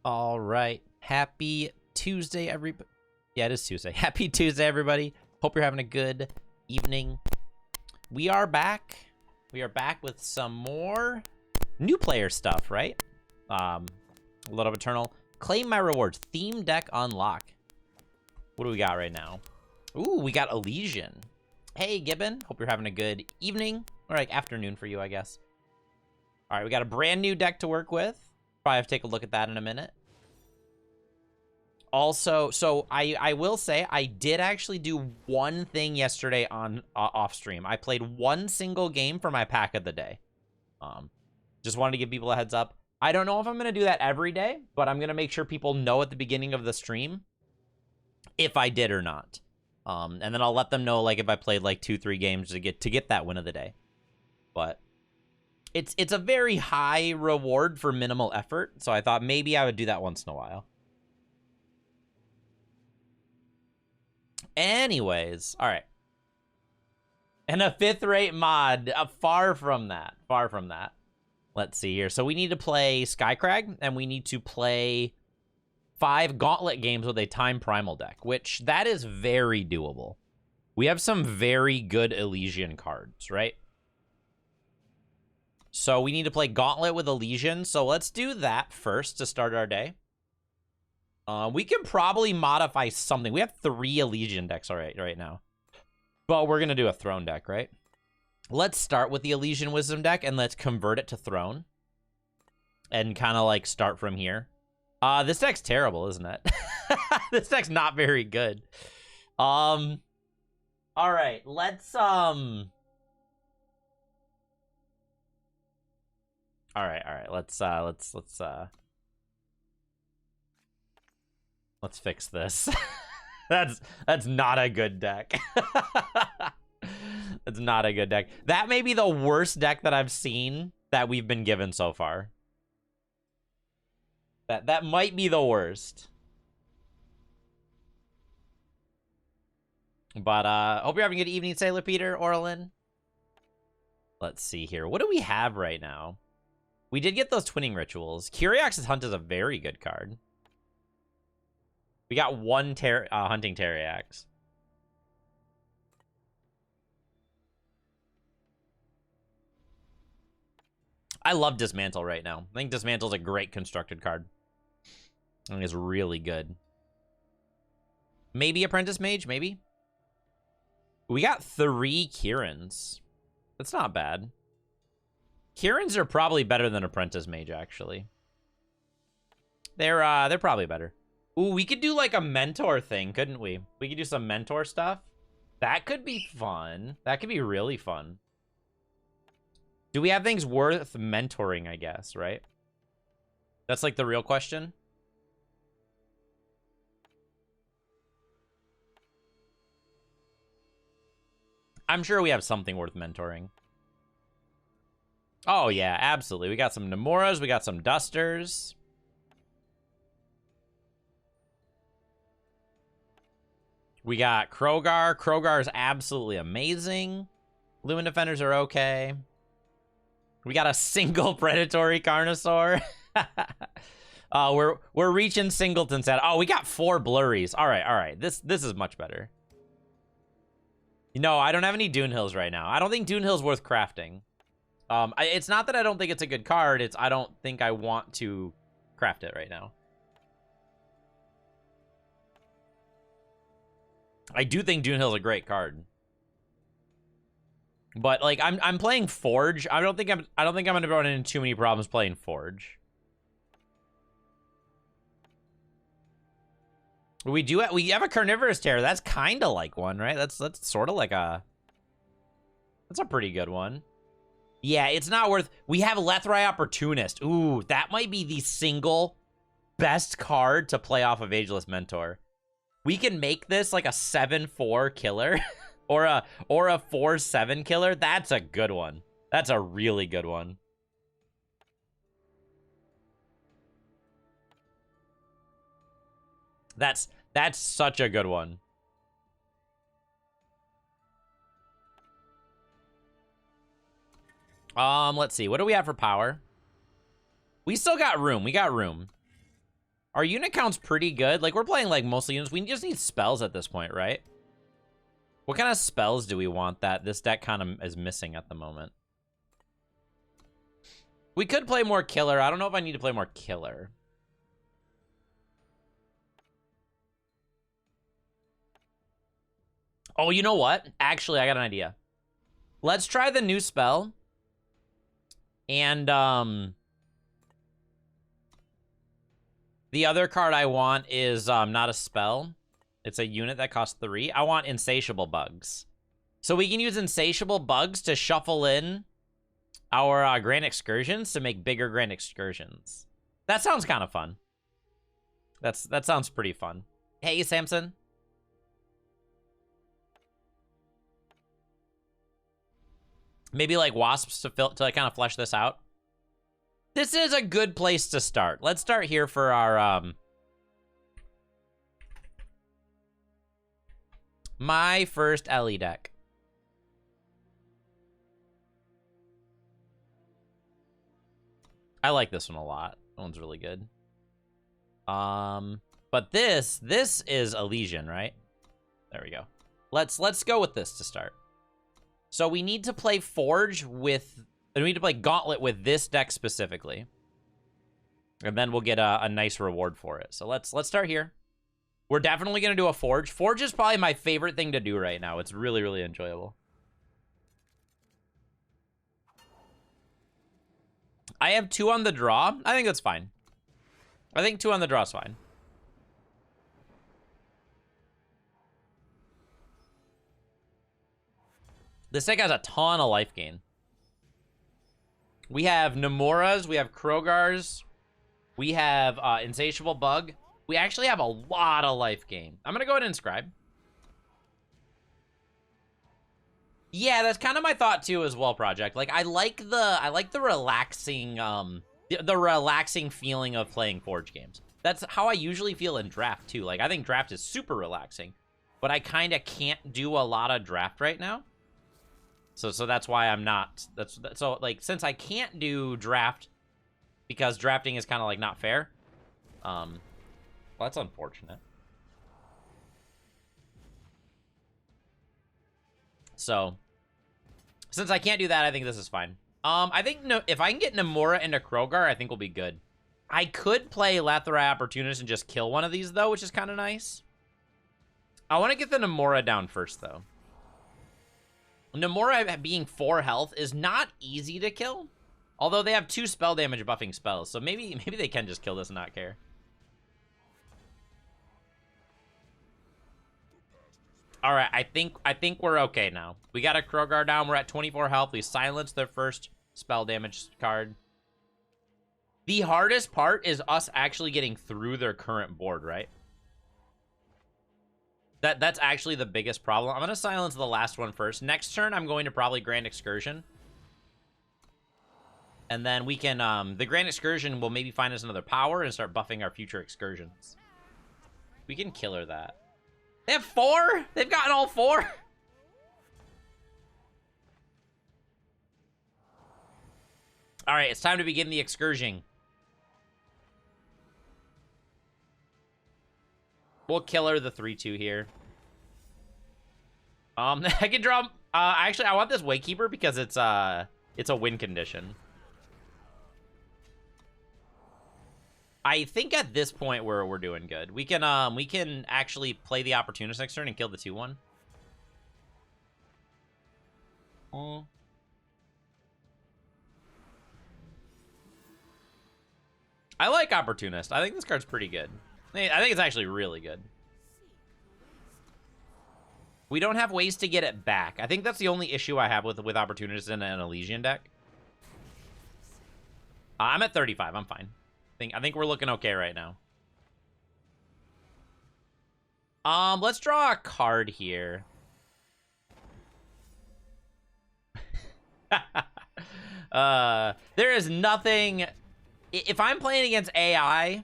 All right. Happy Tuesday, everybody. Yeah, it is Tuesday. Happy Tuesday, everybody. Hope you're having a good evening. We are back. We are back with some more new player stuff, right? A little of Eternal. Claim my rewards. Theme deck unlock. What do we got right now? Ooh, we got Elysian. Hey, Gibbon. Hope you're having a good evening. Or like afternoon for you, I guess. All right, we got a brand new deck to work with. Probably have to take a look at that in a minute. Also, so I will say I did actually do one thing yesterday on off stream. I played one single game for my pack of the day. Just wanted to give people a heads up. I don't know if I'm going to do that every day, but I'm going to make sure people know at the beginning of the stream if I did or not. And then I'll let them know like if I played like 2-3 games to get that win of the day. But it's a very high reward for minimal effort, so I thought maybe I would do that once in a while. Anyways, all right. And a 5th-rate mod, far from that. Far from that. Let's see here. So we need to play Skycrag, and we need to play 5 Gauntlet games with a Time Primal deck, which that is very doable. We have some very good Elysian cards, right? So we need to play Gauntlet with Elysian. So let's do that first to start our day. We can probably modify something. We have 3 Elysian decks right now. But we're going to do a Throne deck, right? Let's start with the Elysian Wisdom deck and let's convert it to Throne. And kind of like start from here. This deck's terrible, isn't it? This deck's not very good. All right, let's All right. Let's fix this. That's not a good deck. That's not a good deck. That may be the worst deck that I've seen that we've been given so far. That might be the worst. But hope you're having a good evening, Sailor Peter, Orlin. Let's see here. What do we have right now? We did get those Twinning Rituals. Kyriax's Hunt is a very good card. We got one Hunting Teriax. I love Dismantle right now. I think Dismantle's a great constructed card. I think it's really good. Maybe Apprentice Mage, maybe. We got 3 Kirans. That's not bad. Kirans are probably better than Apprentice Mage, actually. They're probably better. Ooh, we could do like a mentor thing, couldn't we? We could do some mentor stuff. That could be fun. That could be really fun. Do we have things worth mentoring, I guess, right? That's like the real question. I'm sure we have something worth mentoring. Oh, yeah, absolutely. We got some Nemoras. We got some Dusters. We got Krogar. Krogar is absolutely amazing. Lumen Defenders are okay. We got a single Predatory Carnosaur. We're reaching Singleton set. Oh, we got 4 Blurries. All right. This is much better. No, I don't have any Dune Hills right now. I don't think Dune Hill's worth crafting. It's not that I don't think it's a good card. It's I don't think I want to craft it right now. I do think Dune Hill's a great card. But like I'm playing Forge. I don't think I'm gonna run into too many problems playing Forge. We have a Carnivorous Terror. That's kind of like one, right? That's sort of like that's a pretty good one. Yeah, it's not worth. We have Lethrai Opportunist. Ooh, that might be the single best card to play off of Ageless Mentor. We can make this like a 7/4 killer or a 4/7 killer. That's a good one. That's a really good one. That's such a good one. Let's see. What do we have for power? We still got room. We got room. Our unit count's pretty good. Like, we're playing, like, mostly units. We just need spells at this point, right? What kind of spells do we want that this deck kind of is missing at the moment? We could play more killer. I don't know if I need to play more killer. Oh, you know what? Actually, I got an idea. Let's try the new spell. And, the other card I want is, not a spell. It's a unit that costs 3. I want Insatiable Bugs. So we can use Insatiable Bugs to shuffle in our Grand Excursions to make bigger Grand Excursions. That sounds kind of fun. That sounds pretty fun. Hey, Samson. Maybe like Wasps to like kind of flesh this out. This is a good place to start. Let's start here for our my first Ellie deck. I like this one a lot. That one's really good. But this is Elysian, right? There we go. Let's go with this to start. So we need to play Forge with, we need to play Gauntlet with this deck specifically. And then we'll get a nice reward for it. So let's start here. We're definitely going to do a Forge. Forge is probably my favorite thing to do right now. It's really, really enjoyable. I have 2 on the draw. I think that's fine. I think 2 on the draw is fine. This deck has a ton of life gain. We have Nemoras, we have Krogars, we have Insatiable Bug. We actually have a lot of life gain. I'm gonna go ahead and inscribe. Yeah, that's kind of my thought too as well, Project. Like I like the relaxing the relaxing feeling of playing Forge games. That's how I usually feel in draft too. Like I think draft is super relaxing, but I kind of can't do a lot of draft right now. So that's why I'm not. So like since I can't do draft because drafting is kind of like not fair. Well, that's unfortunate. So since I can't do that, I think this is fine. I think if I can get Nemora into Krogar, I think we'll be good. I could play Lathrai Opportunist and just kill one of these though, which is kind of nice. I want to get the Nemora down first though. Nemora being 4 health is not easy to kill. Although they have 2 spell damage buffing spells. So maybe they can just kill this and not care. Alright, I think we're okay now. We got a Krogar down. We're at 24 health. We silenced their first spell damage card. The hardest part is us actually getting through their current board, right? That's actually the biggest problem. I'm going to silence the last one first. Next turn, I'm going to probably Grand Excursion. And then we can, the Grand Excursion will maybe find us another power and start buffing our future excursions. We can killer that. They have 4? They've gotten all 4? All right, it's time to begin the excursion. We'll killer the 3/2 here. I can draw. Actually, I want this Waykeeper because it's a win condition. I think at this point we're doing good. We can actually play the Opportunist next turn and kill the 2/1. I like Opportunist. I think this card's pretty good. I think it's actually really good. We don't have ways to get it back. I think that's the only issue I have with Opportunist in an Elysian deck. I'm at 35. I'm fine. I think we're looking okay right now. Let's draw a card here. There is nothing. If I'm playing against AI,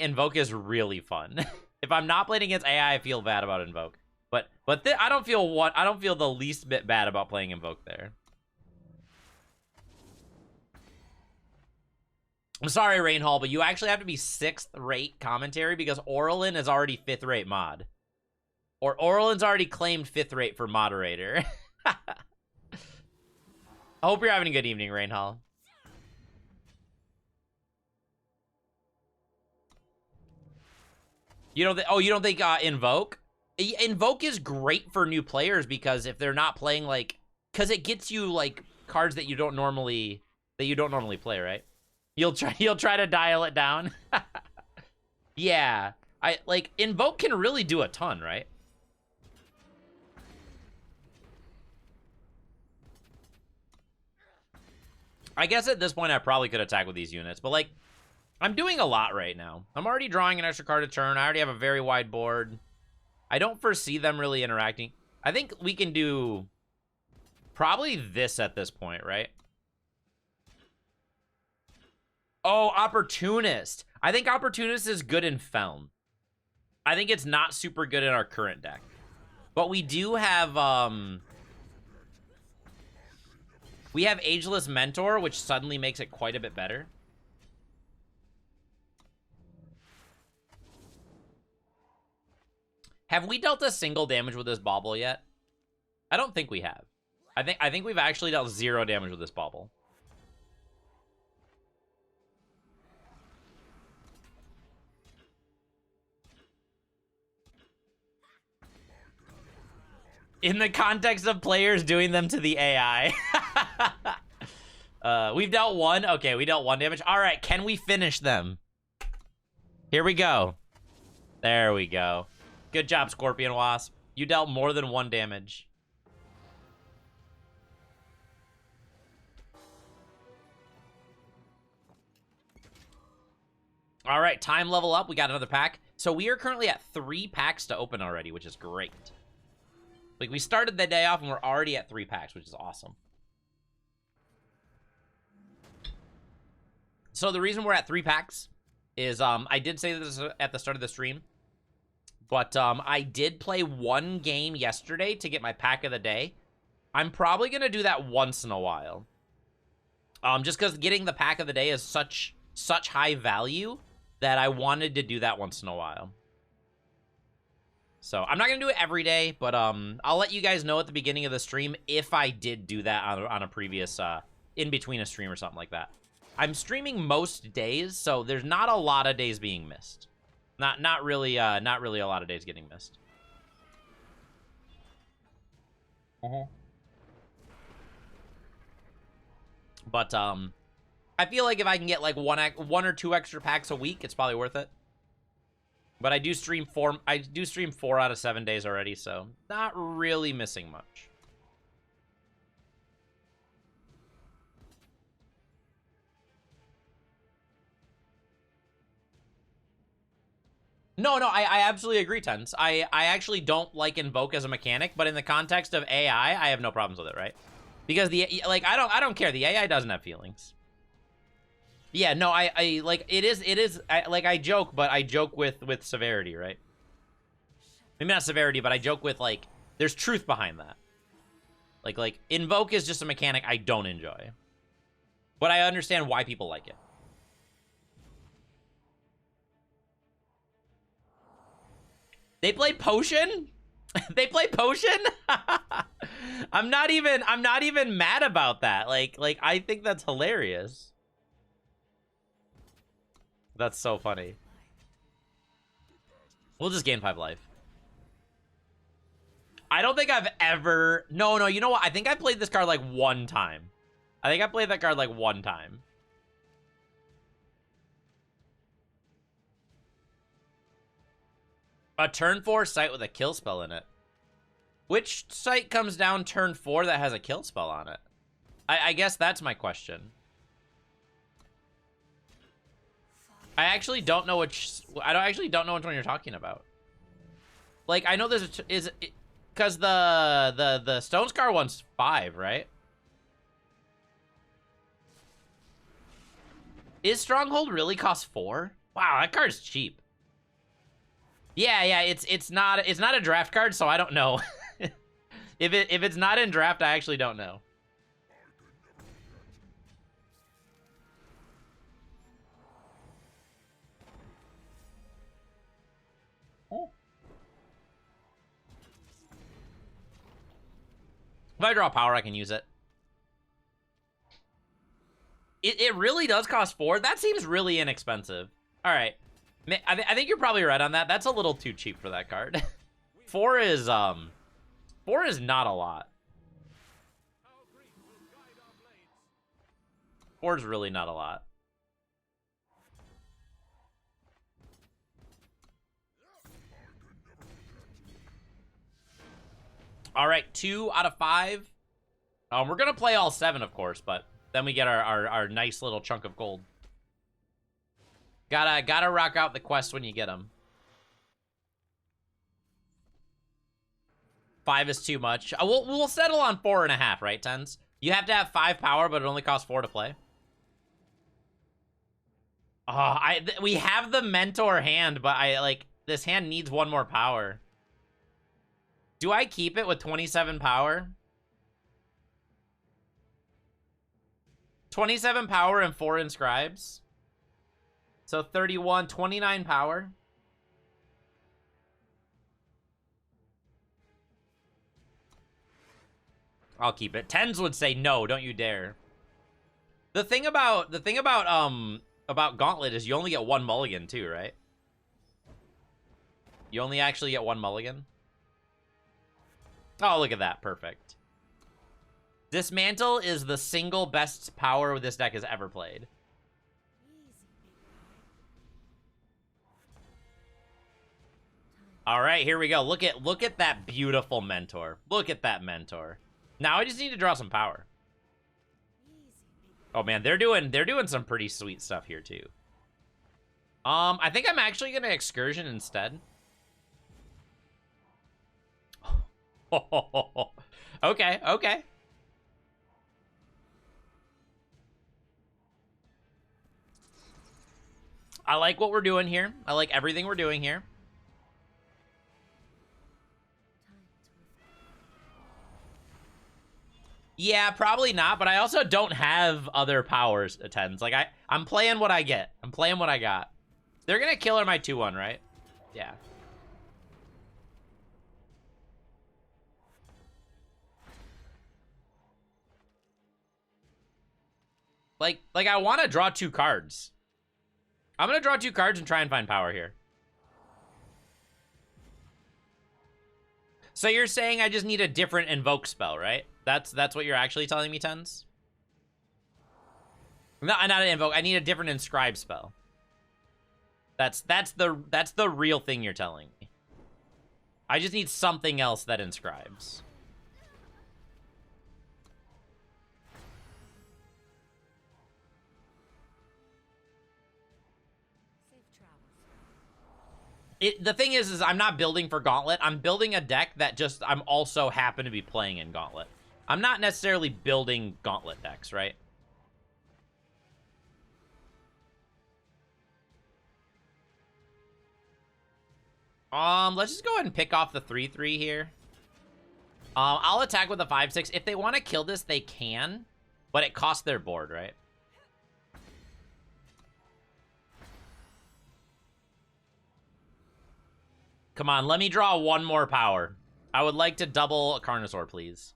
Invoke is really fun. If I'm not playing against AI, I feel bad about Invoke. But I don't feel the least bit bad about playing Invoke there. I'm sorry, Rainhall, but you actually have to be 6th rate commentary because Orlin is already 5th rate mod. Or Orlin's already claimed 5th rate for moderator. I hope you're having a good evening, Rainhall. You don't think Invoke? Invoke is great for new players because if they're not playing like, because it gets you like cards that you don't normally play, right? You'll try to dial it down. Yeah, I like Invoke can really do a ton, right? I guess at this point I probably could attack with these units, but like I'm doing a lot right now. I'm already drawing an extra card a turn. I already have a very wide board. I don't foresee them really interacting. I think we can do probably this at this point, right? Oh, Opportunist. I think Opportunist is good in Feln. I think it's not super good in our current deck. But we do have, we have Ageless Mentor, which suddenly makes it quite a bit better. Have we dealt a single damage with this Bauble yet? I don't think we have. I think we've actually dealt 0 damage with this Bauble. In the context of players doing them to the AI. We've dealt 1. Okay, we dealt 1 damage. All right, can we finish them? Here we go. There we go. Good job, Scorpion Wasp. You dealt more than 1 damage. All right, time level up. We got another pack. So we are currently at 3 packs to open already, which is great. Like, we started the day off and we're already at 3 packs, which is awesome. So the reason we're at 3 packs is, I did say this at the start of the stream, but I did play 1 game yesterday to get my pack of the day. I'm probably going to do that once in a while. Just because getting the pack of the day is such high value that I wanted to do that once in a while. So I'm not going to do it every day, but I'll let you guys know at the beginning of the stream if I did do that on a previous, in between a stream or something like that. I'm streaming most days, so there's not a lot of days being missed. Not really a lot of days getting missed. But I feel like if I can get like one or 2 extra packs a week, it's probably worth it. But I do stream 4 out of 7 days already, so not really missing much. No, I absolutely agree, Tens. I actually don't like Invoke as a mechanic, but in the context of AI, I have no problems with it, right? Because I don't care. The AI doesn't have feelings. Yeah, no, I like it is I joke, but I joke with severity, right? Maybe not severity, but I joke with like there's truth behind that. Like Invoke is just a mechanic I don't enjoy. But I understand why people like it. They play Potion? They play Potion? I'm not even mad about that. Like I think that's hilarious. That's so funny. We'll just gain 5 life. I don't think I've ever... No, you know what? I think I played this card like 1 time. I think I played that card like 1 time. A turn 4 site with a kill spell in it. Which site comes down turn 4 that has a kill spell on it? I guess that's my question. I actually don't know which... I actually don't know which one you're talking about. Like, I know there's a... Because the Stonescar one's 5, right? Is Stronghold really cost 4? Wow, that card's cheap. Yeah, it's not a draft card, so I don't know. If it's not in draft, I actually don't know. I draw power, I can use it. It really does cost 4. That seems really inexpensive. All right. I think you're probably right on that. That's a little too cheap for that card. 4 is not a lot. 4 is really not a lot. All right, 2 out of 5. We're gonna play all 7, of course, but then we get our nice little chunk of gold. Gotta rock out the quest when you get them. 5 is too much. We'll settle on 4.5, right, Tens? You have to have 5 power, but it only costs 4 to play. Oh, we have the mentor hand, but this hand needs 1 more power. Do I keep it with 27 power? 27 power and 4 inscribes. So 31, 29 power. I'll keep it. Tens would say no, don't you dare. The thing about Gauntlet is you only get 1 mulligan too, right? You only actually get 1 mulligan. Oh, look at that. Perfect. Dismantle is the single best power this deck has ever played. All right, here we go. Look at that beautiful mentor. Look at that mentor. Now I just need to draw some power. Oh man, they're doing some pretty sweet stuff here too. I think I'm actually gonna excursion instead. Okay, okay. I like what we're doing here. I like everything we're doing here. Yeah, probably not, but I also don't have other powers attends. Like, I'm playing what I get. I'm playing what I got. They're gonna kill her my 2-1, right? Yeah. Like I want to draw 2 cards. I'm gonna draw 2 cards and try and find power here. So you're saying I just need a different invoke spell, right? That's what you're actually telling me, Tens? No, not an invoke. I need a different inscribe spell. That's the real thing you're telling me. I just need something else that inscribes. The thing is I'm not building for Gauntlet. I'm building a deck that just I'm also happen to be playing in Gauntlet. I'm not necessarily building Gauntlet decks, right? Let's just go ahead and pick off the 3/3 here. I'll attack with a 5/6. If they want to kill this, they can, but it costs their board, right? Come on, let me draw 1 more power. I would like to double Carnosaur, please.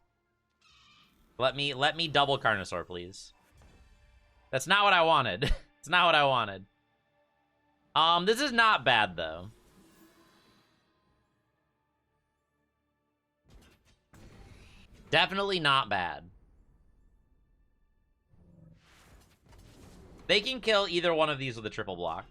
Let me double Carnosaur, please. That's not what I wanted. It's not what I wanted. This is not bad, though. Definitely not bad. They can kill either one of these with a triple block.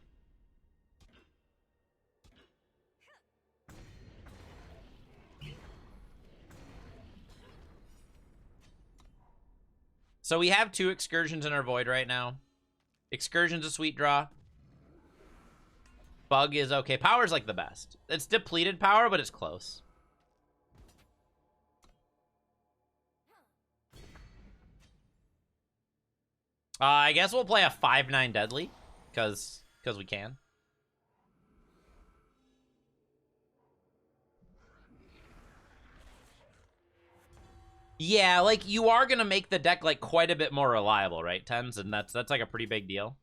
So we have 2 excursions in our void right now. Excursion's a sweet draw. Bug is okay. Power's like the best. It's depleted power, but it's close. I guess we'll play a 5/9 deadly, because we can. Yeah, like, you are gonna make the deck, like, quite a bit more reliable, right, Tens? And that's like, a pretty big deal.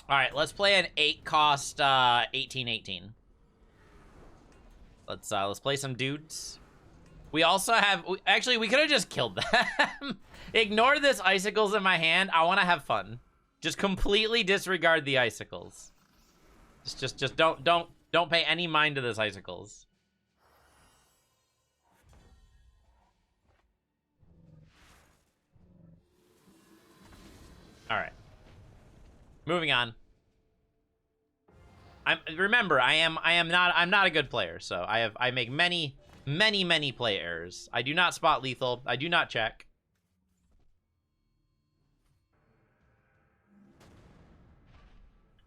All right, let's play an 8-cost 1818. Let's play some dudes. We also have actually we could have just killed them. Ignore this icicles in my hand. I want to have fun. Just completely disregard the icicles. Just don't pay any mind to this icicles. All right. Moving on. Remember, I'm not a good player, so I make many play errors. I do not spot lethal. I do not check.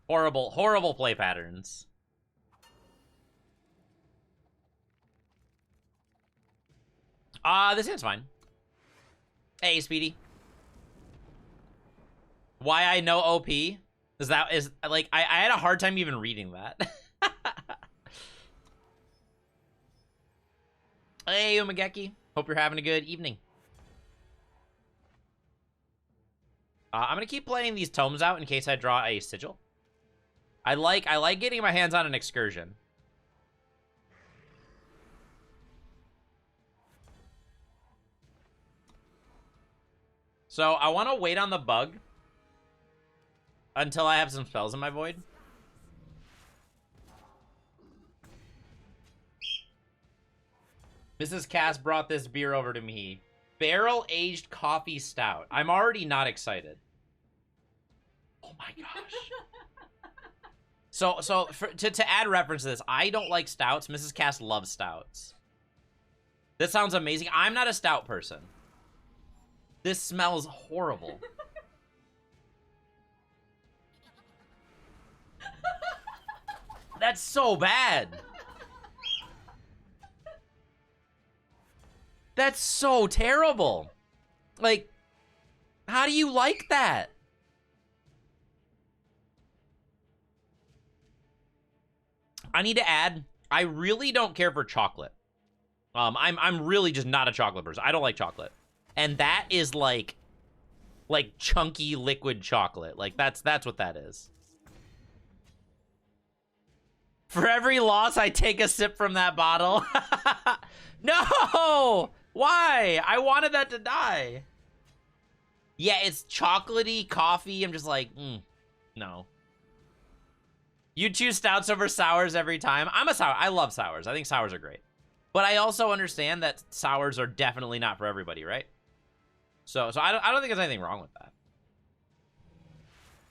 Horrible play patterns. This hand's fine. Hey, Speedy. Why I know OP is like I had a hard time even reading that. Hey, Umageki. Hope you're having a good evening. I'm gonna keep playing these tomes out in case I draw a sigil. I like getting my hands on an excursion. So I want to wait on the bug until I have some spells in my void. Mrs. Cass brought this beer over to me. Barrel-aged coffee stout. I'm already not excited. Oh my gosh. So to add reference to this, I don't like stouts. Mrs. Cass loves stouts. This sounds amazing. I'm not a stout person. This smells horrible. That's so bad. That's so terrible. Like, how do you like that? I need to add, I really don't care for chocolate. I'm really just not a chocolate person. I don't like chocolate. And that is like chunky liquid chocolate. Like that's what that is. For every loss, I take a sip from that bottle. No! Why? I wanted that to die. Yeah, it's chocolatey coffee. I'm just like, no. You choose stouts over sours every time. I'm a sour. I love sours. I think sours are great. But I also understand that sours are definitely not for everybody, right? So I don't think there's anything wrong with that.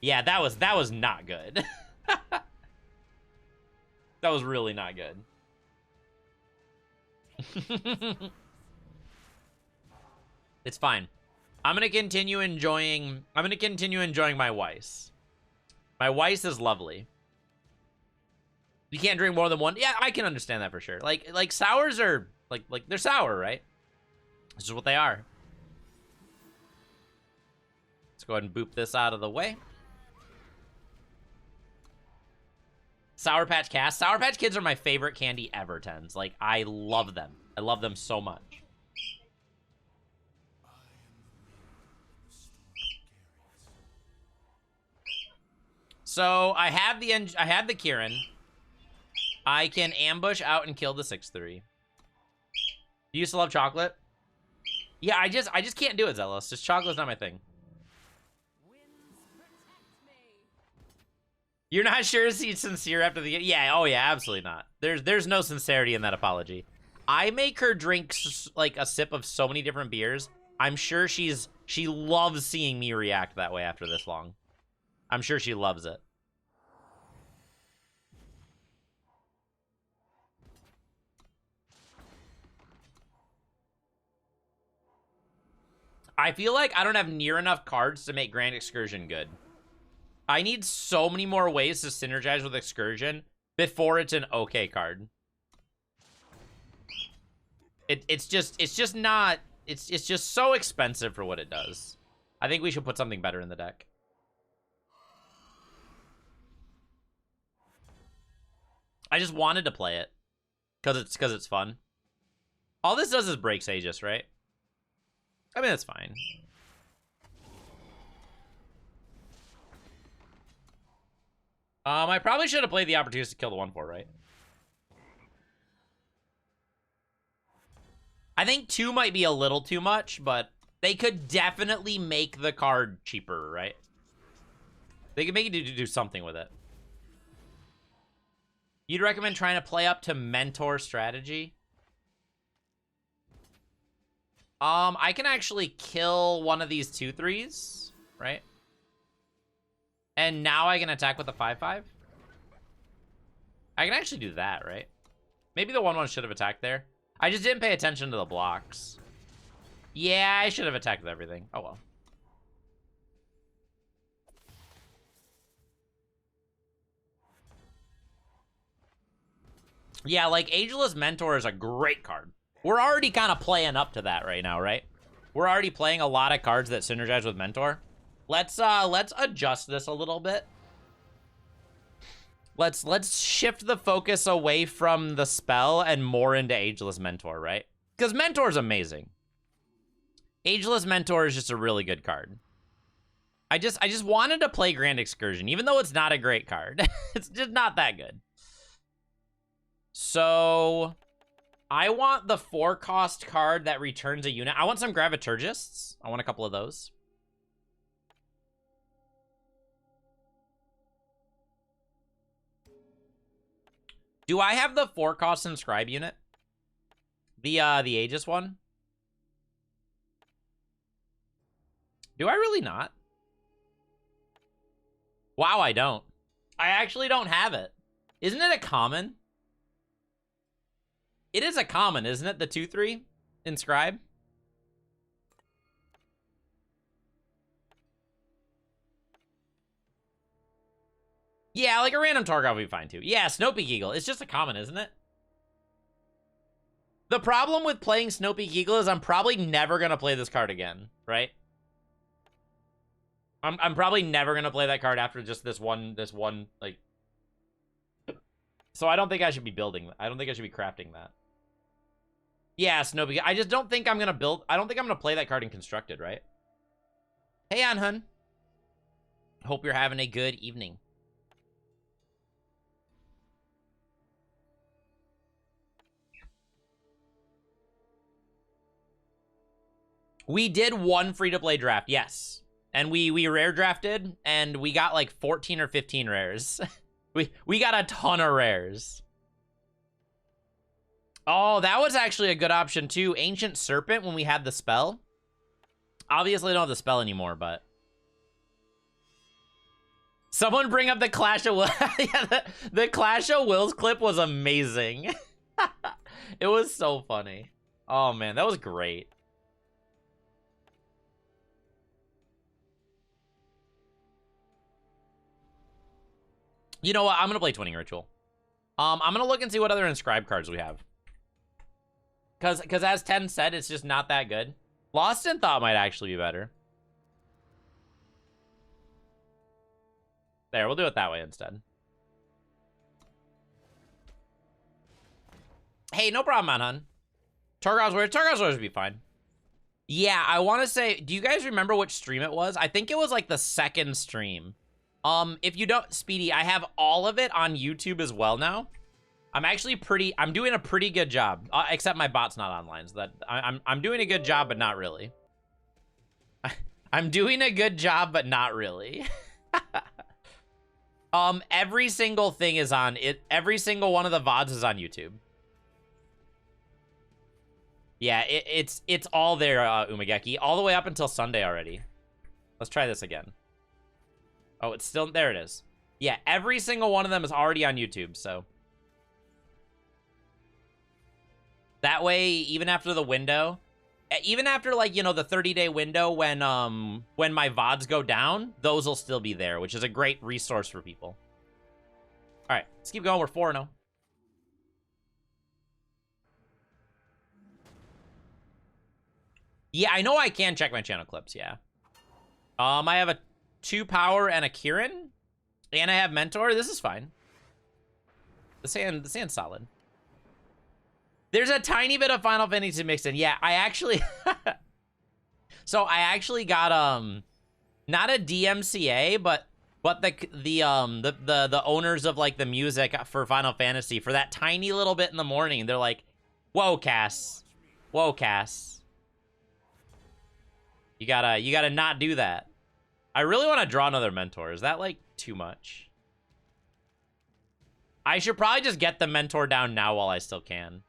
Yeah, that was not good. That was really not good. It's fine. I'm gonna continue enjoying my Weiss. My Weiss is lovely. You can't drink more than one. Yeah, I can understand that for sure. Like sours are like they're sour, right? This is what they are. Let's go ahead and boop this out of the way. Sour Patch Cast. Sour Patch Kids are my favorite candy ever, Tens. Like, I love them. I love them so much. So, I have the Kirin. I can ambush out and kill the 6-3. You used to love chocolate? Yeah, I just can't do it, Zealous. Just chocolate's not my thing. You're not sure she's sincere after the... Yeah, oh yeah, absolutely not. There's no sincerity in that apology. I make her drink like a sip of so many different beers. I'm sure she loves seeing me react that way after this long. I'm sure she loves it. I feel like I don't have near enough cards to make Grand Excursion good. I need so many more ways to synergize with Excursion before it's an okay card. It's just so expensive for what it does. I think we should put something better in the deck. I just wanted to play it because it's fun. All this does is break Aegis, right? I mean, that's fine. I probably should have played the opportunity to kill the 1/4, right? I think 2 might be a little too much, but they could definitely make the card cheaper, right? They could make you do something with it. You'd recommend trying to play up to mentor strategy? I can actually kill one of these 2/3s, right? And now I can attack with a 5/5. I can actually do that, right? Maybe the 1/1 should have attacked there. I just didn't pay attention to the blocks. Yeah, I should have attacked with everything. Oh well. Yeah, like Ageless Mentor is a great card. We're already kind of playing up to that right now, right? We're already playing a lot of cards that synergize with Mentor. Let's adjust this a little bit. Let's shift the focus away from the spell and more into Ageless Mentor, right? Because Mentor is amazing. Ageless Mentor is just a really good card. I just wanted to play Grand Excursion, even though it's not a great card. It's just not that good. So I want the 4-cost card that returns a unit. I want some Graviturgists. I want a couple of those. Do I have the 4-cost Inscribe unit? The Aegis one? Do I really not? Wow, I don't. I actually don't have it. Isn't it a common? It is a common, isn't it? The 2/3 Inscribe? Yeah, like a random Torgoth would be fine too. Yeah, Snowpeak Eagle. It's just a common, isn't it? The problem with playing Snowpeak Eagle is I'm probably never going to play this card again, right? I'm probably never going to play that card after just this one, like... So I don't think I should be building... I don't think I should be crafting that. Yeah, Snowpeak. I just don't think I'm going to build... I don't think I'm going to play that card in Constructed, right? Hey, Anhun. Hope you're having a good evening. We did one free-to-play draft, yes. And we rare drafted, and we got like 14 or 15 rares. we got a ton of rares. Oh, that was actually a good option too. Ancient Serpent when we had the spell. Obviously, I don't have the spell anymore, but... Someone bring up the Clash of Wills. Yeah, the Clash of Wills clip was amazing. It was so funny. Oh, man, that was great. You know what? I'm going to play Twinning Ritual. I'm going to look and see what other Inscribe cards we have. Because as Ten said, it's just not that good. Lost in Thought might actually be better. There, we'll do it that way instead. Hey, no problem, Manhun. Torgoth's Warriors would be fine. Yeah, I want to say, do you guys remember which stream it was? I think it was like the second stream. If you don't, Speedy, I have all of it on YouTube as well now. I'm doing a pretty good job, except my bot's not online, so that I'm doing a good job, but not really. I'm doing a good job, but not really. Every single thing is on it. Every single one of the VODs is on YouTube. Yeah, it's all there, Umageki, all the way up until Sunday already. Let's try this again. Oh, it's still, there it is. Yeah, every single one of them is already on YouTube, so. That way, even after the window, even after, like, you know, the 30-day window when my VODs go down, those will still be there, which is a great resource for people. All right, let's keep going. We're 4-0. Yeah, I know I can check my channel clips, yeah. I have a 2 power and a Kirin, and I have Mentor. This is fine. The sand's solid. There's a tiny bit of Final Fantasy mixed in. Yeah, I actually... So I actually got, not a DMCA, but But the owners of like the music for Final Fantasy, for that tiny little bit in the morning, they're like, "Whoa, Cass. Whoa, Cass. You gotta not do that." I really want to draw another mentor. Is that like too much? I should probably just get the mentor down now while I still can.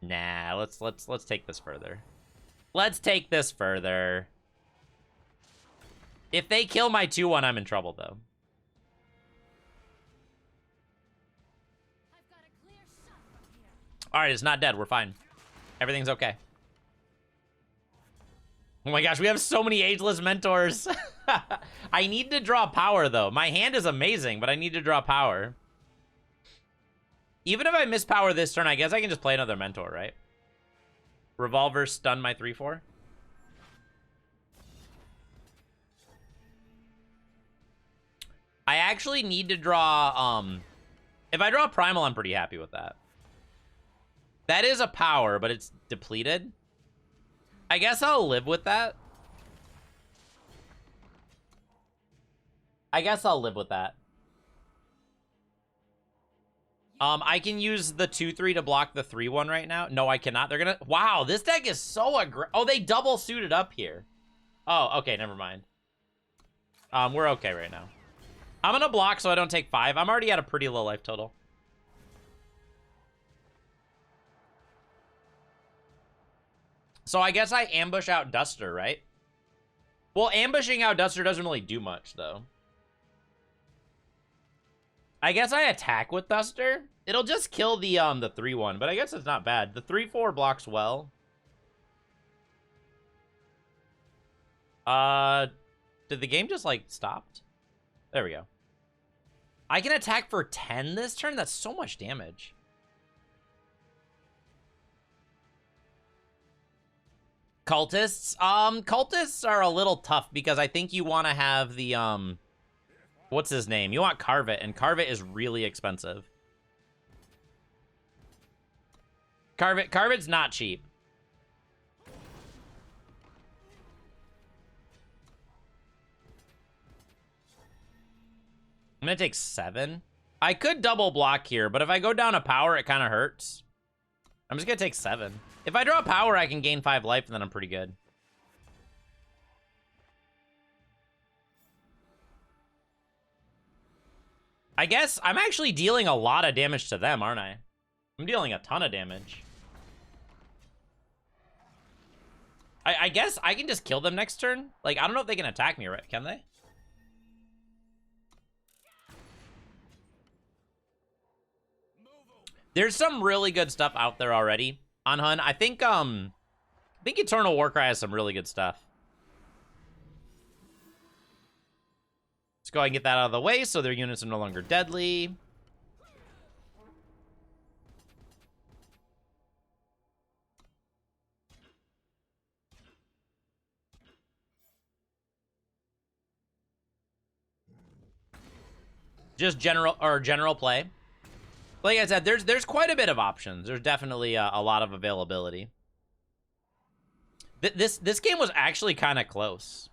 Nah, let's take this further. Let's take this further. If they kill my 2-1, I'm in trouble though. All right, it's not dead. We're fine. Everything's okay. Oh my gosh, we have so many ageless mentors. I need to draw power, though. My hand is amazing, but I need to draw power. Even if I miss power this turn, I guess I can just play another mentor, right? Revolver stun my 3/4. I actually need to draw, if I draw Primal, I'm pretty happy with that. That is a power, but it's depleted. I guess I'll live with that. I can use the 2/3 to block the 3/1 right now. No, I cannot. They're gonna... Wow, this deck is so aggressive. Oh, they double suited up here. Oh, okay, never mind. We're okay right now. I'm gonna block so I don't take 5. I'm already at a pretty low life total. So I guess I ambush out Duster, right? Well, ambushing out Duster doesn't really do much, though. I guess I attack with Duster. It'll just kill the 3/1, but I guess it's not bad. The 3/4 blocks well. Did the game just, like, stopped? There we go. I can attack for 10 this turn? That's so much damage. Cultists? Cultists are a little tough because I think you want to have the, what's his name? You want Carvet, and Carvet is really expensive. Carvet's not cheap. I'm gonna take 7. I could double block here, but if I go down a power, it kind of hurts. I'm just gonna take 7. If I draw power, I can gain 5 life, and then I'm pretty good. I guess I'm actually dealing a lot of damage to them, aren't I? I'm dealing a ton of damage. I guess I can just kill them next turn. Like, I don't know if they can attack me, right? Can they? There's some really good stuff out there already on Hun. I think Eternal Warcry has some really good stuff. Let's go ahead and get that out of the way so their units are no longer deadly. Just general play. Like I said, there's quite a bit of options. There's definitely a lot of availability. This game was actually kind of close.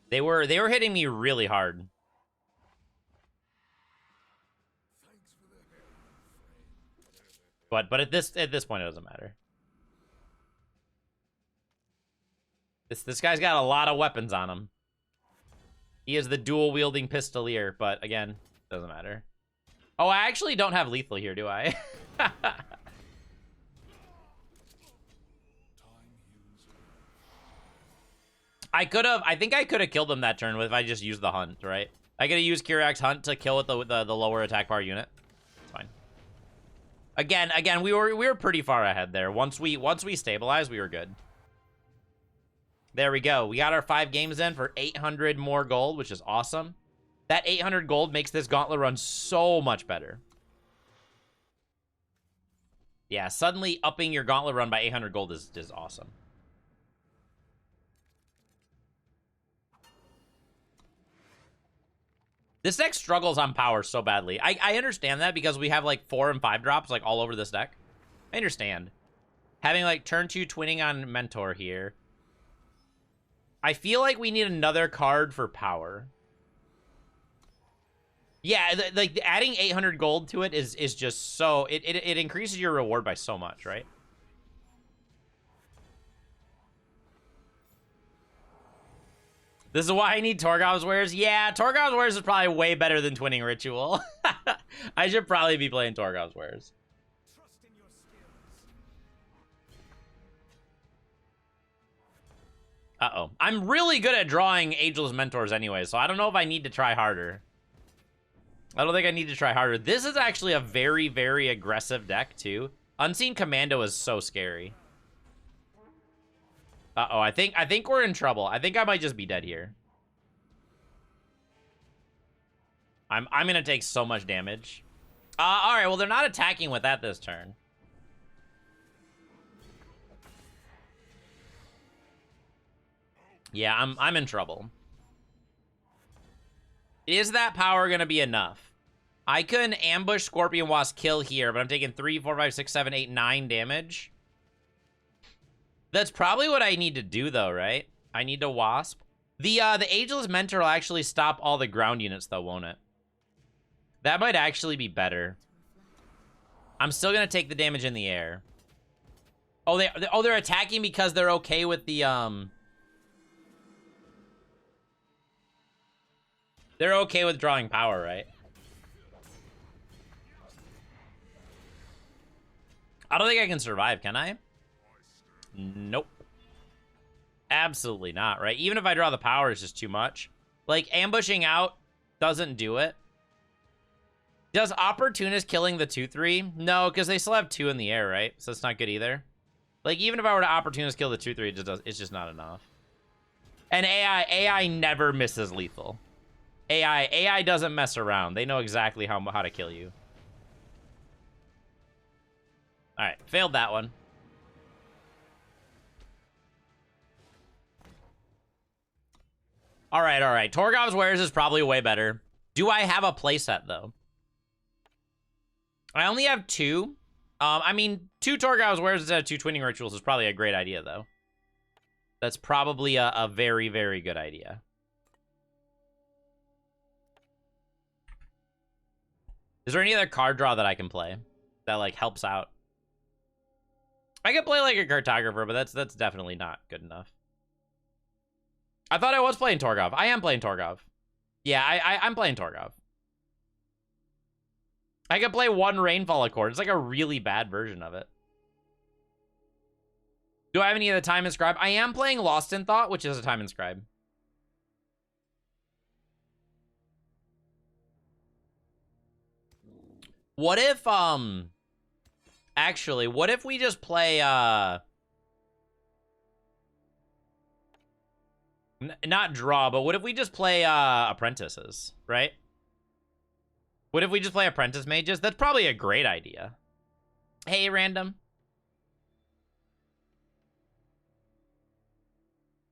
They were hitting me really hard. But at this point, it doesn't matter. This guy's got a lot of weapons on him. He is the dual-wielding pistolier, but again, doesn't matter. Oh, I actually don't have lethal here, do I? I think I could have killed him that turn if I just used the hunt, right? I could have used Kirak's hunt to kill with the lower attack power unit. It's fine. Again, we were pretty far ahead there. Once we stabilized, we were good. There we go. We got our 5 games in for 800 more gold, which is awesome. That 800 gold makes this gauntlet run so much better. Yeah, suddenly upping your gauntlet run by 800 gold is awesome. This deck struggles on power so badly. I understand that because we have like 4 and 5 drops like all over this deck. I understand. Having like turn 2 twinning on Mentor here. I feel like we need another card for power. Yeah, like adding 800 gold to it is just so... It increases your reward by so much, right? This is why I need Torgov's Wares. Yeah, Torgov's Wares is probably way better than Twinning Ritual. I should probably be playing Torgov's Wares. Uh-oh. I'm really good at drawing Ageless Mentors anyway, so I don't know if I need to try harder. I don't think I need to try harder. This is actually a very, very aggressive deck, too. Unseen Commando is so scary. Uh-oh, I think we're in trouble. I think I might just be dead here. I'm gonna take so much damage. All right, well, they're not attacking with that this turn. Yeah, I'm in trouble. Is that power gonna be enough? I couldn't ambush Scorpion Wasp kill here, but I'm taking 3, 4, 5, 6, 7, 8, 9 damage. That's probably what I need to do, though, right? I need to Wasp. The Ageless Mentor will actually stop all the ground units, though, won't it? That might actually be better. I'm still gonna take the damage in the air. Oh, they're attacking because they're okay with the They're okay with drawing power, right? I don't think I can survive, can I? Nope. Absolutely not, right? Even if I draw the power, it's just too much. Like, ambushing out doesn't do it. Does Opportunist killing the 2-3? No, because they still have 2 in the air, right? So it's not good either. Like, even if I were to Opportunist kill the 2-3, it's just not enough. And AI never misses lethal. AI doesn't mess around. They know exactly how to kill you. All right, failed that one. All right. Torgov's Wares is probably way better. Do I have a playset, though? I only have 2. I mean, 2 Torgov's Wares instead of 2 Twinning Rituals is probably a great idea, though. That's probably a very, very good idea. Is there any other card draw that I can play that, like, helps out? I could play, like, a Cartographer, but that's definitely not good enough. I thought I was playing Torgov. I am playing Torgov. Yeah, I'm playing Torgov. I could play 1 Rainfall Accord. It's like a really bad version of it. Do I have any of the Time Inscribed? I am playing Lost in Thought, which is a Time Inscribed. What if, actually, what if we just play, not draw, but what if we just play, Apprentices, right? What if we just play Apprentice Mages? That's probably a great idea. Hey, random.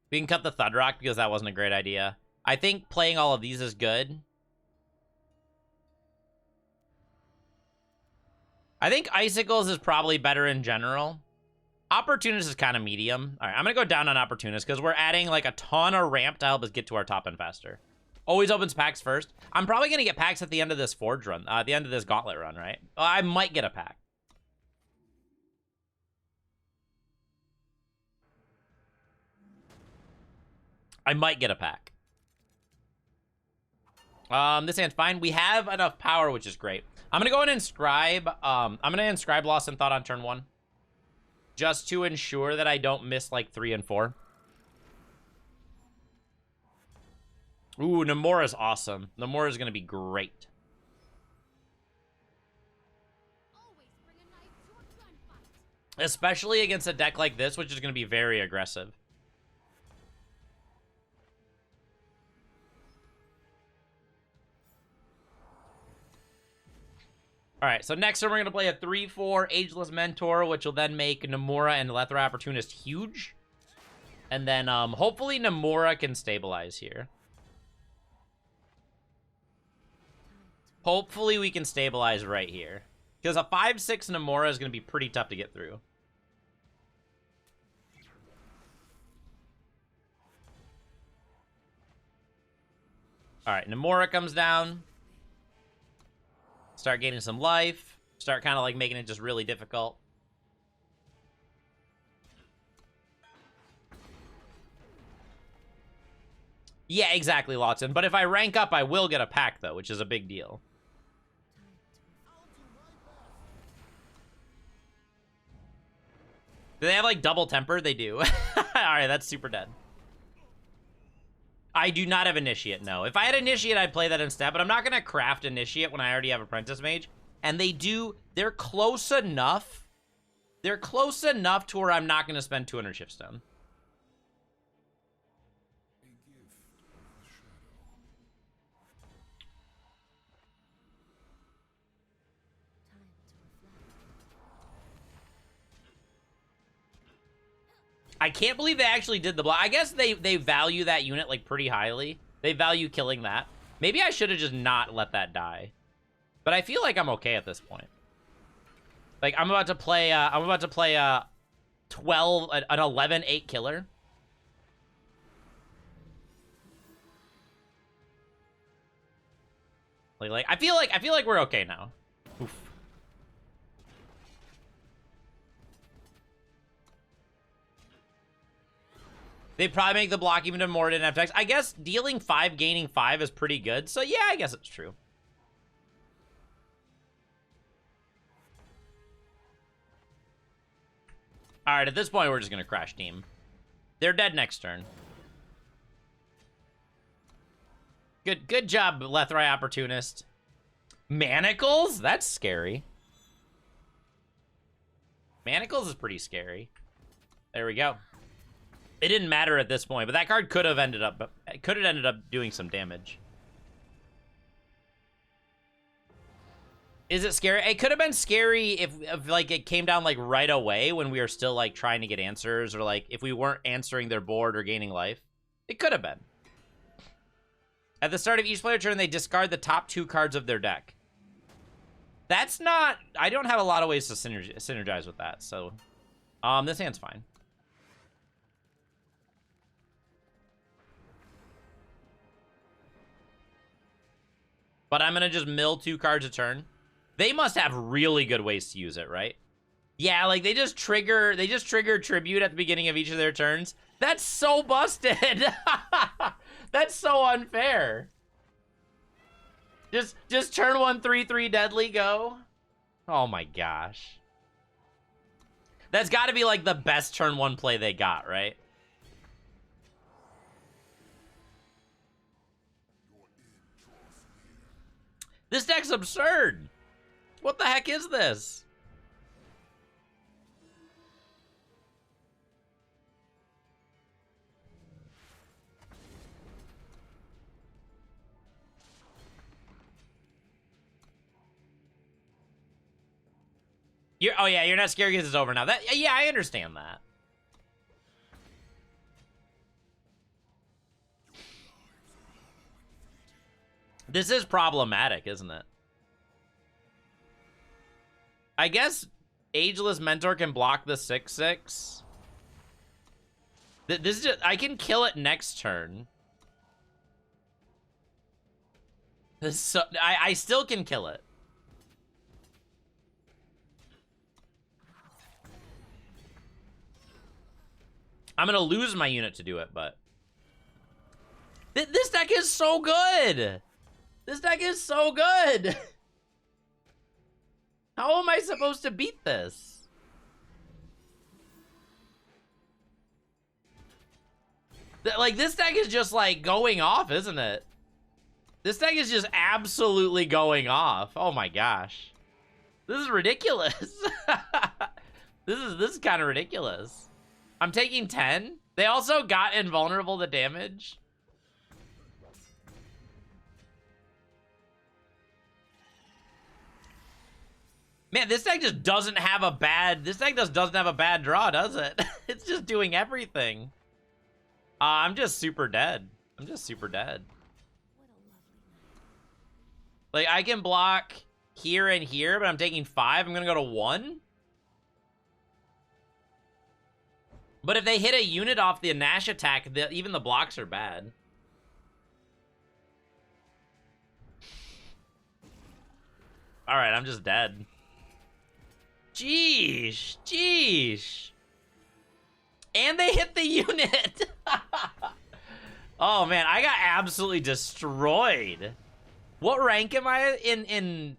We can cut the Thudrock because that wasn't a great idea. I think playing all of these is good. I think Icicles is probably better in general. Opportunist is kind of medium. All right, I'm going to go down on Opportunist because we're adding like a ton of ramp to help us get to our top end faster. Always opens packs first. I'm probably going to get packs at the end of this Forge run, at the end of this Gauntlet run, right? I might get a pack. I might get a pack. This hand's fine. We have enough power, which is great. I'm gonna go and inscribe. I'm gonna inscribe Lost in Thought on turn 1, just to ensure that I don't miss like 3 and 4. Ooh, Nemora's awesome. Nemora's gonna be great. Especially against a deck like this, which is gonna be very aggressive. All right, so next turn we're going to play a 3-4 Ageless Mentor, which will then make Nemora and Lethra Opportunist huge. And then hopefully Nemora can stabilize here. Hopefully we can stabilize right here. Because a 5-6 Namora is going to be pretty tough to get through. Alright, Namora comes down. Start gaining some life. Start kind of like making it just really difficult. Yeah, exactly, Lawton. But if I rank up, I will get a pack, though, which is a big deal. Do they have, like, double temper? They do. Alright, that's super dead. I do not have Initiate, no. If I had Initiate, I'd play that instead, but I'm not going to craft Initiate when I already have Apprentice Mage. And they do... They're close enough. They're close enough to where I'm not going to spend 200 Shiftstone. I can't believe they actually did the block. I guess they value that unit, like, pretty highly. They value killing that. Maybe I should have just not let that die. But I feel like I'm okay at this point. Like, I'm about to play 12, an 11-8 killer. Like, I feel like we're okay now. Oof. They'd probably make the block even if more didn't have text. I guess dealing 5, gaining 5 is pretty good. So yeah, I guess it's true. All right, at this point, we're just going to crash team. They're dead next turn. Good job, Lethrai Opportunist. Manacles? That's scary. Manacles is pretty scary. There we go. It didn't matter at this point, but that card could have ended up doing some damage. Is it scary? It could have been scary if like it came down like right away when we were still like trying to get answers, or like if we weren't answering their board or gaining life. It could have been. At the start of each player turn, they discard the top 2 cards of their deck. That's not... I don't have a lot of ways to synergize with that, so... this hand's fine. But I'm gonna just mill 2 cards a turn. They must have really good ways to use it, right? Yeah, like they just trigger tribute at the beginning of each of their turns. That's so busted. That's so unfair. Just turn 1 3/3 deadly go. Oh my gosh. That's got to be like the best turn 1 play they got, right? This deck's absurd. What the heck is this? Oh yeah, you're not scared because it's over now. Yeah, I understand that. This is problematic, isn't it? I guess Ageless Mentor can block the 6/6. This is just, I can kill it next turn. I still can kill it. I'm gonna lose my unit to do it, but this deck is so good. This deck is so good. How am I supposed to beat this? Like, this deck is just, like, going off, isn't it? This deck is just absolutely going off. Oh my gosh. This is ridiculous. This is kind of ridiculous. I'm taking 10. They also got invulnerable to damage. Man, this deck just doesn't have a bad... This deck just doesn't have a bad draw, does it? It's just doing everything. I'm just super dead. I'm just super dead. Like, I can block here and here, but I'm taking 5. I'm going to go to 1. But if they hit a unit off the Nash attack, even the blocks are bad. All right, I'm just dead. Jeesh. Jeesh. And they hit the unit. Oh, man, I got absolutely destroyed. What rank am I in?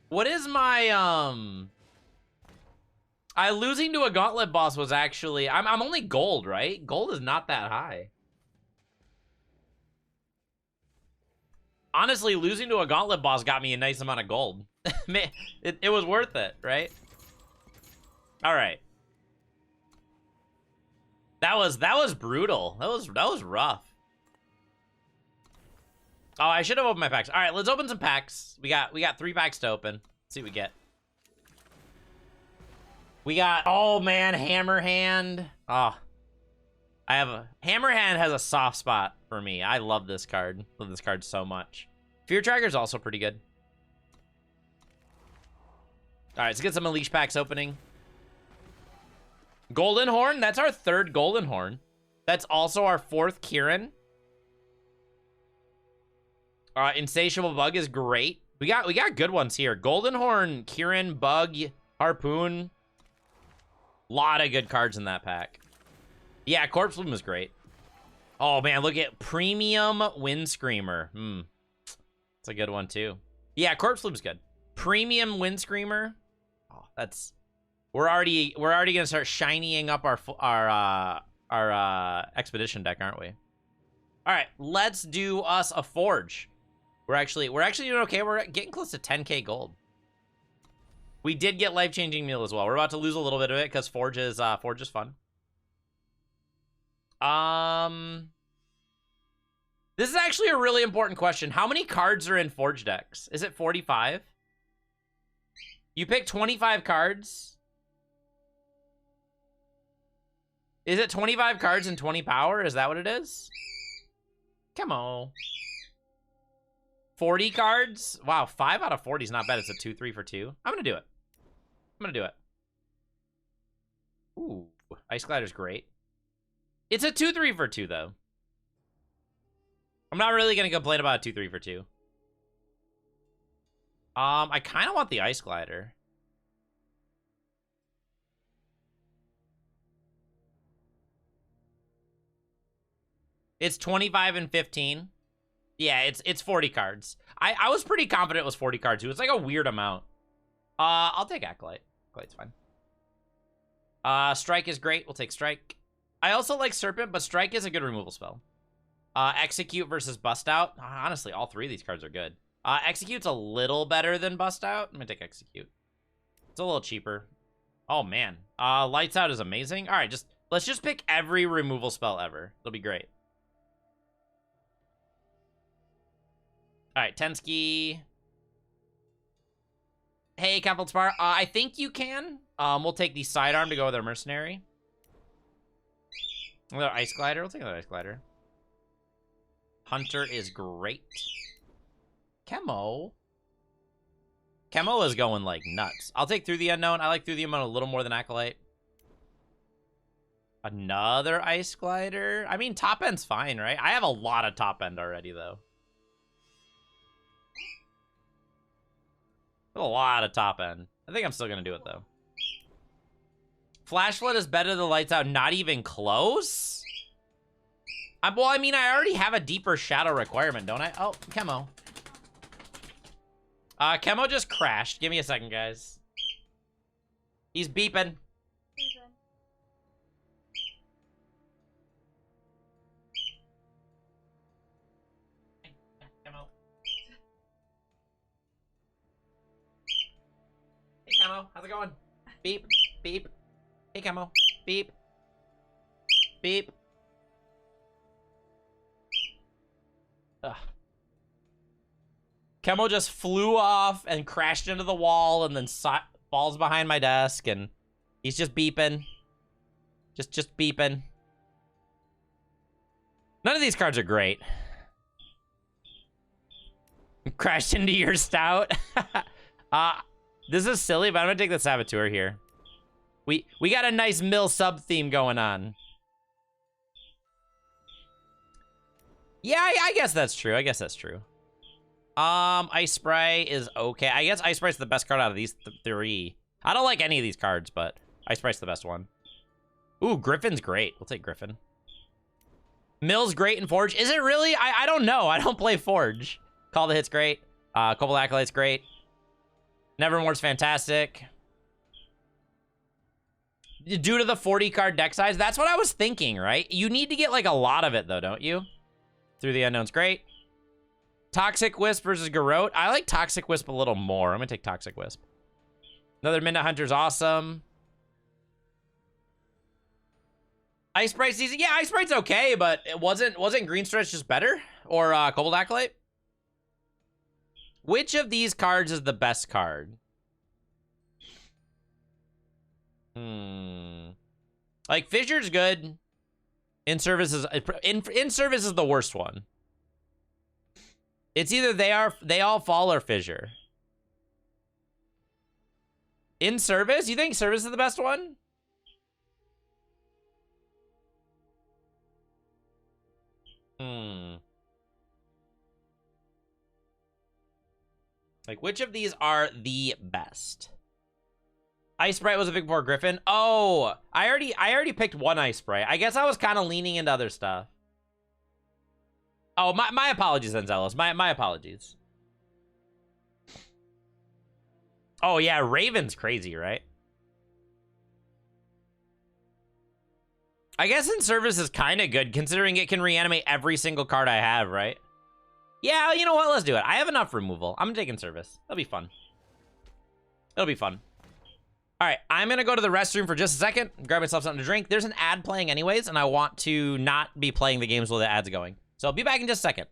What is my, losing to a gauntlet boss was actually... I'm only gold, right? Gold is not that high. Honestly, losing to a gauntlet boss got me a nice amount of gold. it was worth it, right? All right. That was brutal. That was rough. Oh, I should have opened my packs. All right, let's open some packs. We got 3 packs to open. Let's see what we get. We got, oh man, Hammerhand. Oh, Hammerhand has a soft spot for me. I love this card. Love this card so much. Fear Tracker's also pretty good. All right, let's get some Unleash packs opening. Golden Horn, that's our 3rd Golden Horn. That's also our 4th Kieran. Insatiable Bug is great. We got good ones here. Golden Horn, Kieran, Bug, Harpoon. Lot of good cards in that pack. Yeah, Corpse Bloom is great. Oh man, look at Premium Wind Screamer. It's a good one too. Yeah, Corpse Bloom's good. Premium Wind Screamer. Oh, that's we're already gonna start shinying up our expedition deck, aren't we? All right, let's do us a Forge. We're actually doing okay. We're getting close to 10k gold. We did get Life-Changing Meal as well. We're about to lose a little bit of it because Forge is fun. This is actually a really important question. How many cards are in Forge decks? Is it 45? You pick 25 cards? Is it 25 cards and 20 power? Is that what it is? Come on. 40 cards? Wow, 5 out of 40 is not bad. It's a 2-3 for 2. I'm gonna do it. Ooh, Ice Glider's great. It's a 2-3 for 2, though. I'm not really gonna complain about a 2-3 for 2. I kind of want the Ice Glider. It's 25 and 15. Yeah, it's 40 cards. I was pretty confident it was 40 cards, too. It's like a weird amount. I'll take Acolyte. Acolyte's fine. Strike is great. We'll take Strike. I also like Serpent, but Strike is a good removal spell. Execute versus Bust Out. Honestly, all 3 of these cards are good. Execute's a little better than Bust Out. I'm gonna take Execute. It's a little cheaper. Oh, man. Lights Out is amazing. All right, let's just pick every removal spell ever. It'll be great. All right, Tensky. Hey, Capital Spar. I think you can. We'll take the Sidearm to go with our Mercenary. Another Ice Glider. We'll take another Ice Glider. Hunter is great. Chemo. Chemo is going, like, nuts. I'll take Through the Unknown. I like Through the Unknown a little more than Acolyte. Another Ice Glider. I mean, top end's fine, right? I have a lot of top end already, though. A lot of top end. I think I'm still gonna do it though. Flash Flood is better than Lights Out. Not even close. Well, I mean, I already have a deeper shadow requirement, don't I? Oh, Chemo. Chemo just crashed. Give me a second, guys. He's beeping. Camo, how's it going? Beep, beep. Hey, Camo. Beep. Beep. Ugh. Camo just flew off and crashed into the wall and then falls behind my desk and he's just beeping. Just beeping. None of these cards are great. crashed into your stout. This is silly, but I'm gonna take the Saboteur here. We got a nice mill sub theme going on. Yeah, I guess that's true. I guess that's true. Ice Spray is okay. I guess Ice Spray's the best card out of these three. I don't like any of these cards, but Ice Spray's the best one. Ooh, Griffin's great. We'll take Griffin. Mill's great in Forge. Is it really? I don't know. I don't play Forge. Call the Hit's great. Couple Acolytes great. Nevermore's fantastic. Due to the 40 card deck size, that's what I was thinking, right? You need to get like a lot of it though, don't you? Through the Unknown's great. Toxic Wisp versus Garrote. I like Toxic Wisp a little more. I'm gonna take Toxic Wisp. Another Midnight Hunter's awesome. Ice Sprite's easy. Yeah, Ice Sprite's okay, but it wasn't Green Stretch just better? Or Cobalt Acolyte? Which of these cards is the best card? Like Fissure's good. In Service is the worst one. It's either they all fall or Fissure. In Service? You think Service is the best one? Like, which of these are the best? Ice Sprite was a big 4 Griffin. Oh, I already picked one Ice Sprite. I guess I was kind of leaning into other stuff. Oh, my apologies, Enzelos. My apologies. Oh, yeah, Raven's crazy, right? I guess In Service is kind of good, considering it can reanimate every single card I have, right? Yeah, you know what? Let's do it. I have enough removal. I'm taking Service. That'll be fun. It'll be fun. All right, I'm going to go to the restroom for just a second, grab myself something to drink. There's an ad playing anyways, and I want to not be playing the games while the ad's going. So I'll be back in just a second.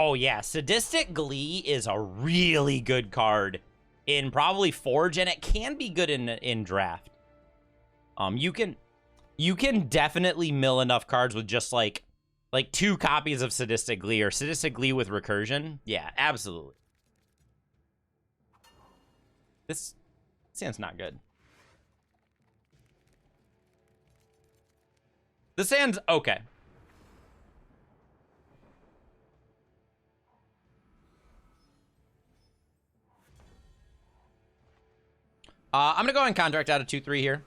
Oh yeah, Sadistic Glee is a really good card in probably Forge, and it can be good in Draft. You can definitely mill enough cards with just like 2 copies of Sadistic Glee or Sadistic Glee with Recursion. Yeah, absolutely. This hand's not good. This hand's okay. I'm gonna go and contract out a 2/3 here.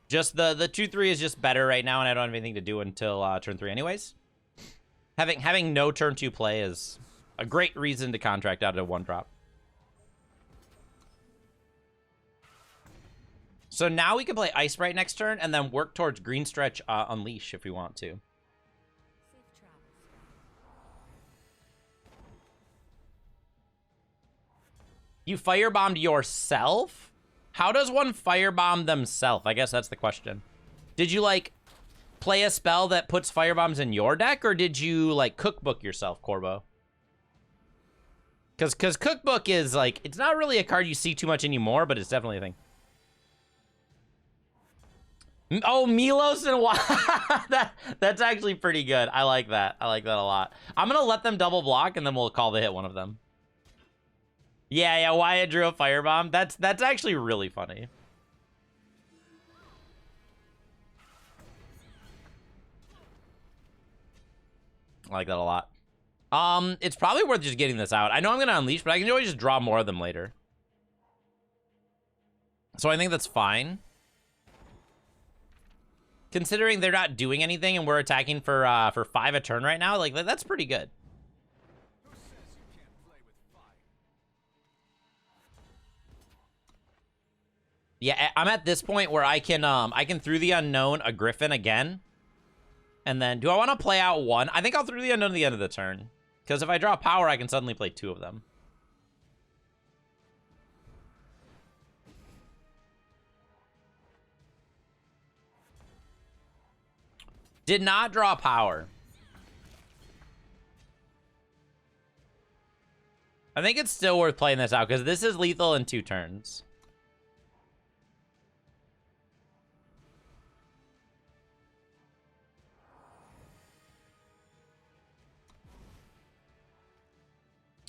Just the 2/3 is just better right now, and I don't have anything to do until turn 3 anyways. Having no turn 2 play is a great reason to contract out a 1-drop. So now we can play Ice Sprite next turn and then work towards Green Stretch Unleash if we want to. You firebombed yourself? How does one firebomb themselves? I guess that's the question. Did you, like, play a spell that puts firebombs in your deck, or did you, like, cookbook yourself, Corbo? Because cookbook is, like, it's not really a card you see too much anymore, but it's definitely a thing. Oh, Milos and that's actually pretty good. I like that. I like that a lot. I'm going to let them double block, and then we'll call the hit one of them. Yeah, Wyatt drew a firebomb. That's actually really funny. I like that a lot. It's probably worth just getting this out. I know I'm gonna unleash, but I can always just draw more of them later. So I think that's fine. Considering they're not doing anything and we're attacking for 5 a turn right now, like that's pretty good. Yeah, I'm at this point where I can through the unknown a Griffin again. And then do I want to play out 1? I think I'll through the unknown at the end of the turn. Because if I draw power, I can suddenly play 2 of them. Did not draw power. I think it's still worth playing this out because this is lethal in 2 turns.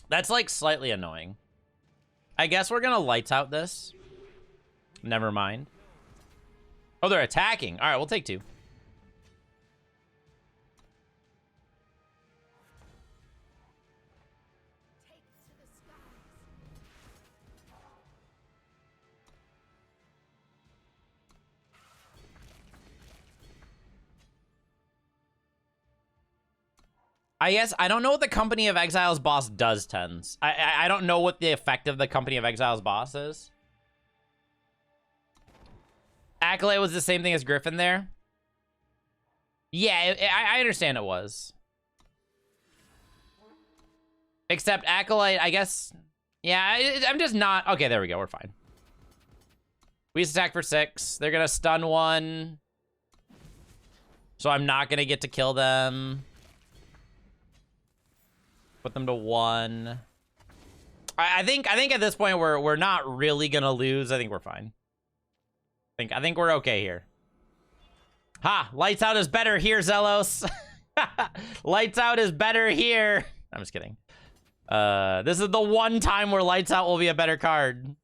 That's like slightly annoying. I guess we're gonna lights out this. Never mind. Oh, they're attacking. All right, we'll take 2. I guess I don't know what the Company of Exiles boss does, Tens. I don't know what the effect of the Company of Exiles boss is. Acolyte was the same thing as Griffin there. Yeah, I understand it was. Except Acolyte, I guess. Yeah, I'm just not. Okay, there we go. We're fine. We just attack for 6. They're gonna stun 1. So I'm not gonna get to kill them. Put them to 1. I think at this point we're not really gonna lose. I think we're fine. I think we're okay here. Ha! Lights out is better here, Zelos. Lights out is better here. I'm just kidding. This is the one time where Lights Out will be a better card.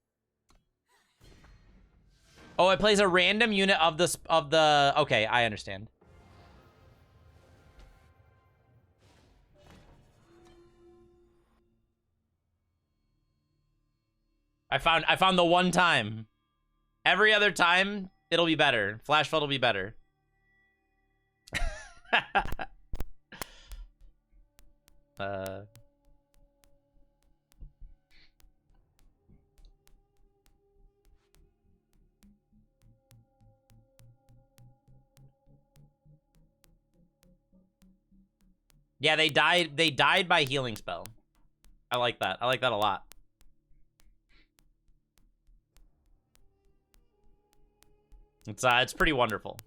Oh, it plays a random unit of the. Okay, I understand. I found the one time. Every other time, it'll be better. Flash Flood will be better. Yeah, they died by healing spell. I like that. I like that a lot. It's pretty wonderful.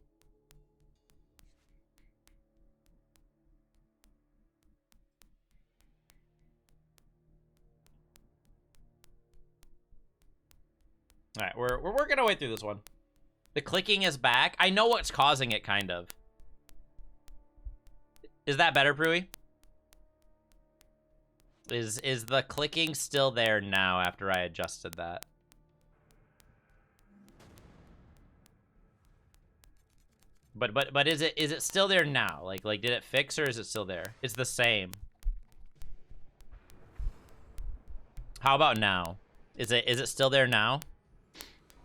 All right, we're working our way through this one. The clicking is back. I know what's causing it, kind of. Is that better, Prui? Is the clicking still there now after I adjusted that? But is it still there now? Like did it fix, or is it still there? It's the same. How about now? Is it still there now?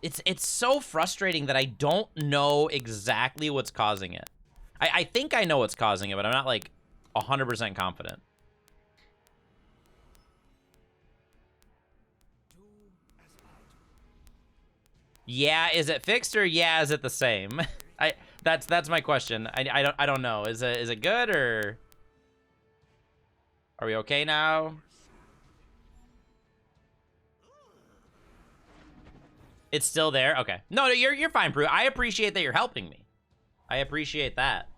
It's so frustrating that I don't know exactly what's causing it. I think I know what's causing it, but I'm not like 100% confident. Yeah, is it fixed, or yeah, is it the same? That's my question. I don't know. Is it good, or are we okay now? It's still there? Okay. No, you're fine, Prue. I appreciate that you're helping me. I appreciate that.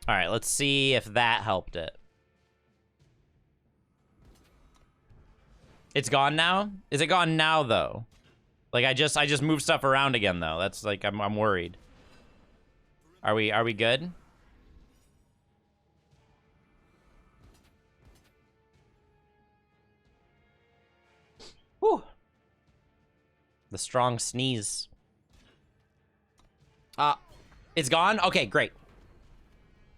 All right, let's see if that helped it. It's gone now? Is it gone now, though? Like, I just moved stuff around again, though. That's like, I'm worried. Are we good? Whew. The strong sneeze. It's gone? Okay, great.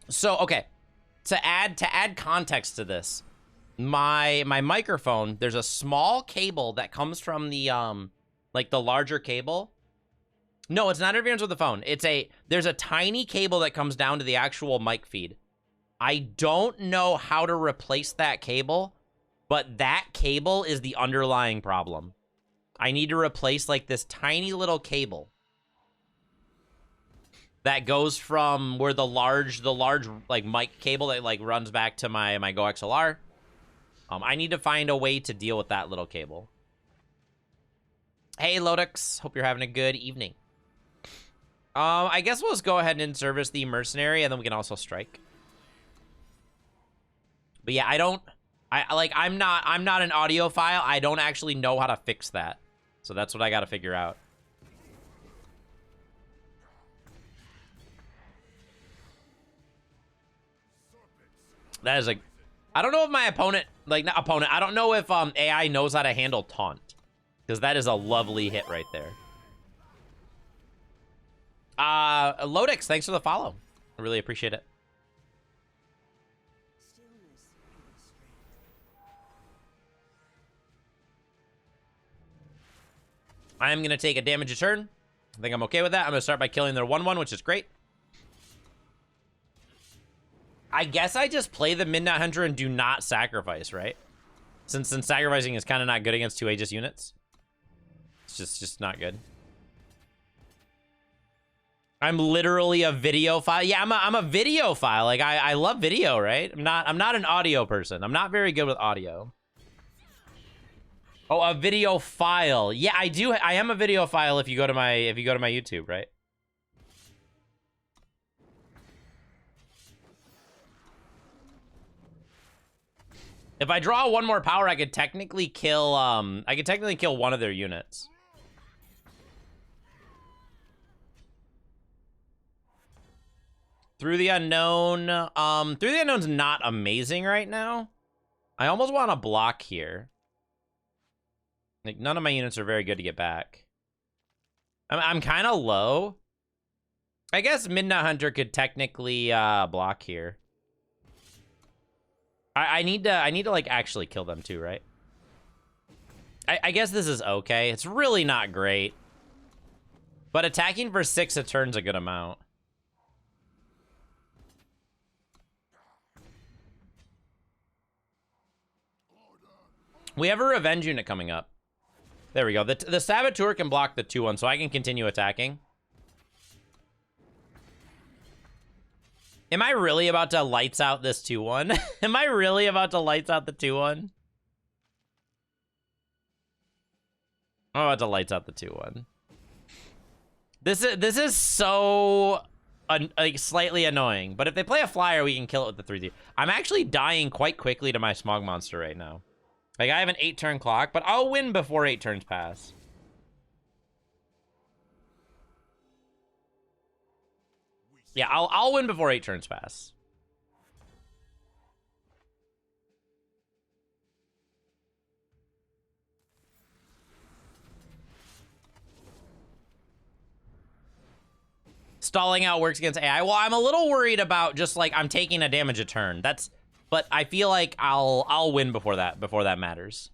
So, okay. To add context to this, my microphone, there's a small cable that comes from the like the larger cable. No, it's not interference with the phone. There's a tiny cable that comes down to the actual mic feed. I don't know how to replace that cable, but that cable is the underlying problem. I need to replace like this tiny little cable that goes from where the large like mic cable that like runs back to my Go XLR. I need to find a way to deal with that little cable. Hey, Lodux. Hope you're having a good evening. I guess we'll just go ahead and in-service the mercenary, and then we can also strike. But yeah, I'm not an audiophile. I don't actually know how to fix that. So that's what I got to figure out. That is like, I don't know if my opponent, not opponent, I don't know if AI knows how to handle taunt. Because that is a lovely hit right there. Lodix, thanks for the follow. I really appreciate it. I'm going to take a damage a turn. I think I'm okay with that. I'm going to start by killing their 1/1, which is great. I guess I just play the Midnight Hunter and do not sacrifice, right? Since sacrificing is kind of not good against 2 Aegis units. It's just not good. I'm literally a video file. Yeah, I'm a video file. Like I love video, right? I'm not an audio person. I'm not very good with audio. Oh, a video file. Yeah, I do. I am a video file if you go to my YouTube, right? If I draw 1 more power, I could technically kill one of their units. Through the Unknown. Through the Unknown's not amazing right now. I almost want to block here. Like, none of my units are very good to get back. I'm kind of low. I guess Midnight Hunter could technically block here. I need to like actually kill them too, right? I guess this is okay. It's really not great. But attacking for 6 a turn's a good amount. We have a revenge unit coming up. There we go. The Saboteur can block the 2/1, so I can continue attacking. Am I really about to lights out this 2/1? Am I really about to lights out the 2/1? I'm about to lights out the 2/1. This is so like slightly annoying. But if they play a flyer, we can kill it with the 3-2. I'm actually dying quite quickly to my Smog Monster right now. Like, I have an 8-turn clock, but I'll win before 8 turns pass. Yeah, I'll win before 8 turns pass. Stalling out works against AI. Well, I'm a little worried about just like I'm taking a damage a turn. But I feel like I'll win before that matters.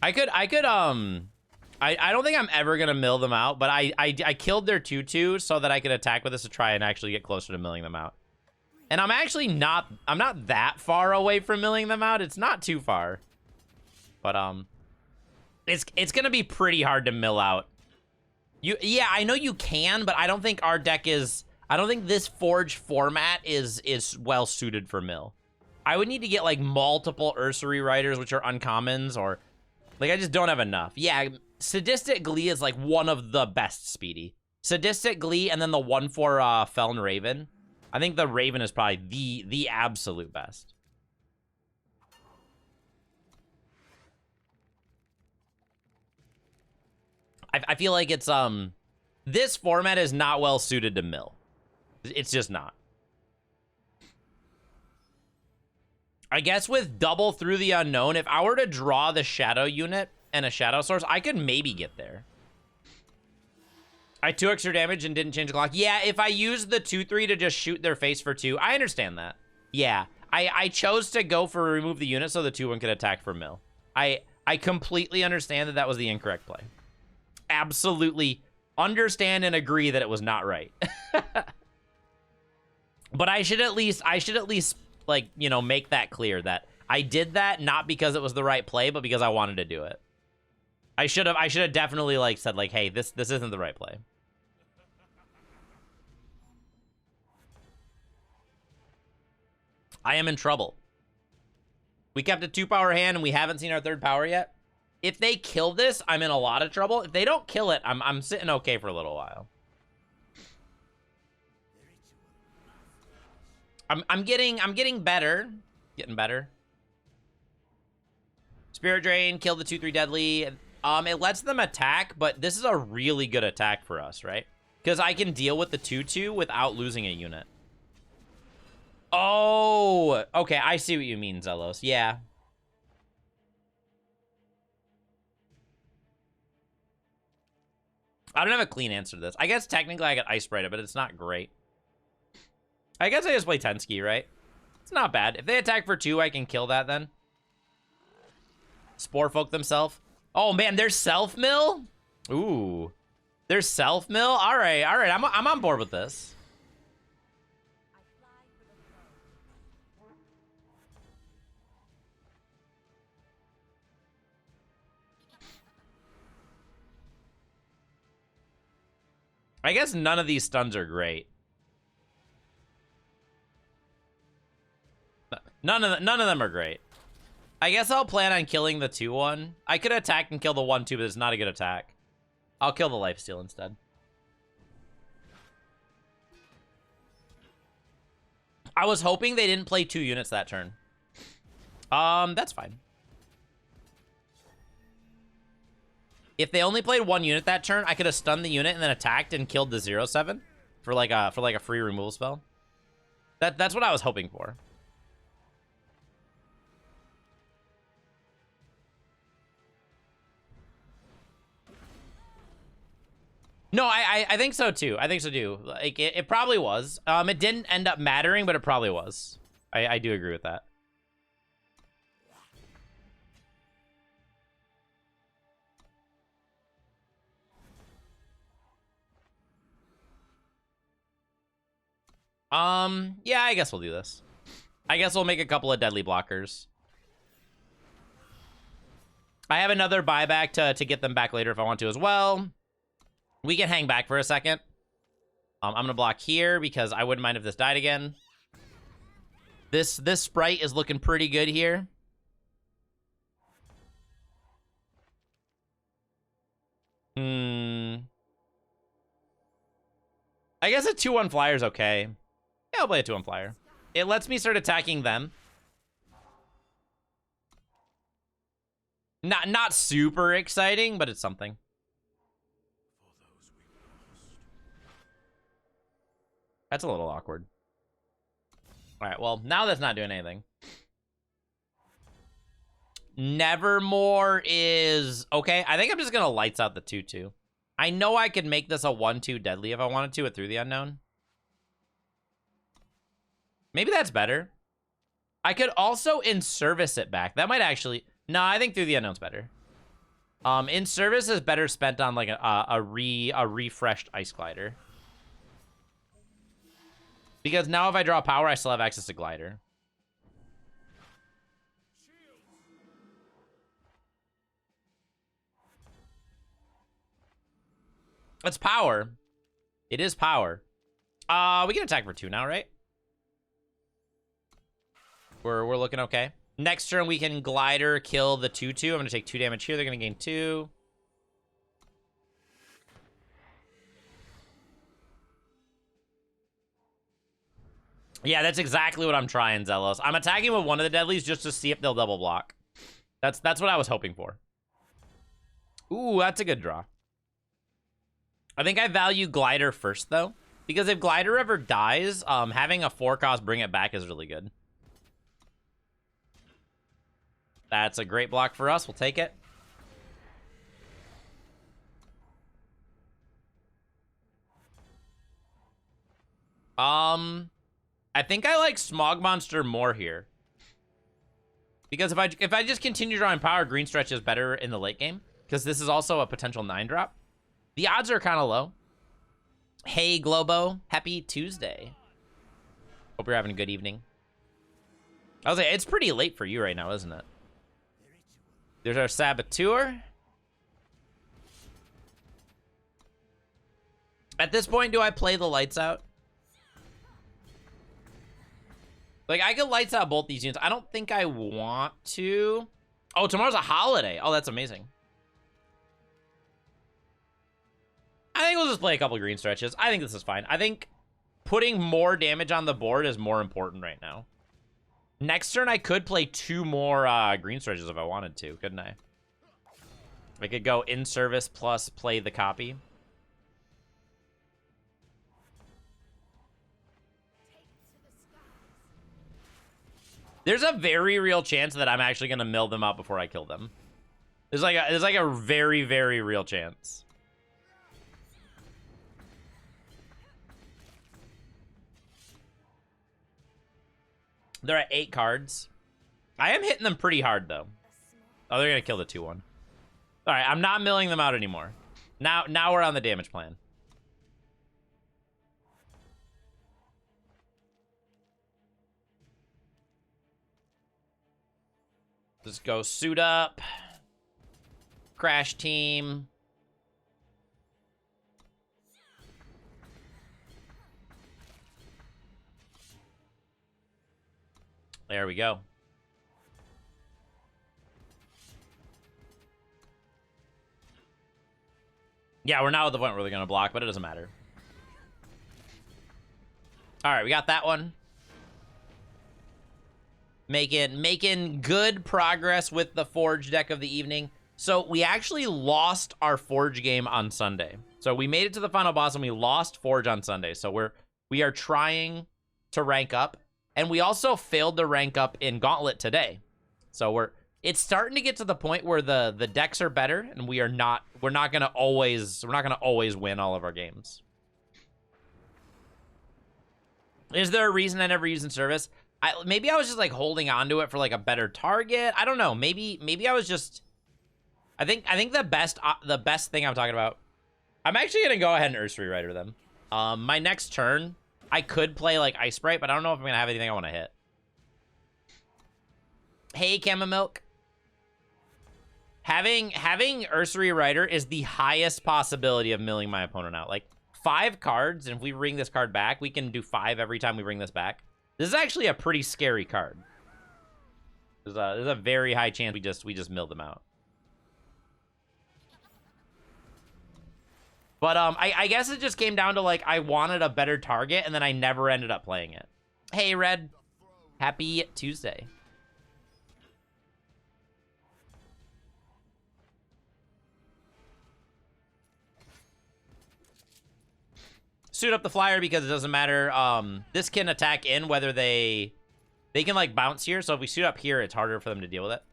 I don't think I'm ever gonna mill them out, but I killed their 2/2 so that I could attack with this to try and actually get closer to milling them out. And I'm actually not that far away from milling them out. It's not too far. But it's gonna be pretty hard to mill out. Yeah, I know you can, but I don't think our deck is I don't think this Forge format is well suited for mill. I would need to get like multiple Ursary Riders, which are uncommons, or like I just don't have enough. Yeah, Sadistic Glee is like one of the best speedy. Sadistic Glee and then the one for Feln Raven. I think the Raven is probably the absolute best. I feel like it's this format is not well suited to mill. It's just not. I guess with double through the unknown, if I were to draw the shadow unit and a shadow source, I could maybe get there. I 2 extra damage and didn't change the clock. Yeah, if I use the 2/3 to just shoot their face for 2, I understand that. Yeah, I chose to go for remove the unit so the 2/1 could attack for mill. I completely understand that was the incorrect play. Absolutely understand and agree that it was not right. But I should at least like, you know, make that clear that I did that not because it was the right play, but because I wanted to do it. I should have definitely like said like, hey, this isn't the right play. I am in trouble. We kept a 2-power hand and we haven't seen our 3rd power yet. If they kill this, I'm in a lot of trouble. If they don't kill it, I'm sitting okay for a little while. I'm getting better. Getting better. Spirit Drain, kill the 2/3 deadly. It lets them attack, but this is a really good attack for us, right? Because I can deal with the 2/2 without losing a unit. Oh, okay, I see what you mean, Zelos. Yeah. I don't have a clean answer to this. I guess technically I could Ice Sprite it, but it's not great. I guess I just play Tensky, right? It's not bad. If they attack for 2, I can kill that then. Spore Folk themselves. Oh man, there's self-mill? Ooh. There's self-mill? Alright, I'm on board with this. I guess none of these stuns are great. None of them are great. I guess I'll plan on killing the 2/1. I could attack and kill the 1/2, but it's not a good attack. I'll kill the lifesteal instead. I was hoping they didn't play 2 units that turn. That's fine. If they only played 1 unit that turn, I could have stunned the unit and then attacked and killed the 0/7 for like a free removal spell. That's what I was hoping for. No, I think so too. I think so too. Like it probably was. It didn't end up mattering, but it probably was. I do agree with that. Yeah, I guess we'll do this. I guess we'll make a couple of deadly blockers. I have another buyback to get them back later if I want to as well. We can hang back for a second. I'm gonna block here because I wouldn't mind if this died again. This sprite is looking pretty good here. I guess a 2-1 flyer is okay. Yeah, I'll play a 2-1 flyer. It lets me start attacking them. Not super exciting, but it's something. That's a little awkward. All right, well, now that's not doing anything. Nevermore is okay. I think I'm just gonna lights out the 2-2. I know I could make this a 1-2 deadly if I wanted to with Through the Unknown. Maybe that's better. I could also in service it back. That might actually. No, I think Through the Unknown's better. In service is better spent on like a refreshed Ice Glider. Because now if I draw power, I still have access to Glider. It's power. It is power. We can attack for 2 now, right? We're looking okay. Next turn, we can Glider, kill the 2-2. I'm going to take 2 damage here. They're going to gain 2. Yeah, that's exactly what I'm trying, Zelos. I'm attacking with one of the deadlies just to see if they'll double block. That's what I was hoping for. Ooh, that's a good draw. I think I value Glider first, though. Because if Glider ever dies, having a 4-cost bring it back is really good. That's a great block for us. We'll take it. I think I like Smog Monster more here. Because if I just continue drawing power, Green Stretch is better in the late game. Because this is also a potential 9-drop. The odds are kind of low. Hey, Globo. Happy Tuesday. Hope you're having a good evening. I was like, it's pretty late for you right now, isn't it? There's our Saboteur. At this point, do I play the lights out? Like, I could lights out both these units. I don't think I want to. Oh, tomorrow's a holiday. Oh, that's amazing. I think we'll just play a couple green stretches. I think this is fine. I think putting more damage on the board is more important right now. Next turn, I could play 2 more green stretches if I wanted to, couldn't I? I could go in service plus play the copy. There's a very real chance that I'm actually gonna mill them out before I kill them. There's like a very, very real chance. They're at 8 cards. I am hitting them pretty hard, though. Oh, they're going to kill the 2-1. All right, I'm not milling them out anymore. Now we're on the damage plan. Let's go suit up. Crash team. There we go. Yeah, we're now at the point where they're going to block, but it doesn't matter. All right, we got that one. Making good progress with the Forge deck of the evening. So we actually lost our Forge game on Sunday. So we made it to the final boss and we lost Forge on Sunday. So we are trying to rank up. And we also failed to rank up in Gauntlet today. So it's starting to get to the point where the decks are better and we're not gonna always win all of our games. Is there a reason I never use in service? Maybe I was just like holding on to it for like a better target. I don't know. Maybe I was just. I think the best thing I'm talking about. I'm actually gonna go ahead and Ursaring Rider them. My next turn, I could play like Ice Sprite, but I don't know if I'm gonna have anything I want to hit. Hey, Chamomilk. Having Ursaring Rider is the highest possibility of milling my opponent out. Like 5 cards, and if we bring this card back, we can do 5 every time we bring this back. This is actually a pretty scary card. There's a very high chance we just milled them out. But I guess it just came down to like I wanted a better target and then I never ended up playing it. Hey Red, happy Tuesday. Suit up the flyer because it doesn't matter. This can attack in whether they can like bounce here. So if we suit up here, it's harder for them to deal with it.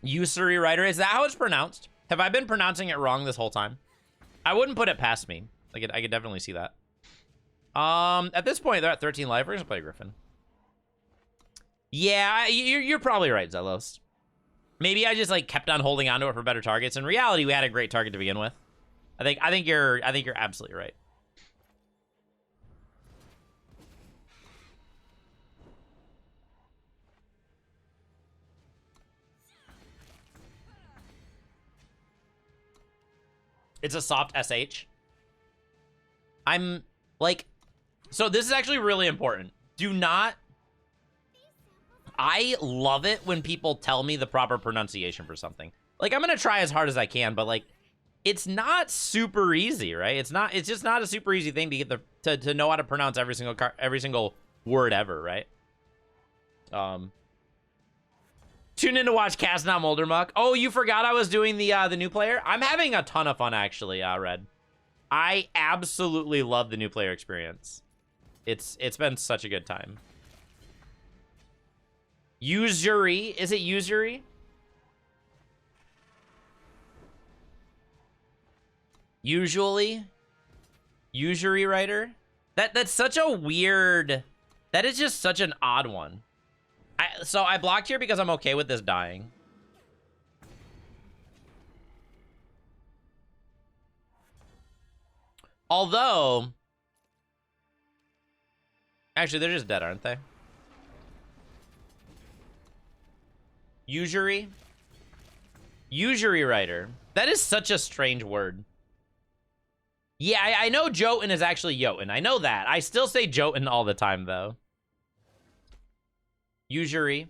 Usury Rider, is that how it's pronounced? Have I been pronouncing it wrong this whole time? I wouldn't put it past me. I could definitely see that. At this point, they're at 13 life. We're gonna play Griffin. Yeah, you're probably right, Zelos. Maybe I just like kept on holding on to it for better targets. In reality, we had a great target to begin with. I think you're absolutely right. It's a soft SH. I'm like, so this is actually really important. Do not. I love it when people tell me the proper pronunciation for something. Like, I'm gonna try as hard as I can, but like, it's not super easy, right? It's just not a super easy thing to get to know how to pronounce every single word ever, right? Tune in to watch Cast Not Moldermuck. Oh, you forgot I was doing the new player? I'm having a ton of fun actually, Red. I absolutely love the new player experience. It's been such a good time. Usury, is it usury? Usually? Usury writer? That's such a weird... That is just such an odd one. So I blocked here because I'm okay with this dying. Although... Actually, they're just dead, aren't they? Usury? Usury writer. That is such a strange word. Yeah, I know Jotun is actually Jotun. I know that. I still say Jotun all the time, though. Usury.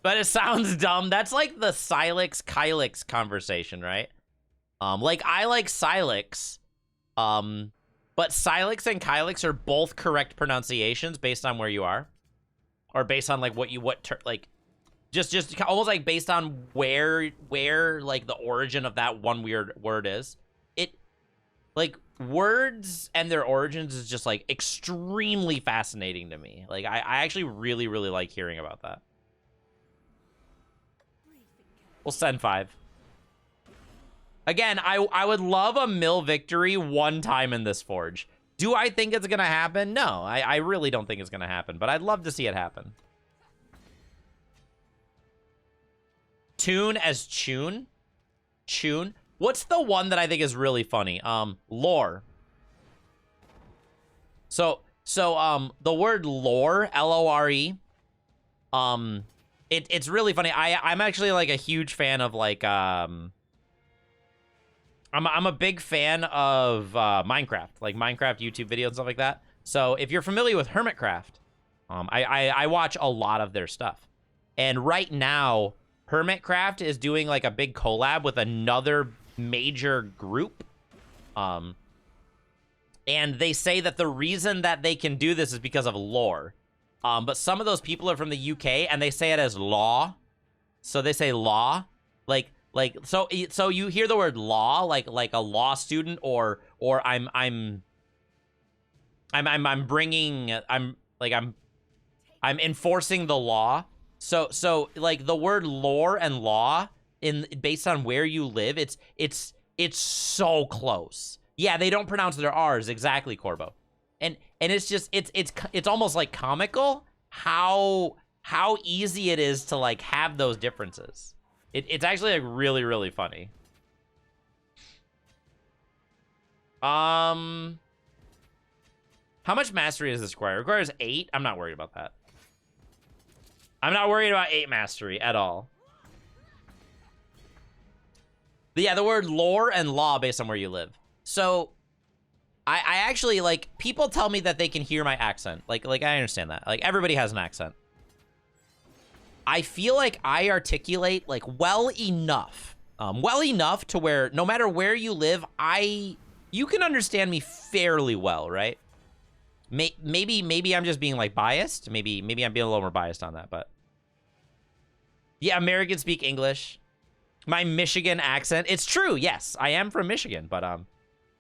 But it sounds dumb. That's like the Sylex-Kylix conversation, right? Like, I like Sylex. But Sylex and Kylix are both correct pronunciations based on where you are. Or based on, like, just almost like based on where like the origin of that one weird word is. It like words and their origins is just like extremely fascinating to me. Like I actually really like hearing about that. We'll send 5. Again, I would love a mill victory one time in this forge. Do I think it's gonna happen? No, I really don't think it's gonna happen, but I'd love to see it happen. Tune as Chune? Chune? What's the one that I think is really funny? Lore. So the word lore, L-O-R-E, it's really funny. I'm actually like a huge fan of like, I'm a big fan of Minecraft, like Minecraft YouTube videos and stuff like that. So if you're familiar with Hermitcraft, I watch a lot of their stuff. And right now, Hermitcraft is doing like a big collab with another major group. And they say that the reason that they can do this is because of lore. But some of those people are from the UK and they say it as law. So they say law. So you hear the word law, like a law student, or I'm enforcing the law. So like the word lore and law based on where you live, it's so close. Yeah, they don't pronounce their R's exactly, Corbo. And it's just it's almost like comical how easy it is to like have those differences. It's actually like really funny. How much mastery does this require? It requires 8. I'm not worried about that. I'm not worried about 8 mastery at all. yeah, the word lore and law based on where you live. So I actually, like, people tell me that they can hear my accent. Like I understand that. Like, everybody has an accent. I feel like I articulate, like, well enough to where no matter where you live, you can understand me fairly well, right? Maybe I'm just being, like, biased. Maybe I'm being a little more biased on that, but yeah, Americans speak English. My Michigan accent, it's true. Yes, I am from Michigan, but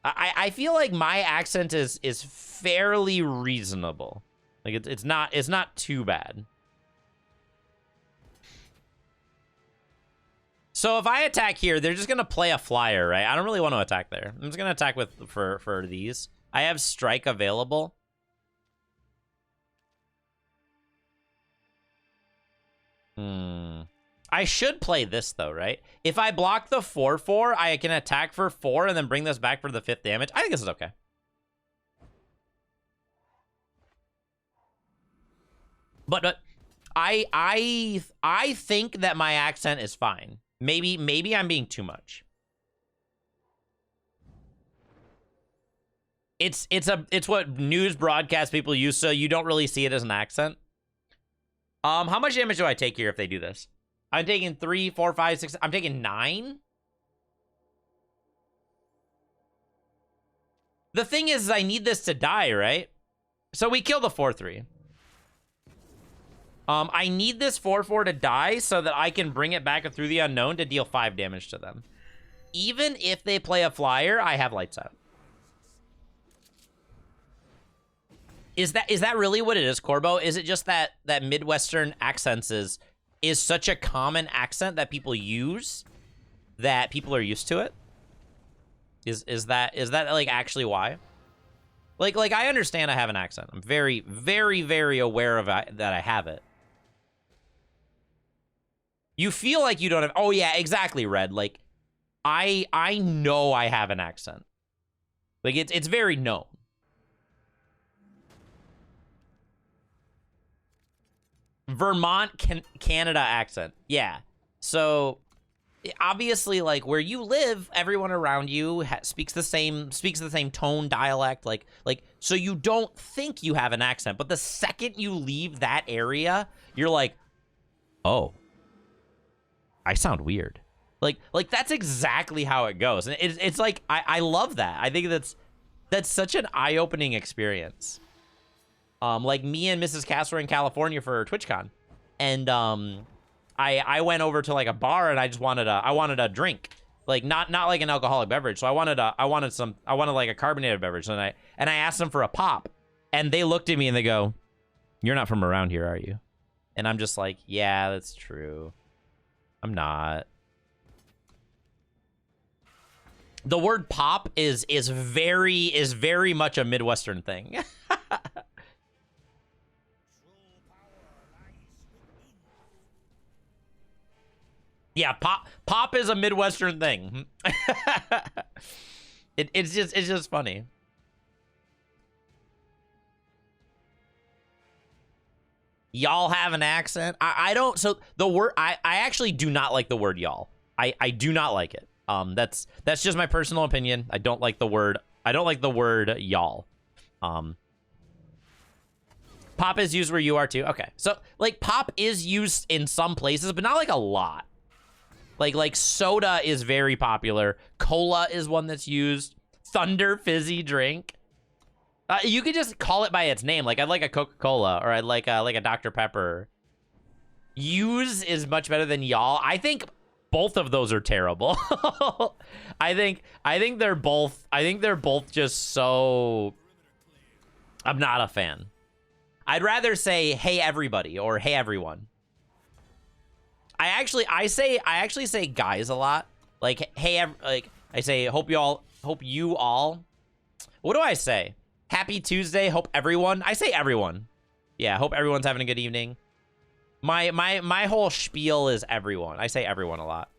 I feel like my accent is fairly reasonable. Like, it's not too bad. So if I attack here, they're just gonna play a flyer, right? I don't really want to attack there. I'm just gonna attack for these. I have strike available. I should play this though, right? If I block the 4/4, I can attack for 4 and then bring this back for the 5th damage. I think this is okay. But I think that my accent is fine. Maybe I'm being too much. It's what news broadcast people use, so you don't really see it as an accent. How much damage do I take here if they do this? I'm taking 3, 4, 5, 6. I'm taking 9. The thing is, I need this to die, right? So we kill the 4/3. I need this 4/4 to die so that I can bring it back through the unknown to deal 5 damage to them. Even if they play a flyer, I have lights out. Is that really what it is, Corbo? Is it just that Midwestern accents is such a common accent that people use that people are used to it? Is that like actually why? Like I understand I have an accent. I'm very, very, very aware of that I have it. You feel like you don't have... Oh, yeah, exactly, Red. Like, I know I have an accent. Like, it's very known. Vermont, Canada accent. Yeah. So, obviously, like, where you live, everyone around you speaks the same tone, dialect. Like, so you don't think you have an accent. But the second you leave that area, you're like, oh, I sound weird. Like that's exactly how it goes. And it's like, I love that. I think that's such an eye-opening experience. Like me and Mrs. Cass were in California for TwitchCon, and I went over to like a bar and I just wanted a drink, like not like an alcoholic beverage. So I wanted like a carbonated beverage, and I asked them for a pop, and they looked at me and they go, "You're not from around here, are you?" And I'm just like, "Yeah, that's true. I'm not." The word pop is very much a Midwestern thing. Yeah, pop is a Midwestern thing. It's just funny. Y'all have an accent? I don't. So the word, I actually do not like the word y'all. I do not like it. That's just my personal opinion. I don't like the word y'all. Pop is used where you are too. Okay, so like pop is used in some places, but not like a lot. Like soda is very popular. Cola is one that's used. Thunder fizzy drink. You could just call it by its name. Like I'd like a Coca-Cola, or I'd like a Dr. Pepper. Use is much better than y'all. I think both of those are terrible. I think they're both just so... I'm not a fan. I'd rather say hey everybody or hey everyone. I actually say guys a lot. Like hey, like I say hope you all. What do I say? Happy Tuesday. Hope everyone. I say everyone. Yeah, hope everyone's having a good evening. My whole spiel is everyone. I say everyone a lot.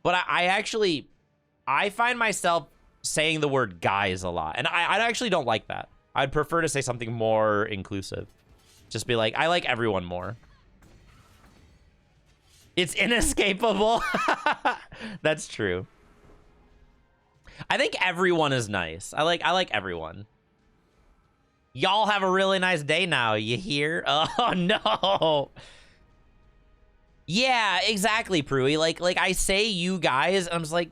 But I find myself saying the word guys a lot. And I actually don't like that. I'd prefer to say something more inclusive. Just be like, I like everyone more. It's inescapable. That's true. I think everyone is nice. I like everyone. Y'all have a really nice day now, you hear? Oh no. Yeah, exactly, Prui. Like I say you guys, and I'm just like,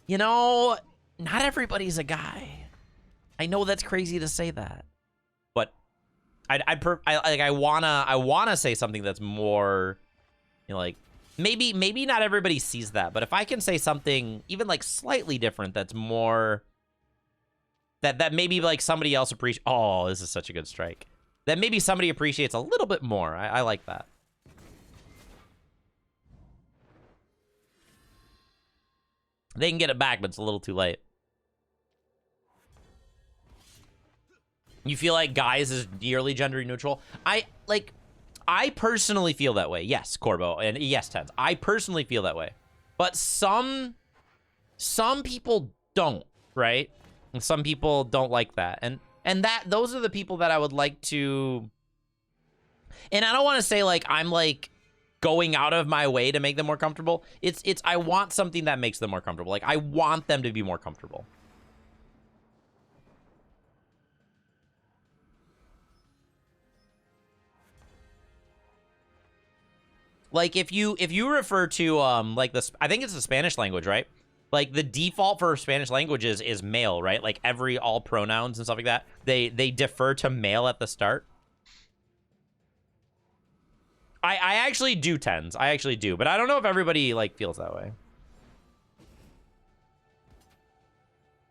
you know, not everybody's a guy. I know that's crazy to say that. But I wanna say something that's more, you know, like maybe not everybody sees that, but if I can say something even like slightly different that's more that maybe like somebody else appreciates. Oh, this is such a good strike. That maybe somebody appreciates a little bit more. I like that. They can get it back, but it's a little too late. You feel like guys is nearly gender neutral? I personally feel that way. Yes, Corbo, and yes, Tens. I personally feel that way. But some people don't, right? And some people don't like that. And those are the people that I would like to. And I don't want to say like I'm like going out of my way to make them more comfortable. It's I want something that makes them more comfortable. Like I want them to be more comfortable. Like if you refer to like this, I think it's the Spanish language, right? Like the default for Spanish languages is male, right? Like all pronouns and stuff like that, they defer to male at the start. I actually do, Tens. I actually do, but I don't know if everybody like feels that way.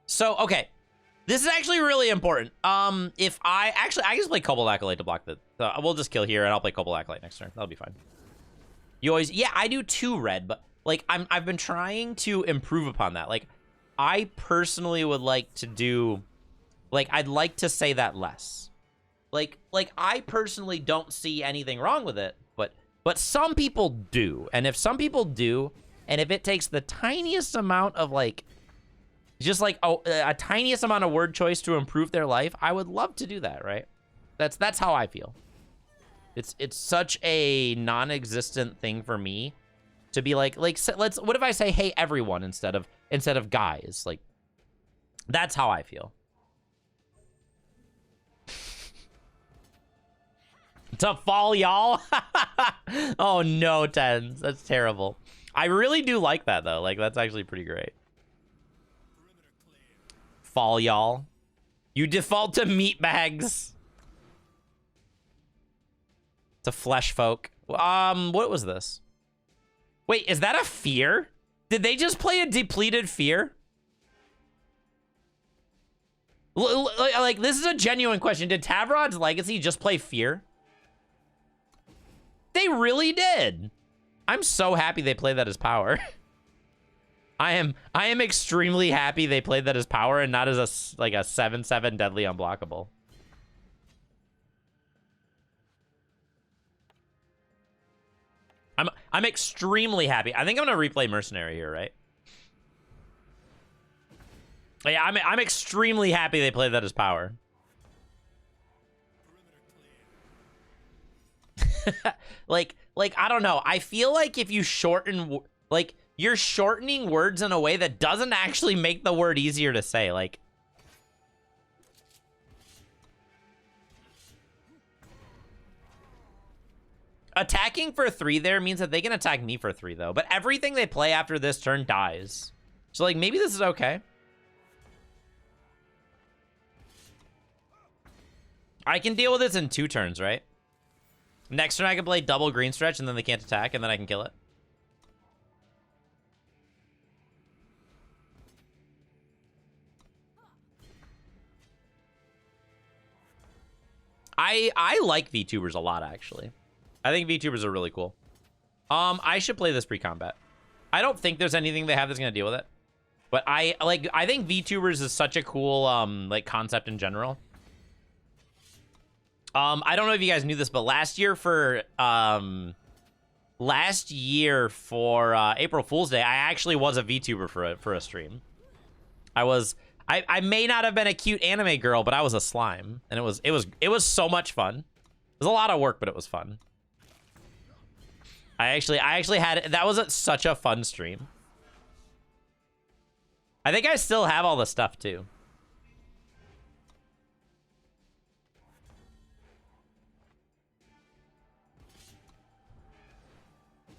So okay, this is actually really important. If I just play Cobalt Acolyte to block the. We'll just kill here, and I'll play Cobalt Acolyte next turn. That'll be fine. You always, yeah, I do too, Red, but like I've been trying to improve upon that. Like I personally would like to do, like I'd like to say that less. Like I personally don't see anything wrong with it, but some people do. And if some people do, and if it takes the tiniest amount of like, just like a tiniest amount of word choice to improve their life, I would love to do that, right? That's how I feel. It's such a non-existent thing for me to be like let's what if I say hey everyone instead of guys? Like that's how I feel. To fall, y'all. Oh no, Tens. That's terrible. I really do like that though. Like that's actually pretty great. Fall, y'all. You default to meat bags. To flesh folk. What was this? Wait, is that a fear? Did they just play a depleted fear? Like, this is a genuine question. Did Tavrod's Legacy just play fear? They really did. I'm so happy they played that as power. I am extremely happy they played that as power and not as a 7/7 deadly unblockable. I'm extremely happy. I think I'm gonna replay Mercenary here, right? Yeah, I'm extremely happy they played that as power. like I don't know. I feel like if you shorten, like you're shortening words in a way that doesn't actually make the word easier to say. Like, attacking for 3 there means that they can attack me for 3 though. But everything they play after this turn dies. So like maybe this is okay. I can deal with this in 2 turns, right? Next turn I can play double green stretch and then they can't attack and then I can kill it. I like VTubers a lot, actually. I think VTubers are really cool. I should play this pre-combat. I don't think there's anything they have that's gonna deal with it. But I think VTubers is such a cool like concept in general. I don't know if you guys knew this, but last year for April Fool's Day, I actually was a VTuber for a stream. I may not have been a cute anime girl, but I was a slime, and it was so much fun. It was a lot of work, but it was fun. I actually had, that was such a fun stream. I think I still have all the stuff too.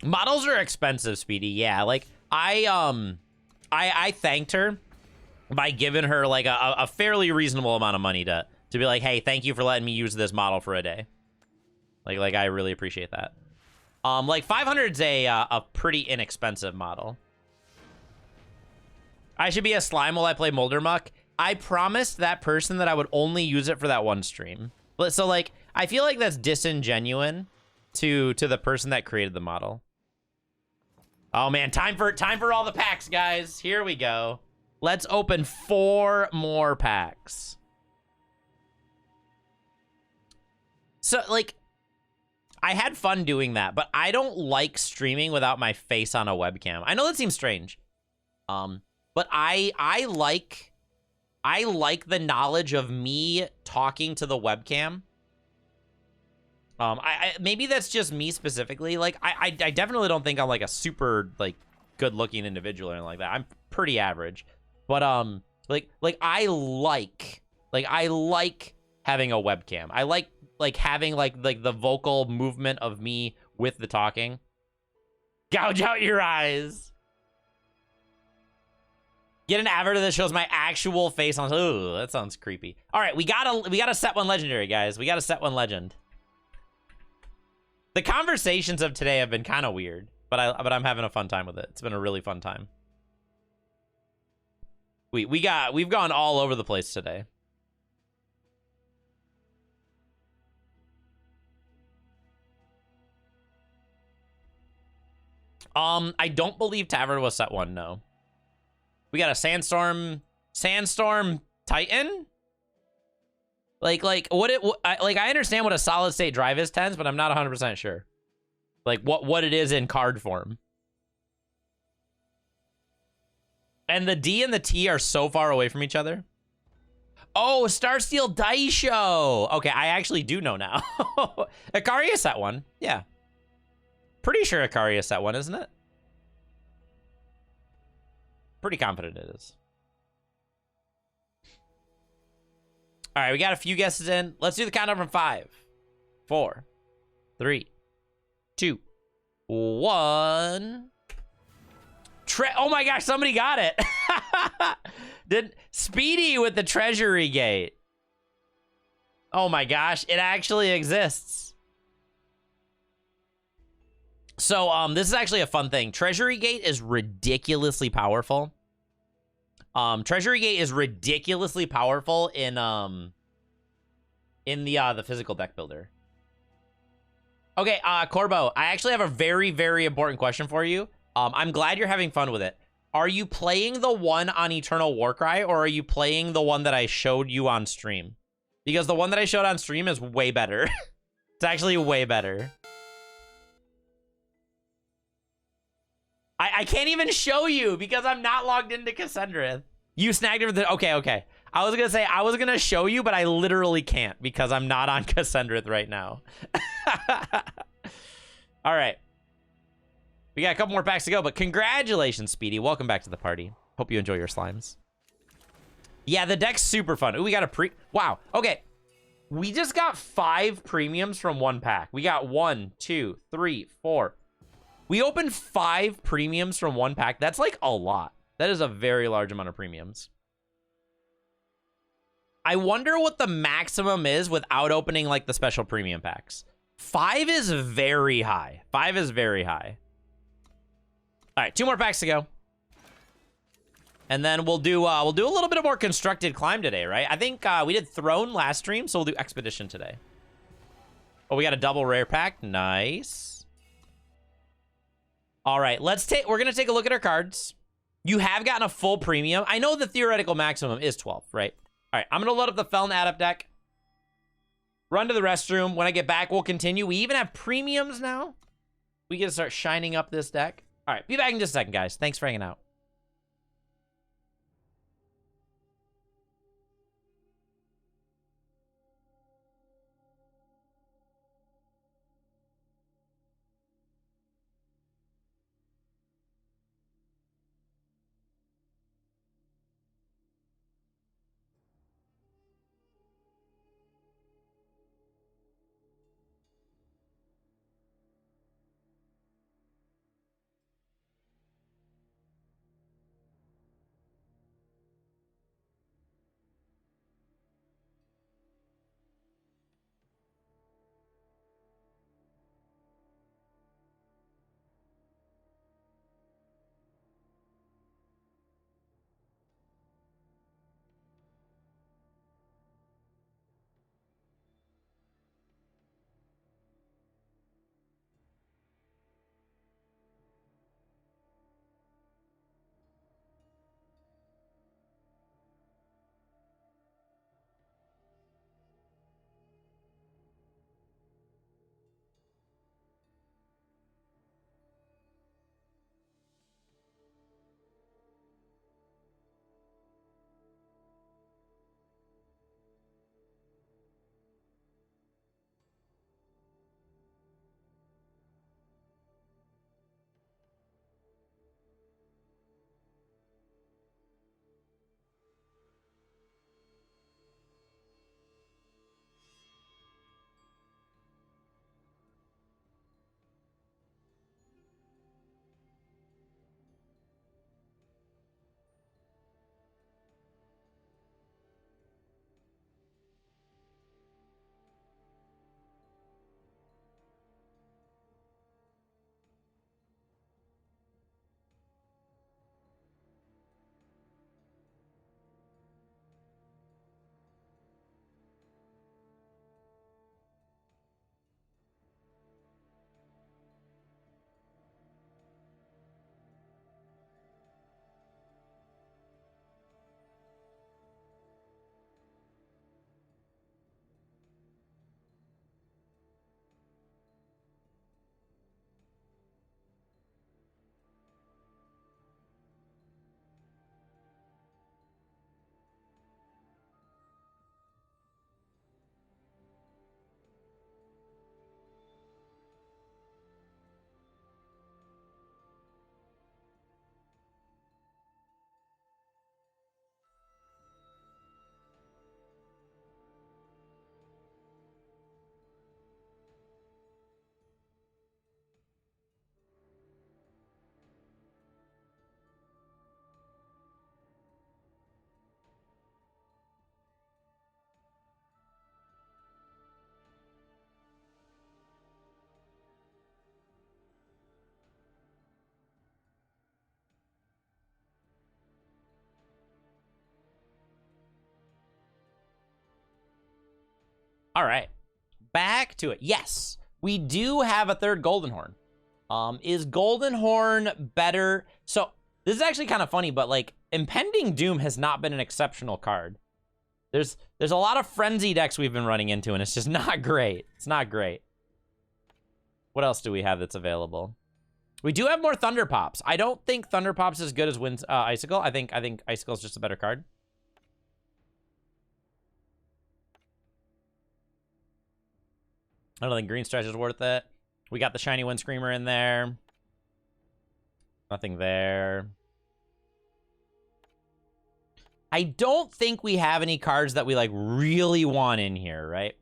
Models are expensive, Speedy. Yeah, like I thanked her by giving her like a fairly reasonable amount of money to be like, hey, thank you for letting me use this model for a day. Like I really appreciate that. Like 500's a pretty inexpensive model. I should be a slime while I play Molder Muck. I promised that person that I would only use it for that one stream. So like, I feel like that's disingenuous to the person that created the model. Oh man, time for all the packs, guys. Here we go. Let's open 4 more packs. So like, I had fun doing that, but I don't like streaming without my face on a webcam. I know that seems strange. But I like the knowledge of me talking to the webcam. Maybe that's just me specifically. Like I definitely don't think I'm like a super like good looking individual or anything like that. I'm pretty average. But I like having a webcam. I like having like the vocal movement of me with the talking. Gouge out your eyes. Get an avatar that shows my actual face on. Ooh, that sounds creepy. All right, we gotta set one legendary, guys. We gotta set one legend. The conversations of today have been kind of weird, but I'm having a fun time with it. It's been a really fun time. We've gone all over the place today. I don't believe Tavern was set one, no. We got a Sandstorm Titan? Like I understand what a solid state drive is, Tens, but I'm not 100% sure. Like what it is in card form. And the D and the T are so far away from each other. Oh, Starsteel Dice Show. Okay, I actually do know now. Ikaria set one. Yeah. Pretty sure Ikaria set one, isn't it? Pretty confident it is. All right, we got a few guesses in. Let's do the countdown from 5, 4, 3, 2, 1. Oh my gosh, somebody got it. Did Speedy with the Treasury Gate. Oh my gosh, it actually exists. So this is actually a fun thing. Treasury Gate is ridiculously powerful. Treasury Gate is ridiculously powerful in the physical deck builder. Okay, Corbo, I actually have a very, very important question for you. I'm glad you're having fun with it. Are you playing the one on Eternal Warcry, or are you playing the one that I showed you on stream? Because the one that I showed on stream is way better. It's actually way better. I can't even show you because I'm not logged into Cassandra. You snagged it. Okay. I was going to say, I was going to show you, but I literally can't because I'm not on Cassandra right now. All right. We got a couple more packs to go, but congratulations, Speedy. Welcome back to the party. Hope you enjoy your slimes. Yeah, the deck's super fun. Ooh, we got a wow. Okay. We just got 5 premiums from one pack. We got 1, 2, 3, 4. We opened 5 premiums from one pack. That's like a lot. That is a very large amount of premiums. I wonder what the maximum is without opening like the special premium packs. 5 is very high. 5 is very high. All right, 2 more packs to go. And then we'll do a little bit of more constructed climb today, right? I think we did Throne last stream, so we'll do Expedition today. Oh, we got a double rare pack. Nice. All right, we're gonna take a look at our cards. You have gotten a full premium. I know the theoretical maximum is 12, right? All right, I'm gonna load up the Feln Adept deck. Run to the restroom. When I get back, we'll continue. We even have premiums now. We get to start shining up this deck. All right, be back in just a second, guys. Thanks for hanging out. All right. Back to it. Yes, we do have a third Golden Horn. Is Golden Horn better? So this is actually kind of funny, but like Impending Doom has not been an exceptional card. There's a lot of frenzy decks we've been running into, and it's just not great. It's not great. What else do we have that's available? We do have more Thunder Pops. I don't think Thunder Pops is as good as Icicle. I think Icicle is just a better card. I don't think Green Stretch is worth it. We got the Shiny Wind Screamer in there. Nothing there. I don't think we have any cards that we like really want in here, right?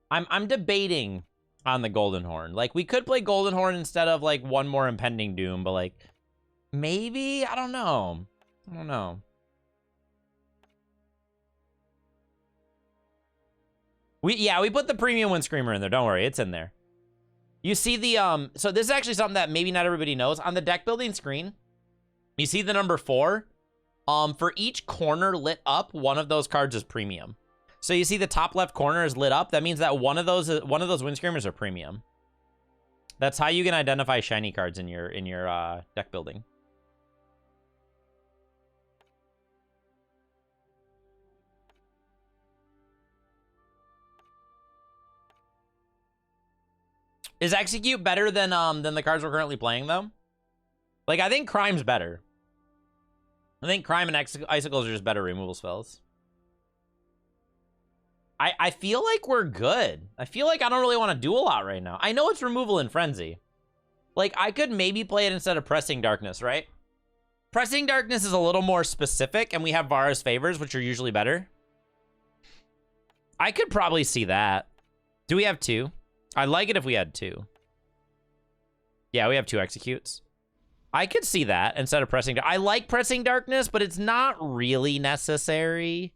I'm debating on the Golden Horn. Like we could play Golden Horn instead of like one more Impending Doom, but like maybe, I don't know. I don't know. We put the Premium Wind Screamer in there. Don't worry, it's in there. You see the so this is actually something that maybe not everybody knows. On the deck building screen, you see the number 4. For each corner lit up, one of those cards is premium. So you see the top left corner is lit up. That means that one of those Wind Screamers are premium. That's how you can identify shiny cards in your deck building. Is Execute better than the cards we're currently playing though? Like I think Crime's better. I think Crime and Icicles are just better removal spells. I feel like we're good. I feel like I don't really want to do a lot right now. I know it's removal in Frenzy. Like, I could maybe play it instead of Pressing Darkness, right? Pressing Darkness is a little more specific, and we have Vara's Favors, which are usually better. I could probably see that. Do we have 2? I'd like it if we had 2. Yeah, we have 2 Executes. I could see that instead of Pressing. I like Pressing Darkness, but it's not really necessary.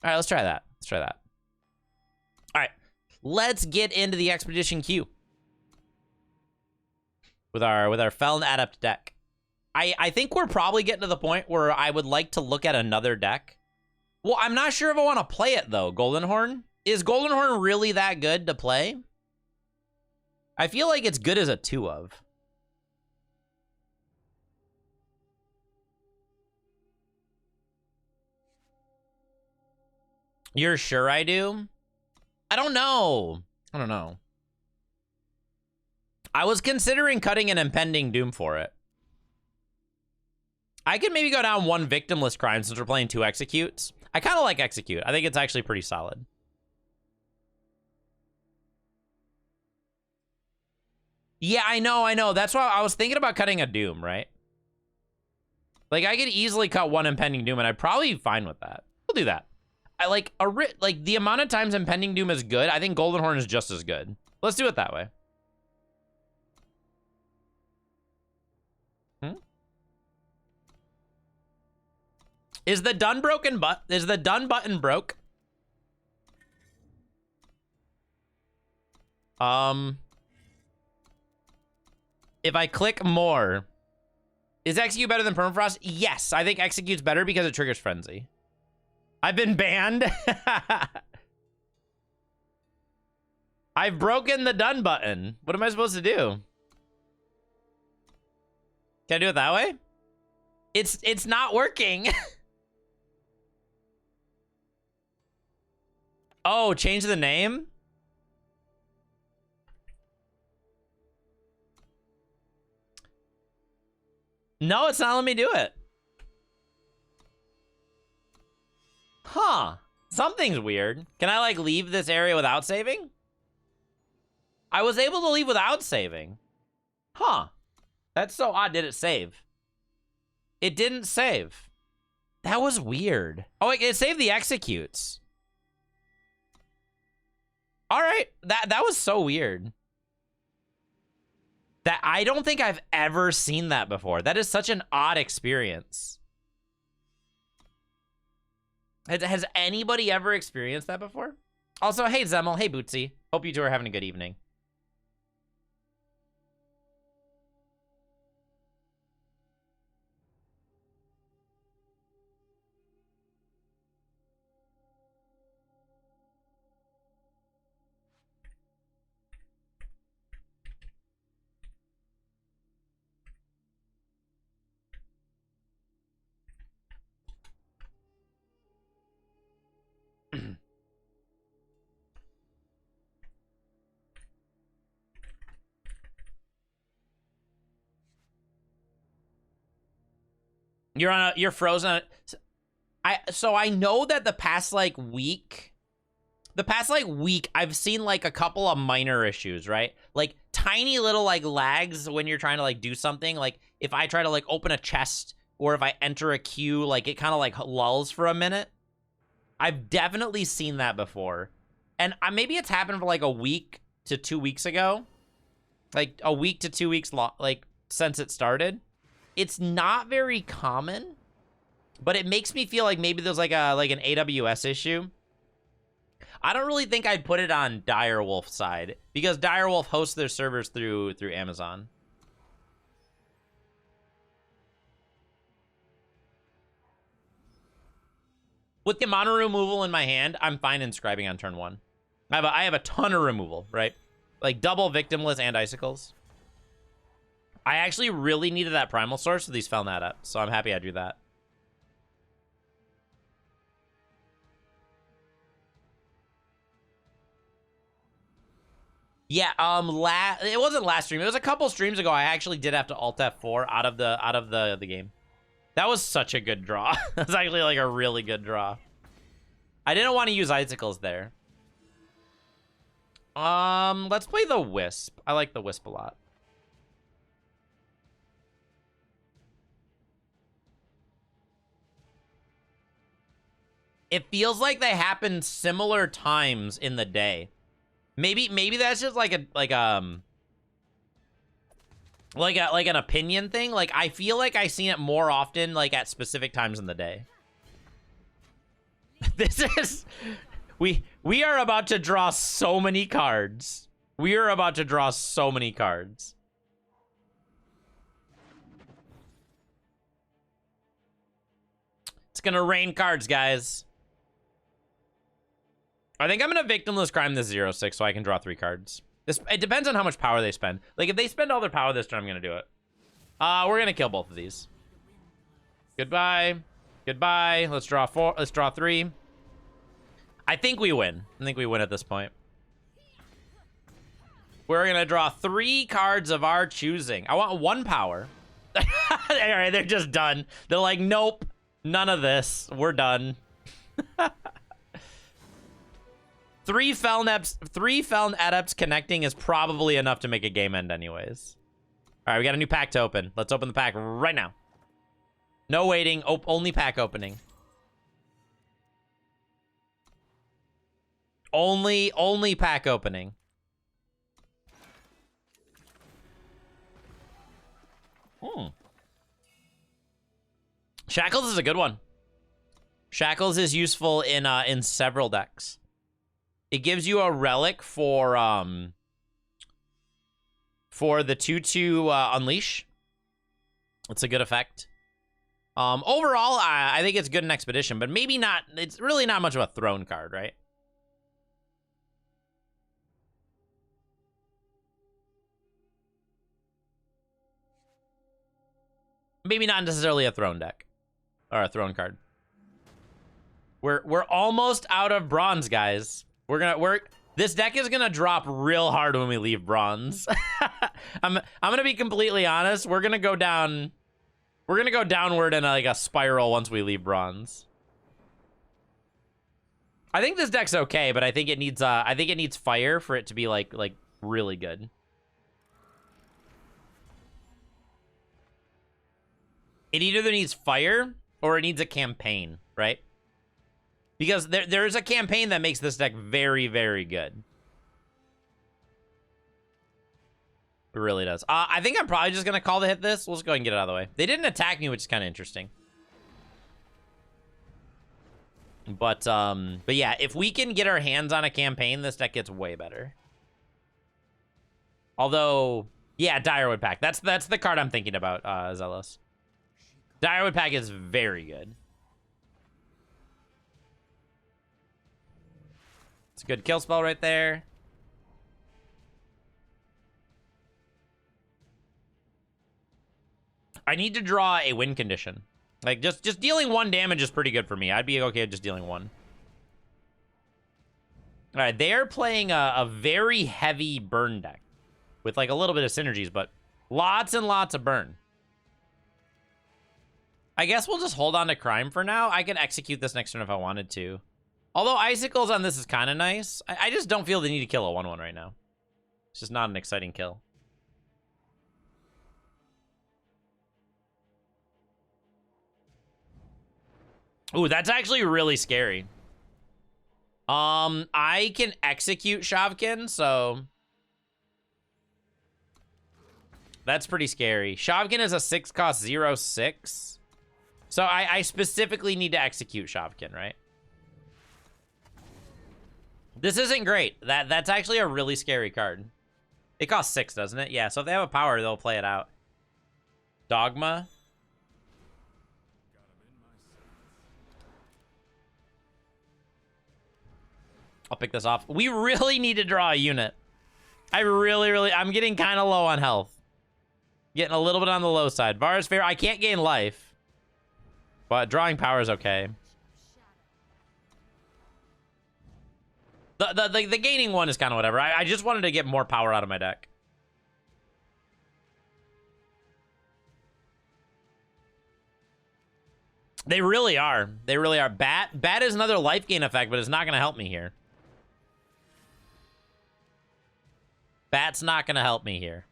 All right, let's try that. Let's try that. All right, let's get into the Expedition queue with our Feln Adept deck. I think we're probably getting to the point where I would like to look at another deck. Well, I'm not sure if I want to play it though. Golden Horn, is Golden Horn really that good to play? I feel like it's good as a 2 of. You're sure I do? I don't know. I don't know. I was considering cutting an Impending Doom for it. I could maybe go down 1 Victimless Crime since we're playing 2 Executes. I kind of like Execute. I think it's actually pretty solid. Yeah, I know. That's why I was thinking about cutting a Doom, right? Like, I could easily cut 1 Impending Doom, and I'd probably be fine with that. We'll do that. I like the amount of times Impending Doom is good, I think Golden Horn is just as good. Let's do it that way. Is the done button broke? If I click more, is Execute better than Permafrost? Yes, I think Execute's better because it triggers Frenzy. I've been banned. I've broken the done button. What am I supposed to do? Can I do it that way? It's not working. Oh, change the name? No, it's not letting me do it. Huh. Something's weird. Can I, like, leave this area without saving? I was able to leave without saving. Huh. That's so odd. Did it save? It didn't save. That was weird. Oh, it saved the Executes. All right. That was so weird. That I don't think I've ever seen that before. That is such an odd experience. Has anybody ever experienced that before? Also, hey Zemel, hey Bootsy. Hope you two are having a good evening. You're frozen. So I know that the past like week I've seen like a couple of minor issues, right? Like tiny little like lags when you're trying to like do something. Like if I try to like open a chest or if I enter a queue, like it kind of like lulls for a minute. I've definitely seen that before. And maybe it's happened for like a week to 2 weeks ago. Like a week to 2 weeks like since it started. It's not very common, but it makes me feel like maybe there's like an AWS issue. I don't really think I'd put it on Direwolf's side because Direwolf hosts their servers through Amazon. With the mono removal in my hand, I'm fine inscribing on turn 1. I have a ton of removal, right? Like double victimless and icicles. I actually really needed that primal source for these Felnet up, so I'm happy I drew that. Yeah, it wasn't last stream. It was a couple streams ago. I actually did have to Alt F4 out of the game. That was such a good draw. That's actually like a really good draw. I didn't want to use icicles there. Let's play the Wisp. I like the Wisp a lot. It feels like they happen similar times in the day. Maybe that's just like an opinion thing. Like I feel like I seen it more often like at specific times in the day. This is we are about to draw so many cards. We are about to draw so many cards. It's gonna rain cards, guys. I think I'm gonna victimless crime this 0-6 so I can draw 3 cards. It depends on how much power they spend. Like if they spend all their power this turn, I'm gonna do it. We're gonna kill both of these. Goodbye. Goodbye. Let's draw 4. Let's draw 3. I think we win. I think we win at this point. We're gonna draw 3 cards of our choosing. I want 1 power. All right, they're just done. They're like, nope, none of this. We're done. 3 Feln Adepts connecting is probably enough to make a game end anyways. All right, we got a new pack to open. Let's open the pack right now. No waiting, only pack opening. Only pack opening. Shackles is a good one. Shackles is useful in several decks. It gives you a relic for the 2/2 Unleash. It's a good effect. Overall, I think it's good in Expedition, but maybe not. It's really not much of a throne card, right? Maybe not necessarily a throne deck or a throne card. We're almost out of bronze, guys. This deck is gonna drop real hard when we leave bronze. I'm gonna be completely honest. We're gonna go down. We're gonna go downward in like a spiral once we leave bronze. I think this deck's okay, but I think it needs fire for it to be like really good. It either needs fire or it needs a campaign, right? Because there's a campaign that makes this deck very, very good. It really does. I think I'm probably just going to call the hit this. We'll just go ahead and get it out of the way. They didn't attack me, which is kind of interesting. But yeah, if we can get our hands on a campaign, this deck gets way better. Although, yeah, Direwood Pack. That's the card I'm thinking about, Zealous. Direwood Pack is very good. It's a good kill spell right there. I need to draw a win condition. Like, just dealing 1 damage is pretty good for me. I'd be okay with just dealing 1. All right, they're playing a very heavy burn deck with like a little bit of synergies, but lots and lots of burn. I guess we'll just hold on to Crime for now. I can execute this next turn if I wanted to. Although Icicles on this is kind of nice. I just don't feel the need to kill a 1/1 right now. It's just not an exciting kill. Ooh, that's actually really scary. I can execute Shavkin, so that's pretty scary. Shavkin is a 6-cost 0/6. So I specifically need to execute Shavkin, right? This isn't great. That's actually a really scary card. It costs 6, doesn't it? Yeah, so if they have a power, they'll play it out. Dogma. I'll pick this off. We really need to draw a unit. I'm getting kind of low on health. Getting a little bit on the low side. Varus Fair, I can't gain life. But drawing power is okay. The gaining one is kind of whatever. I just wanted to get more power out of my deck. They really are. They really are. Bat is another life gain effect, but it's not going to help me here. Bat's not going to help me here.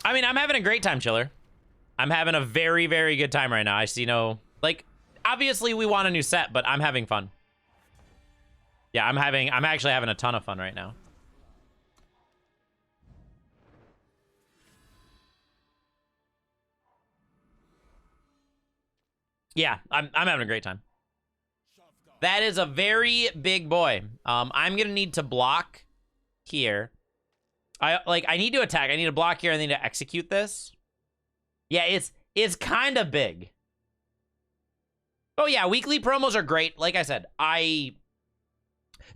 I mean, I'm having a great time, Chiller. I'm having a very, very good time right now. I see no... Like, obviously we want a new set, but I'm having fun. Yeah, I'm actually having a ton of fun right now. Yeah, I'm having a great time. That is a very big boy. I'm gonna need to block here. I need to attack. I need to block here. I need to execute this. Yeah, it's kind of big. Oh yeah, weekly promos are great. Like I said,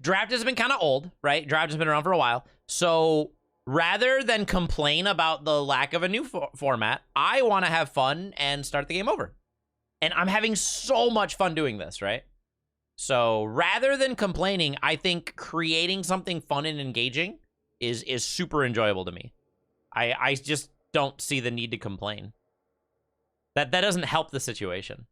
Draft has been kind of old, right? Draft has been around for a while. So rather than complain about the lack of a new format, I want to have fun and start the game over. And I'm having so much fun doing this, right? So rather than complaining, I think creating something fun and engaging is super enjoyable to me. I just don't see the need to complain. That doesn't help the situation.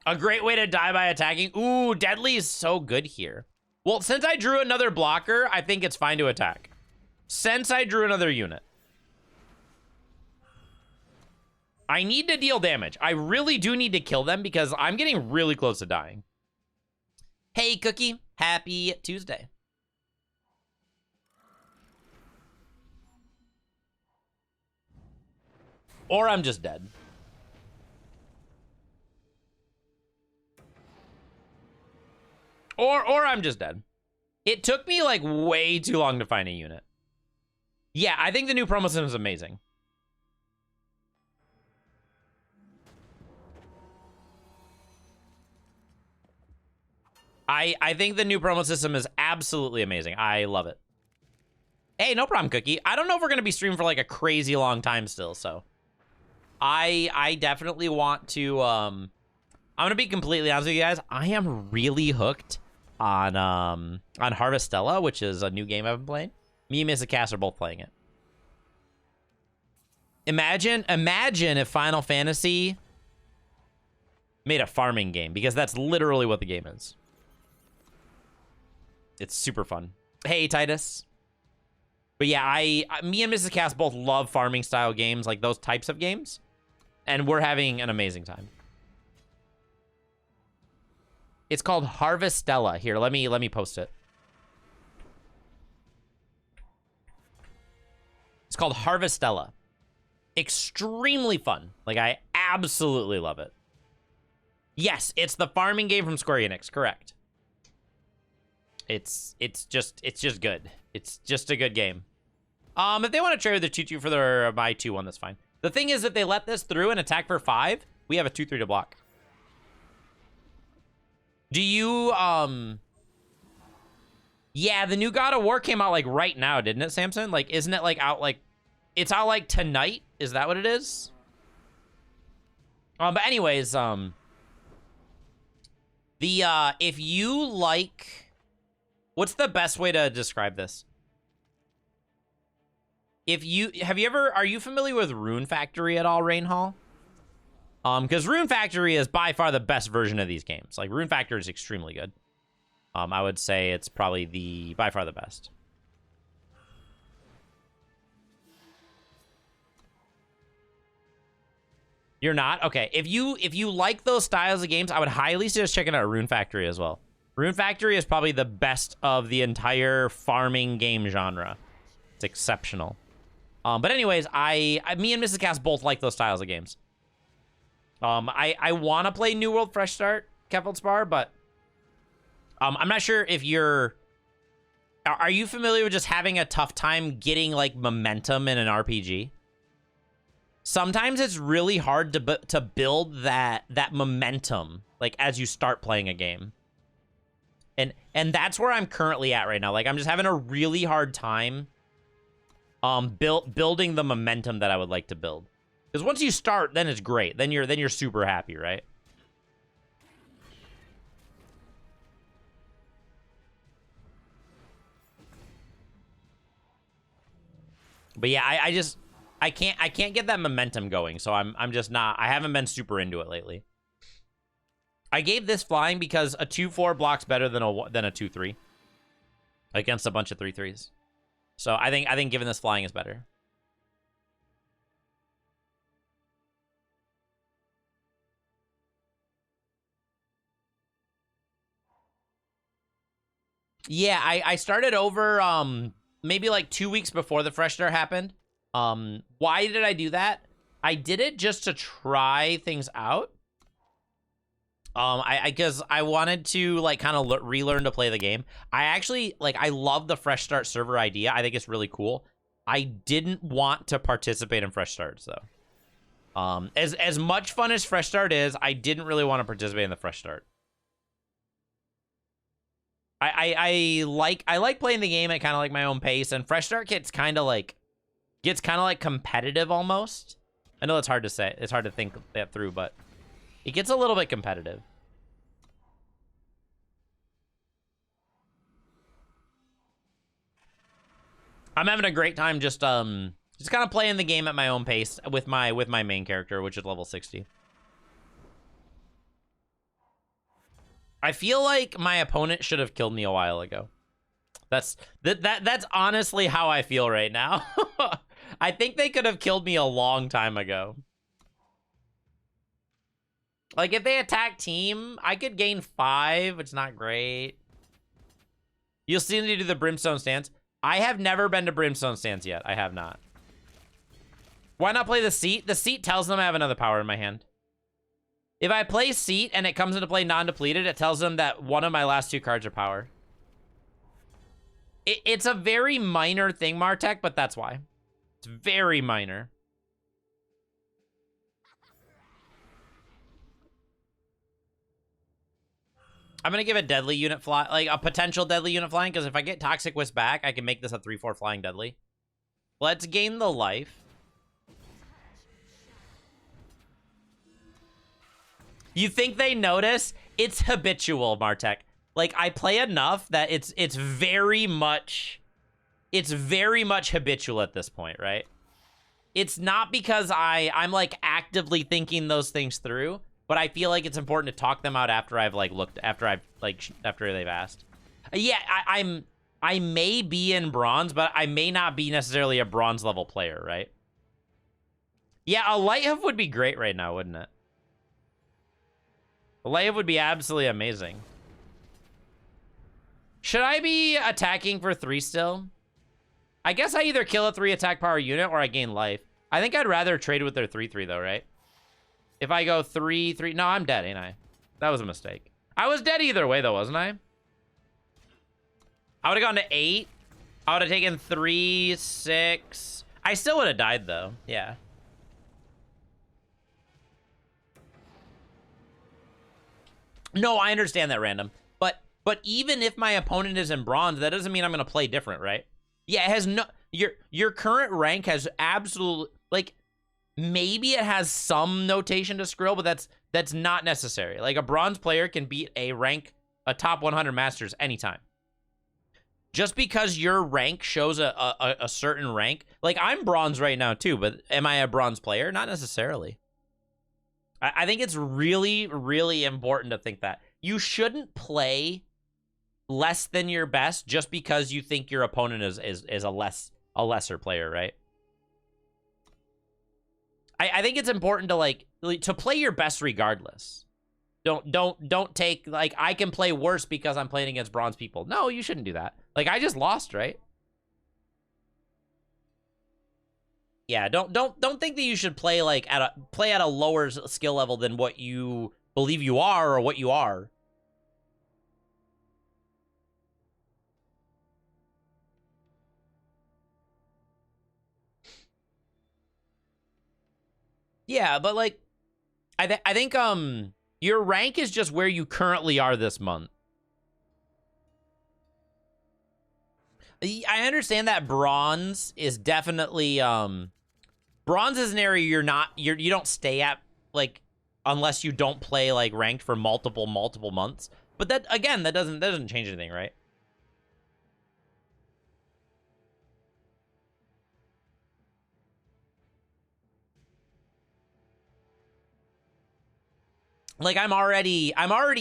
A great way to die by attacking. Ooh, Deadly is so good here. Well, since I drew another blocker, I think it's fine to attack. Since I drew another unit. I need to deal damage. I really do need to kill them because I'm getting really close to dying. Hey, Cookie. Happy Tuesday. Or I'm just dead. Or I'm just dead. It took me like way too long to find a unit. Yeah, I think the new promo system is amazing. I think the new promo system is absolutely amazing. I love it. Hey, no problem, Cookie. I don't know if we're going to be streaming for like a crazy long time still, so. I definitely want to, I'm going to be completely honest with you guys. I am really hooked on Harvestella, which is a new game I've been playing. Me and Mrs. Cass are both playing it. Imagine if Final Fantasy made a farming game, because that's literally what the game is. It's super fun. Hey, Titus. But yeah, me and Mrs. Cass both love farming style games, like those types of games. And we're having an amazing time. It's called Harvestella. Here, let me post it. It's called Harvestella. Extremely fun. Like, I absolutely love it. Yes, it's the farming game from Square Enix, correct. It's just good. It's just a good game. If they want to trade with the 2/2 for their my 2/1, that's fine. The thing is that they let this through and attack for 5. We have a 2/3 to block. Do you Yeah, the new God of War came out like right now, didn't it, Samson? Like, isn't it like out like, it's out like tonight? Is that what it is? But anyways, if you like, what's the best way to describe this? Are you familiar with Rune Factory at all, Rainhall? Because Rune Factory is by far the best version of these games. Like, Rune Factory is extremely good. I would say it's probably by far the best. You're not? Okay. If you like those styles of games, I would highly suggest checking out Rune Factory as well. Rune Factory is probably the best of the entire farming game genre. It's exceptional. But anyways, me and Mrs. Cass both like those styles of games. I want to play New World Fresh Start, Keffelspar, but I'm not sure if are you familiar with just having a tough time getting like momentum in an RPG? Sometimes it's really hard to build that momentum like as you start playing a game. And that's where I'm currently at right now. Like, I'm just having a really hard time building the momentum that I would like to build. Because once you start, then it's great. Then you're super happy, right? But yeah, I can't get that momentum going, so I'm just not. I haven't been super into it lately. I gave this flying because a 2-4 blocks better than a 2-3 against a bunch of 3-3s. So I think giving this flying is better. Yeah, I started over maybe like 2 weeks before the fresh start happened. Why did I do that? I did it just to try things out. Because I wanted to like kind of relearn to play the game. I actually I love the fresh start server idea. I think it's really cool. I didn't want to participate in fresh starts though. As much fun as fresh start is, I didn't really want to participate in the fresh start. I like playing the game at kind of like my own pace, and fresh start gets kind of like competitive almost. I know it's hard to say. It's hard to think that through, but it gets a little bit competitive. I'm having a great time just kind of playing the game at my own pace with my main character, which is level 60. I feel like my opponent should have killed me a while ago. That's honestly how I feel right now. I think they could have killed me a long time ago. Like, if they attack team, I could gain 5, which is not great. You'll see me do the Brimstone stance. I have never been to Brimstone stance yet. I have not. Why not play the seat? The seat tells them I have another power in my hand. If I play seat and it comes into play non-depleted, it tells them that one of my last 2 cards are power. It's a very minor thing, Martek, but that's why. It's very minor. I'm going to give a deadly unit fly, like a potential deadly unit flying, because if I get Toxic Wisp back, I can make this a 3-4 flying deadly. Let's gain the life. You think they notice? It's habitual, Martek. Like, I play enough that it's very much habitual at this point, right? It's not because I'm like actively thinking those things through, but I feel like it's important to talk them out after I've like looked, after they've asked. Yeah, I may be in bronze, but I may not be necessarily a bronze level player, right? Yeah, a light hoof would be great right now, wouldn't it? A light hoof would be absolutely amazing. Should I be attacking for 3 still? I guess I either kill a 3 attack power unit or I gain life. I think I'd rather trade with their 3-3 though, right? If I go 3-3, no, I'm dead, ain't I? That was a mistake. I was dead either way though, wasn't I? I would have gone to 8. I would have taken 3, 6. I still would have died though, yeah. No, I understand that, Random. But even if my opponent is in bronze, that doesn't mean I'm going to play different, right? Yeah, it has no... Your current rank has absolute... Like, maybe it has some notation to Skrill, but that's not necessary. Like, a bronze player can beat a top 100 Masters anytime. Just because your rank shows a certain rank... Like, I'm bronze right now, too, but am I a bronze player? Not necessarily. I think it's really, really important to think that. You shouldn't play less than your best just because you think your opponent is a lesser player, right? I think it's important to play your best regardless. Don't take, like, I can play worse because I'm playing against bronze people. No, you shouldn't do that. Like, I just lost, right? Yeah, don't think that you should play at a lower skill level than what you believe you are or what you are. Yeah, but like, I think your rank is just where you currently are this month. I understand that bronze is definitely bronze is an area you don't stay at, like, unless you don't play like ranked for multiple months. But that, again, that doesn't change anything, right? Like, I'm already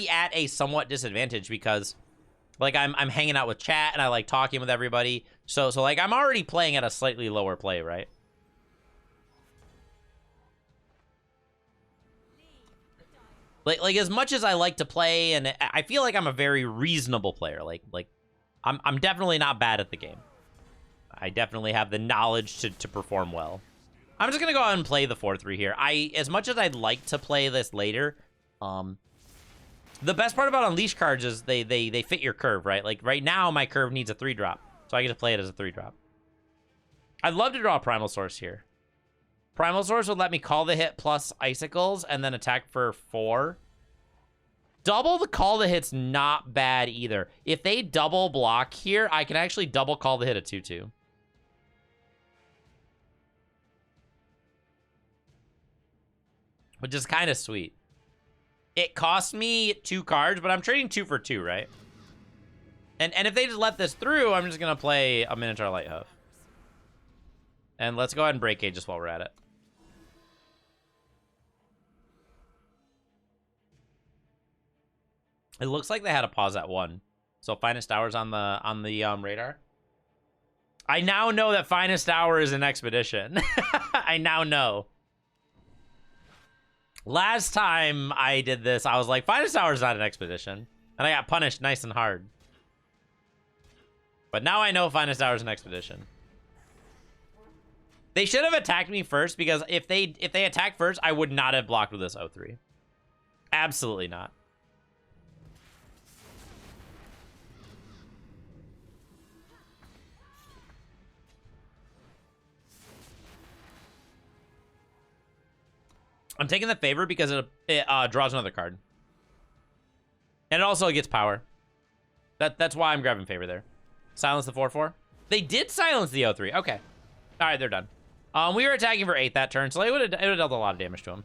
at a somewhat disadvantage because, like, I'm hanging out with chat and I like talking with everybody. So like, I'm already playing at a slightly lower play, right? Like as much as I like to play, and I feel like I'm a very reasonable player. Like I'm definitely not bad at the game. I definitely have the knowledge to perform well. I'm just gonna go ahead and play the 4-3 here. As much as I'd like to play this later, the best part about Unleash cards is they fit your curve, right? Like, right now, my curve needs a 3-drop, so I get to play it as a 3-drop. I'd love to draw a Primal Source here. Primal Source would let me call the hit plus Icicles and then attack for 4. Double the call the hit's not bad either. If they double block here, I can actually double call the hit a 2-2. Which is kind of sweet. It cost me 2 cards, but I'm trading 2 for 2, right? And if they just let this through, I'm just gonna play a Minotaur Lighthoof. And let's go ahead and break Cage just while we're at it. It looks like they had a pause at 1. So Finest Hour's on the radar. I now know that Finest Hour is an expedition. I now know. Last time I did this, I was like, Finest Hour is not an expedition. And I got punished nice and hard. But now I know Finest Hour is an expedition. They should have attacked me first, because if they attacked first, I would not have blocked with this 0-3. Absolutely not. I'm taking the favor because it draws another card. And it also gets power. That's why I'm grabbing favor there. Silence the 4-4. They did silence the 0-3. Okay. All right, they're done. We were attacking for 8 that turn, so it would have dealt a lot of damage to him.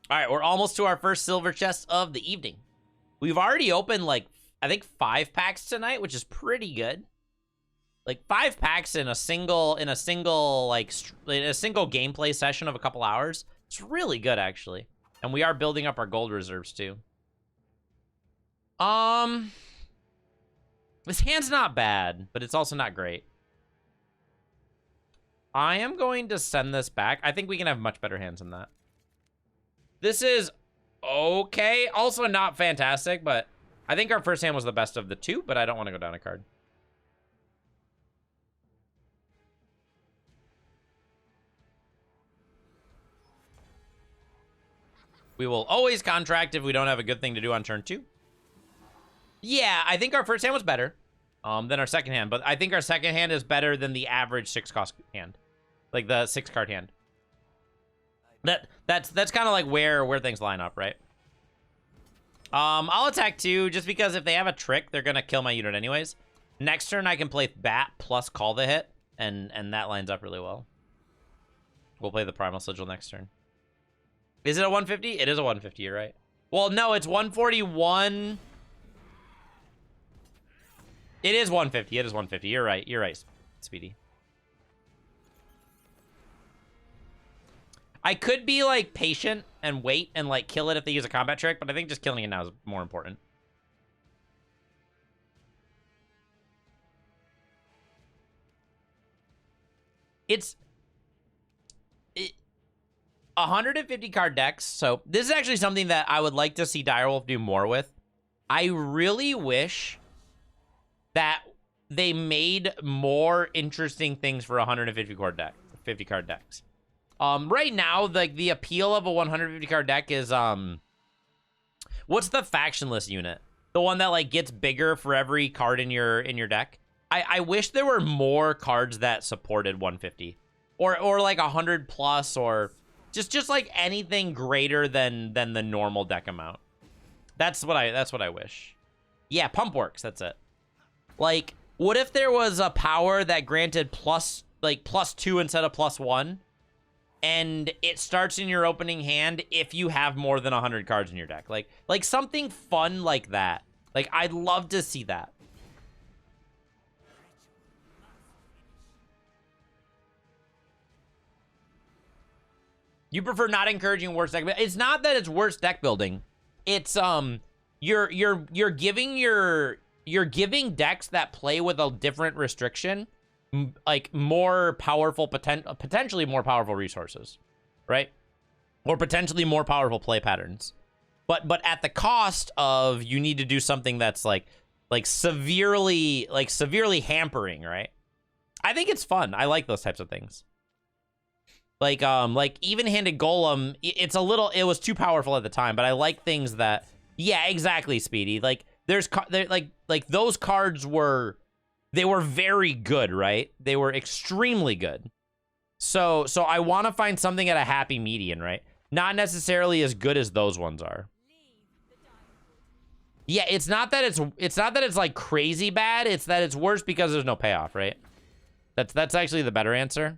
All right, we're almost to our first silver chest of the evening. We've already opened, like, I think 5 packs tonight, which is pretty good. Like, 5 packs in a single gameplay session of a couple hours. It's really good, actually. And we are building up our gold reserves too. This hand's not bad, but it's also not great. I am going to send this back. I think we can have much better hands than that. This is okay. Also not fantastic, but I think our first hand was the best of the 2, but I don't want to go down a card. We will always contract if we don't have a good thing to do on turn 2. Yeah, I think our first hand was better than our second hand, but I think our second hand is better than the average 6-cost hand. Like the 6-card hand. That's kind of like where things line up, right? I'll attack 2 just because if they have a trick, they're gonna kill my unit anyways. Next turn, I can play Bat plus call the hit, and that lines up really well. We'll play the Primal Sigil next turn. Is it a 150? It is a 150, you're right. Well, no, it's 141. It is 150. It is 150. You're right. You're right, Speedy. I could be, like, patient and wait and, like, kill it if they use a combat trick, but I think just killing it now is more important. It's 150 card decks, so this is actually something that I would like to see Direwolf do more with. I really wish that they made more interesting things for 150 card deck, 50 card decks. Right now, like the appeal of a 150 card deck is what's the factionless unit? The one that like gets bigger for every card in your deck. I wish there were more cards that supported 150, or like 100 plus, or just like anything greater than the normal deck amount. That's what I wish. Yeah, Pump works. That's it. Like, what if there was a power that granted +2 instead of +1, and it starts in your opening hand if you have more than 100 cards in your deck? Like something fun like that. Like, I'd love to see that. You prefer not encouraging worse deck building. It's not that it's worse deck building. It's you're giving decks that play with a different restriction like more powerful potentially more powerful resources, right? Or potentially more powerful play patterns. But at the cost of you need to do something that's like severely hampering, right? I think it's fun. I like those types of things. Like even-handed golem, it was too powerful at the time, but I like things that, yeah, exactly, Speedy. Like like those cards were very good, right? They were extremely good. So I want to find something at a happy median, right? Not necessarily as good as those ones are. Yeah, it's not that it's like crazy bad, it's that it's worse because there's no payoff, right? That's actually the better answer.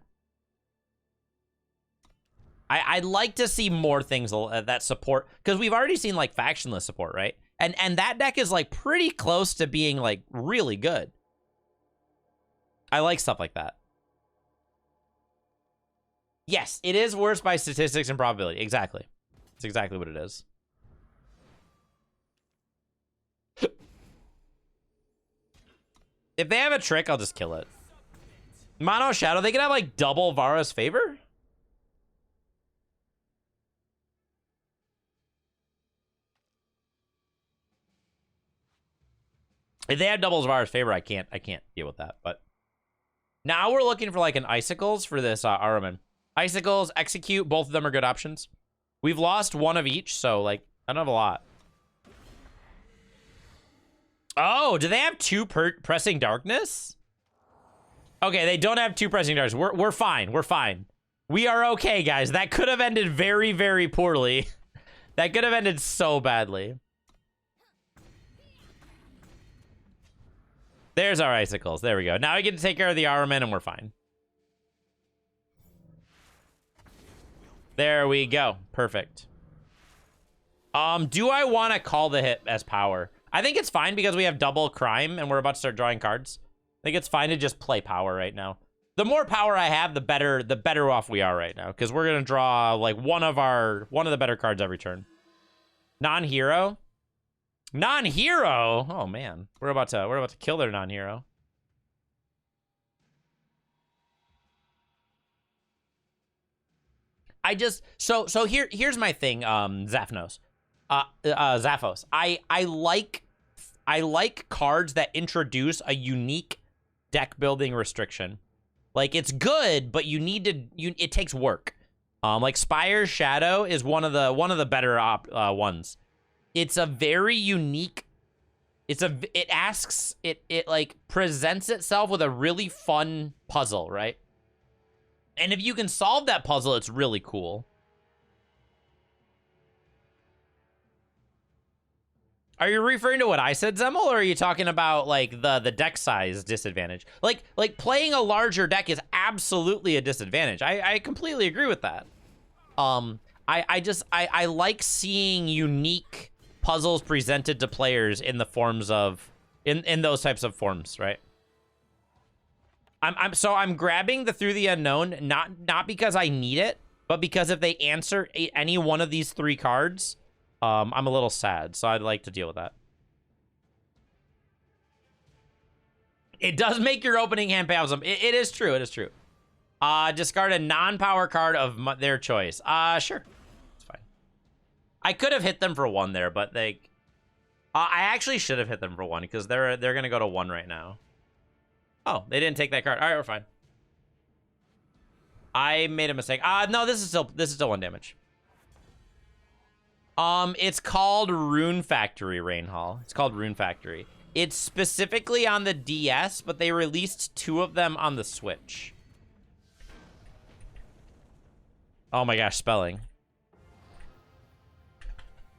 I'd like to see more things that support, because we've already seen like factionless support, right? And that deck is like pretty close to being like really good. I like stuff like that. Yes, it is worse by statistics and probability. Exactly. That's exactly what it is. If they have a trick, I'll just kill it. Mono Shadow, they can have like double Vara's favor? If they have doubles Vara's favor, I can't deal with that. But now we're looking for like an Icicles for this Ahriman. Icicles, Execute, both of them are good options. We've lost one of each, so like I don't have a lot. Oh, do they have 2 Pressing Darkness? Okay, they don't have 2 Pressing Darkness. We're fine. We're fine. We are okay, guys. That could have ended very, very poorly. That could have ended so badly. There's our Icicles. There we go. Now we get to take care of the Ahriman and we're fine. There we go. Perfect. Do I want to call the hit as power? I think it's fine because we have double crime and we're about to start drawing cards. I think it's fine to just play power right now. The more power I have, the better off we are right now, because we're gonna draw like one of the better cards every turn. Non-hero? Non-hero? Oh man. We're about to kill their non-hero. Here's my thing, Zaphnos. Zaphos. I like cards that introduce a unique deck building restriction. Like, it's good, but it takes work. Like Spire's Shadow is one of the better ones. It's a very unique. It like presents itself with a really fun puzzle, right? And if you can solve that puzzle, it's really cool. Are you referring to what I said, Zemmel, or are you talking about like the deck size disadvantage? Like playing a larger deck is absolutely a disadvantage. I completely agree with that. I like seeing unique puzzles presented to players in the forms of in those types of forms, right? I'm grabbing the Through the Unknown not because I need it, but because if they answer any one of these 3 cards, I'm a little sad, so I'd like to deal with that. It does make your opening hand pay off some. It is true. It is true. Discard a non-power card of their choice. Sure. It's fine. I could have hit them for 1 there, but they... I actually should have hit them for 1 because they're going to go to 1 right now. Oh, they didn't take that card. All right, we're fine. I made a mistake. No, this is still 1 damage. It's called Rune Factory, Rainhall. It's called Rune Factory. It's specifically on the DS, but they released 2 of them on the Switch. Oh my gosh, spelling.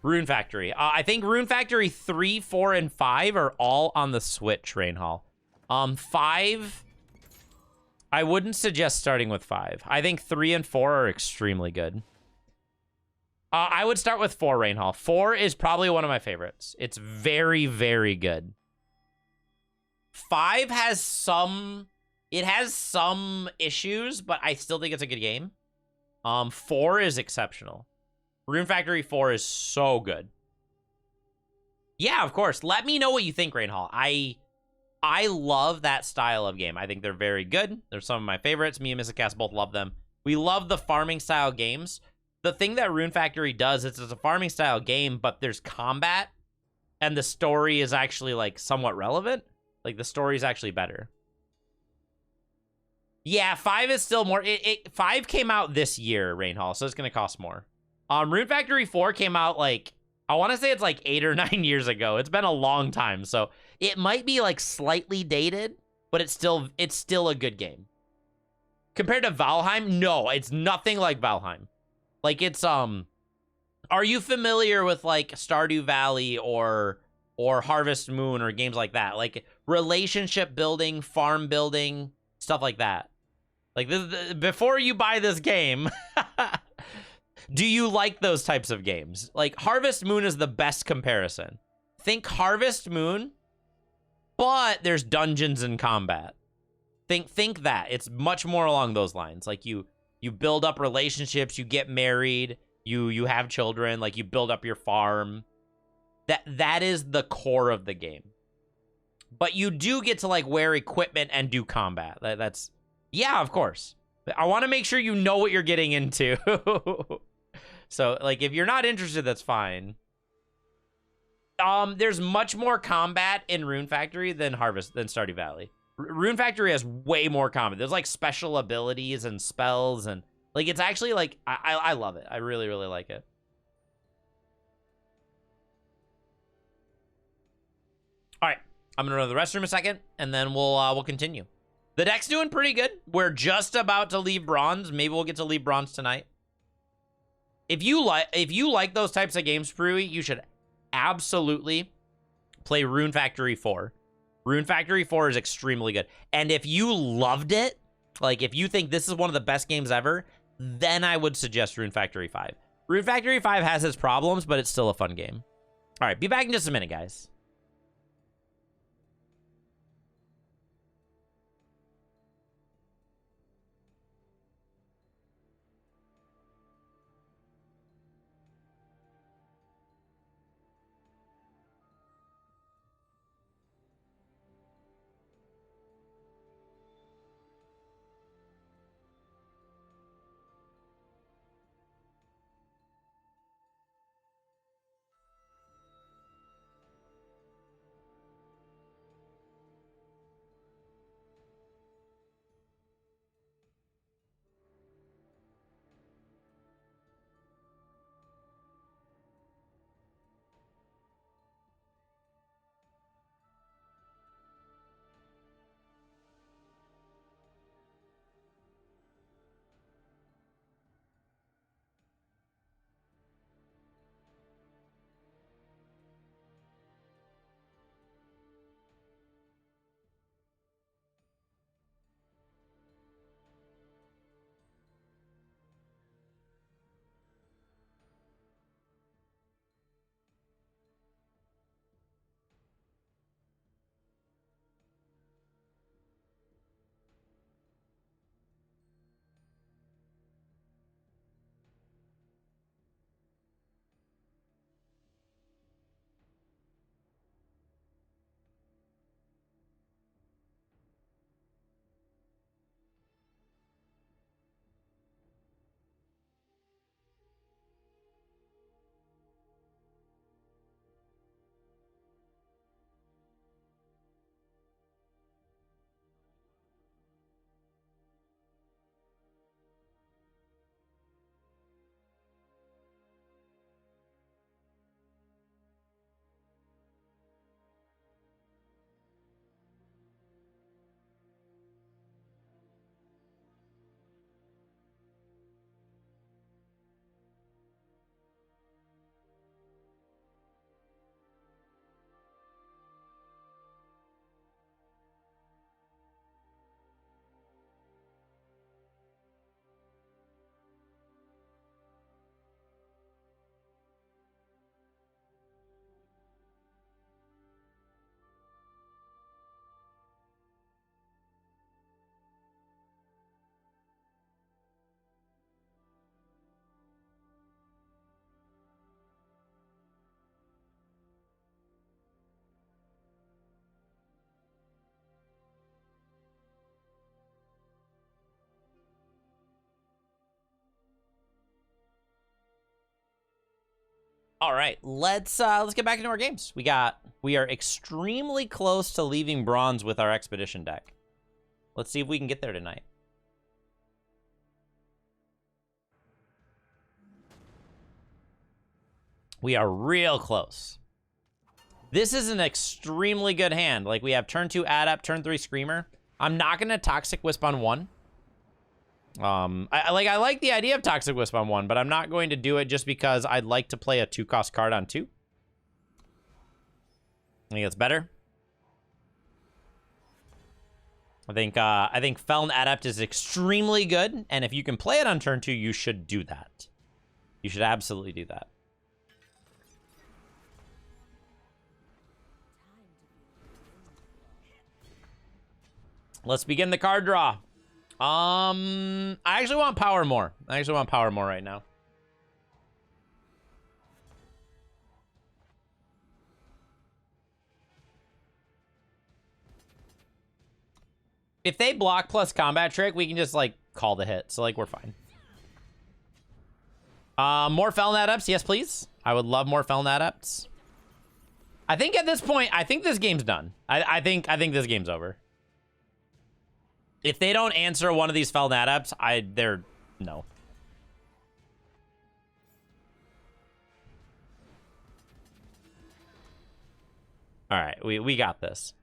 Rune Factory. I think Rune Factory 3, 4, and 5 are all on the Switch, Rainhall. 5, I wouldn't suggest starting with 5. I think 3 and 4 are extremely good. I would start with 4, Rainhall. 4 is probably one of my favorites. It's very, very good. 5 has some... It has some issues, but I still think it's a good game. 4 is exceptional. Rune Factory 4 is so good. Yeah, of course. Let me know what you think, Rainhall. I love that style of game. I think they're very good. They're some of my favorites. Me and Mr. both love them. We love the farming style games. The thing that Rune Factory does is it's a farming style game, but there's combat, and the story is actually like somewhat relevant. Like the story is actually better. Yeah, 5 is still more. 5 came out this year, Rainhall, so it's gonna cost more. Rune Factory 4 came out like, I want to say it's like 8 or 9 years ago. It's been a long time, so it might be like slightly dated, but it's still a good game. Compared to Valheim, no, it's nothing like Valheim. Like it's are you familiar with like Stardew Valley or Harvest Moon or games like that? Like relationship building, farm building, stuff like that. Like this, before you buy this game, do you like those types of games? Like Harvest Moon is the best comparison. Think Harvest Moon, but there's dungeons and combat. Think that. It's much more along those lines. Like you build up relationships, you get married, you have children, like you build up your farm. That is the core of the game. But you do get to like wear equipment and do combat. That's yeah, of course. I want to make sure you know what you're getting into. So like if you're not interested, that's fine. There's much more combat in Rune Factory than Stardew Valley. Rune Factory has way more combat. There's like special abilities and spells, and like it's actually like I love it. I really, really like it. All right, I'm gonna run to the restroom a second, and then we'll continue. The deck's doing pretty good. We're just about to leave bronze. Maybe we'll get to leave bronze tonight. If you like those types of games, Prui, you should absolutely play Rune Factory 4. Rune Factory 4 is extremely good. And if you loved it, like if you think this is one of the best games ever, then I would suggest Rune Factory 5. Rune Factory 5 has its problems, but it's still a fun game. All right, be back in just a minute, guys. All right, let's get back into our games. We are extremely close to leaving bronze with our expedition deck. Let's see if we can get there tonight. We are real close. This is an extremely good hand. Like, we have turn 2 Adept, turn 3 Screamer. I'm not gonna Toxic Wisp on 1. I like the idea of Toxic Wisp on 1, but I'm not going to do it just because I'd like to play a 2-cost card on 2. I think it's better. I think Felon Adept is extremely good, and if you can play it on turn 2, you should do that. You should absolutely do that. Let's begin the card draw. I actually want power more. I actually want power more right now. If they block plus combat trick, we can just, like, call the hit. So, like, we're fine. More Felon Adepts. Yes, please. I would love more Felon Adepts. I think at this point, I think this game's done. I think this game's over. If they don't answer one of these Felon Adepts, they're no. All right, we got this.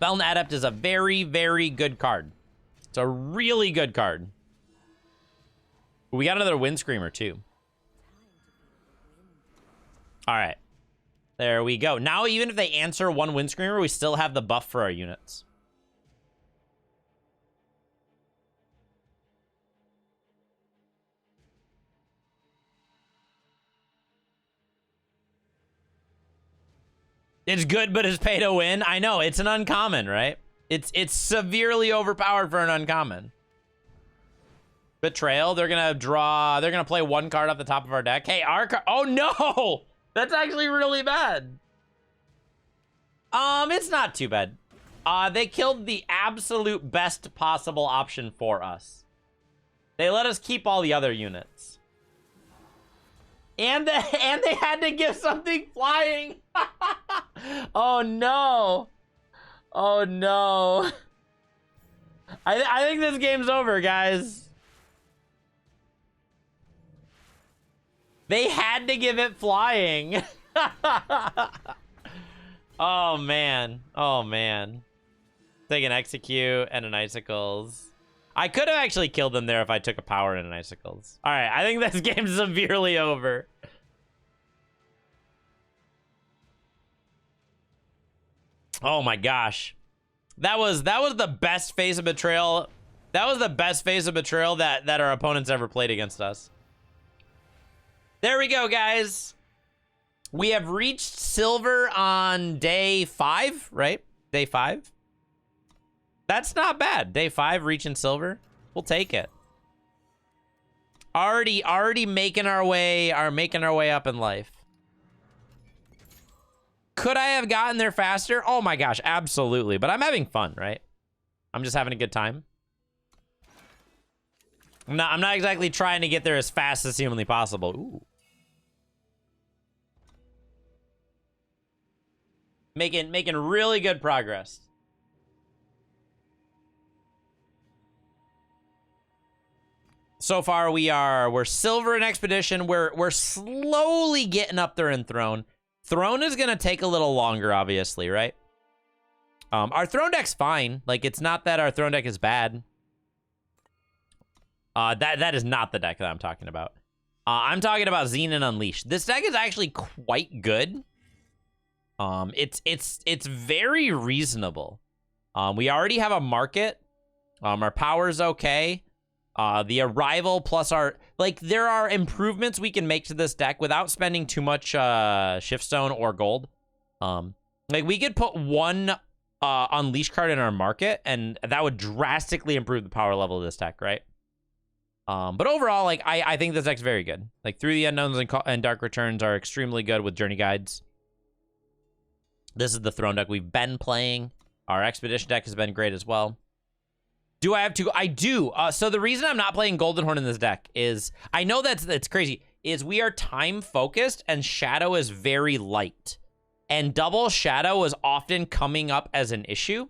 Felon Adept is a very, very good card. It's a really good card. We got another Wind Screamer, too. All right. There we go. Now, even if they answer one Wind Screamer, we still have the buff for our units. It's good, but it's pay to win. I know, it's an uncommon, right? It's severely overpowered for an uncommon. Betrayal, they're gonna play one card off the top of our deck. Hey, our card, oh no! That's actually really bad. It's not too bad. They killed the absolute best possible option for us. They let us keep all the other units. And they had to give something flying. Oh no. Oh no. I think this game's over, guys. They had to give it flying. Oh man. Oh man. Take an Execute and an Icicles. I could have actually killed them there if I took a power and an Icicles. All right, I think this game's severely over. Oh my gosh. That was the best phase of betrayal. That was the best phase of betrayal that our opponents ever played against us. There we go, guys. We have reached silver on day 5, right? Day 5. That's not bad. Day 5, reaching silver. We'll take it. Already making our way up in life. Could I have gotten there faster? Oh my gosh, absolutely. But I'm having fun, right? I'm just having a good time. I'm not exactly trying to get there as fast as humanly possible. Ooh. Making really good progress. So far we're silver in Expedition. We're slowly getting up there in Throne. Throne is gonna take a little longer, obviously, right? Our Throne deck's fine. Like, it's not that our Throne deck is bad. That is not the deck that I'm talking about. I'm talking about Xenon Unleashed. This deck is actually quite good. It's very reasonable. We already have a market. Our power's okay. The arrival plus there are improvements we can make to this deck without spending too much Shiftstone or gold. Like, we could put one Unleash card in our market, and that would drastically improve the power level of this deck, right? But overall, like, I think this deck's very good. Like, Through the Unknowns and Dark Returns are extremely good with Journey Guides. This is the Throne deck we've been playing. Our Expedition deck has been great as well. Do I have to? I do. So the reason I'm not playing Golden Horn in this deck is, I know that's crazy, is we are time focused and Shadow is very light. And double Shadow is often coming up as an issue,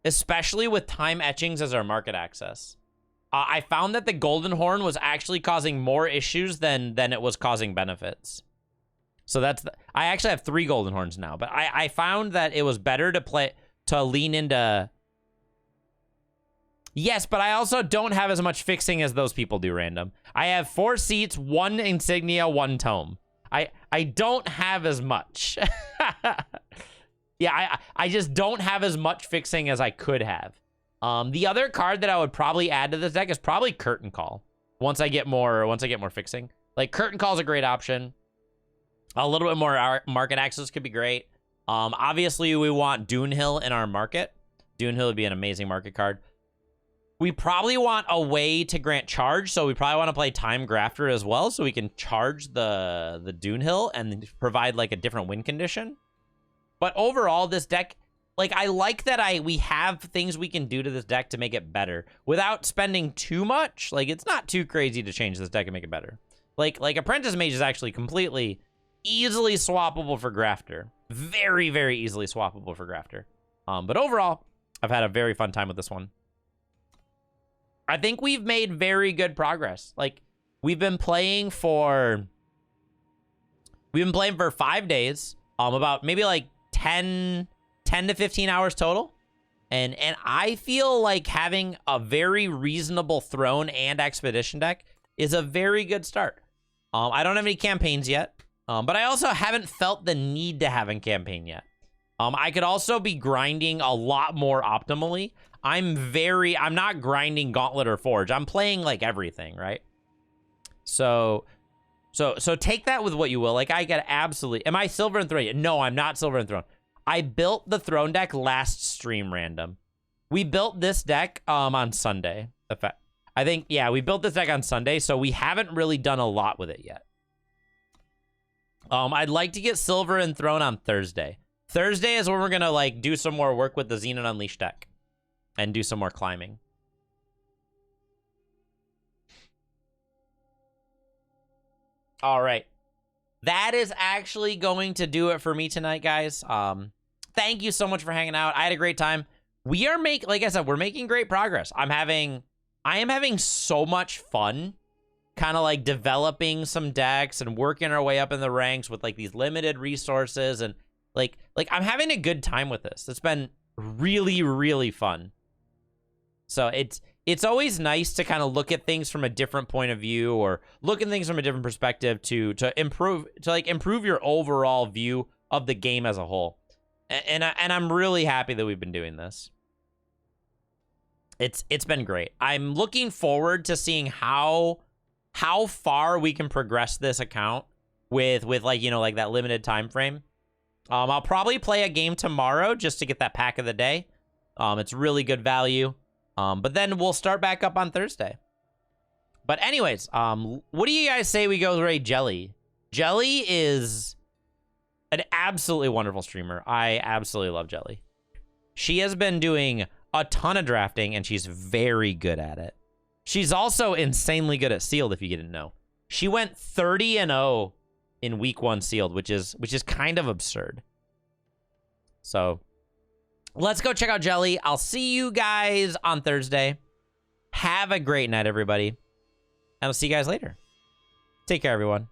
especially with time etchings as our market access. I found that the Golden Horn was actually causing more issues than it was causing benefits. So I actually have 3 Golden Horns now, but I found that it was better to lean into... Yes, but I also don't have as much fixing as those people do, Random. I have 4 seats, 1 insignia, 1 tome. I don't have as much. Yeah, I just don't have as much fixing as I could have. The other card that I would probably add to this deck is probably Curtain Call. Once I get more fixing. Like, Curtain Call is a great option. A little bit more market access could be great. Obviously, we want Doonhill in our market. Doonhill would be an amazing market card. We probably want a way to grant charge, so we probably want to play Time Grafter as well, so we can charge the Doonhill and provide, like, a different win condition. But overall, this deck, like, I like that we have things we can do to this deck to make it better without spending too much. Like, it's not too crazy to change this deck and make it better. Like Apprentice Mage is actually completely, easily swappable for Grafter. Very, very easily swappable for Grafter. But overall, I've had a very fun time with this one. I think we've made very good progress. Like, we've been playing for 5 days. About maybe like 10 to 15 hours total. And I feel like having a very reasonable Throne and Expedition deck is a very good start. I don't have any campaigns yet. But I also haven't felt the need to have a campaign yet. I could also be grinding a lot more optimally. I'm not grinding Gauntlet or Forge. I'm playing like everything, right? So take that with what you will. Like, I get absolutely... Am I Silver and Throne? No, I'm not Silver and Throne. I built the Throne deck last stream, Random. We built this deck on Sunday. I think, yeah, we built this deck on Sunday, so we haven't really done a lot with it yet. I'd like to get Silver and Throne on Thursday. Thursday is when we're going to, like, do some more work with the Xenon Unleashed deck. And do some more climbing. All right. That is actually going to do it for me tonight, guys. Thank you so much for hanging out. I had a great time. We are like I said, we're making great progress. I am having so much fun kind of like developing some decks and working our way up in the ranks with like these limited resources, and like I'm having a good time with this. It's been really, really fun. So it's always nice to kind of look at things from a different point of view, or look at things from a different perspective to improve your overall view of the game as a whole. And I'm really happy that we've been doing this. It's been great. I'm looking forward to seeing how far we can progress this account with like, you know, like that limited time frame. I'll probably play a game tomorrow just to get that pack of the day. It's really good value. But then we'll start back up on Thursday. But anyways, what do you guys say we go raid Jelly? Jelly is an absolutely wonderful streamer. I absolutely love Jelly. She has been doing a ton of drafting, and she's very good at it. She's also insanely good at sealed, if you didn't know. She went 30-0 in week 1 sealed, which is kind of absurd. So let's go check out Jelly. I'll see you guys on Thursday. Have a great night, everybody. And I'll see you guys later. Take care, everyone.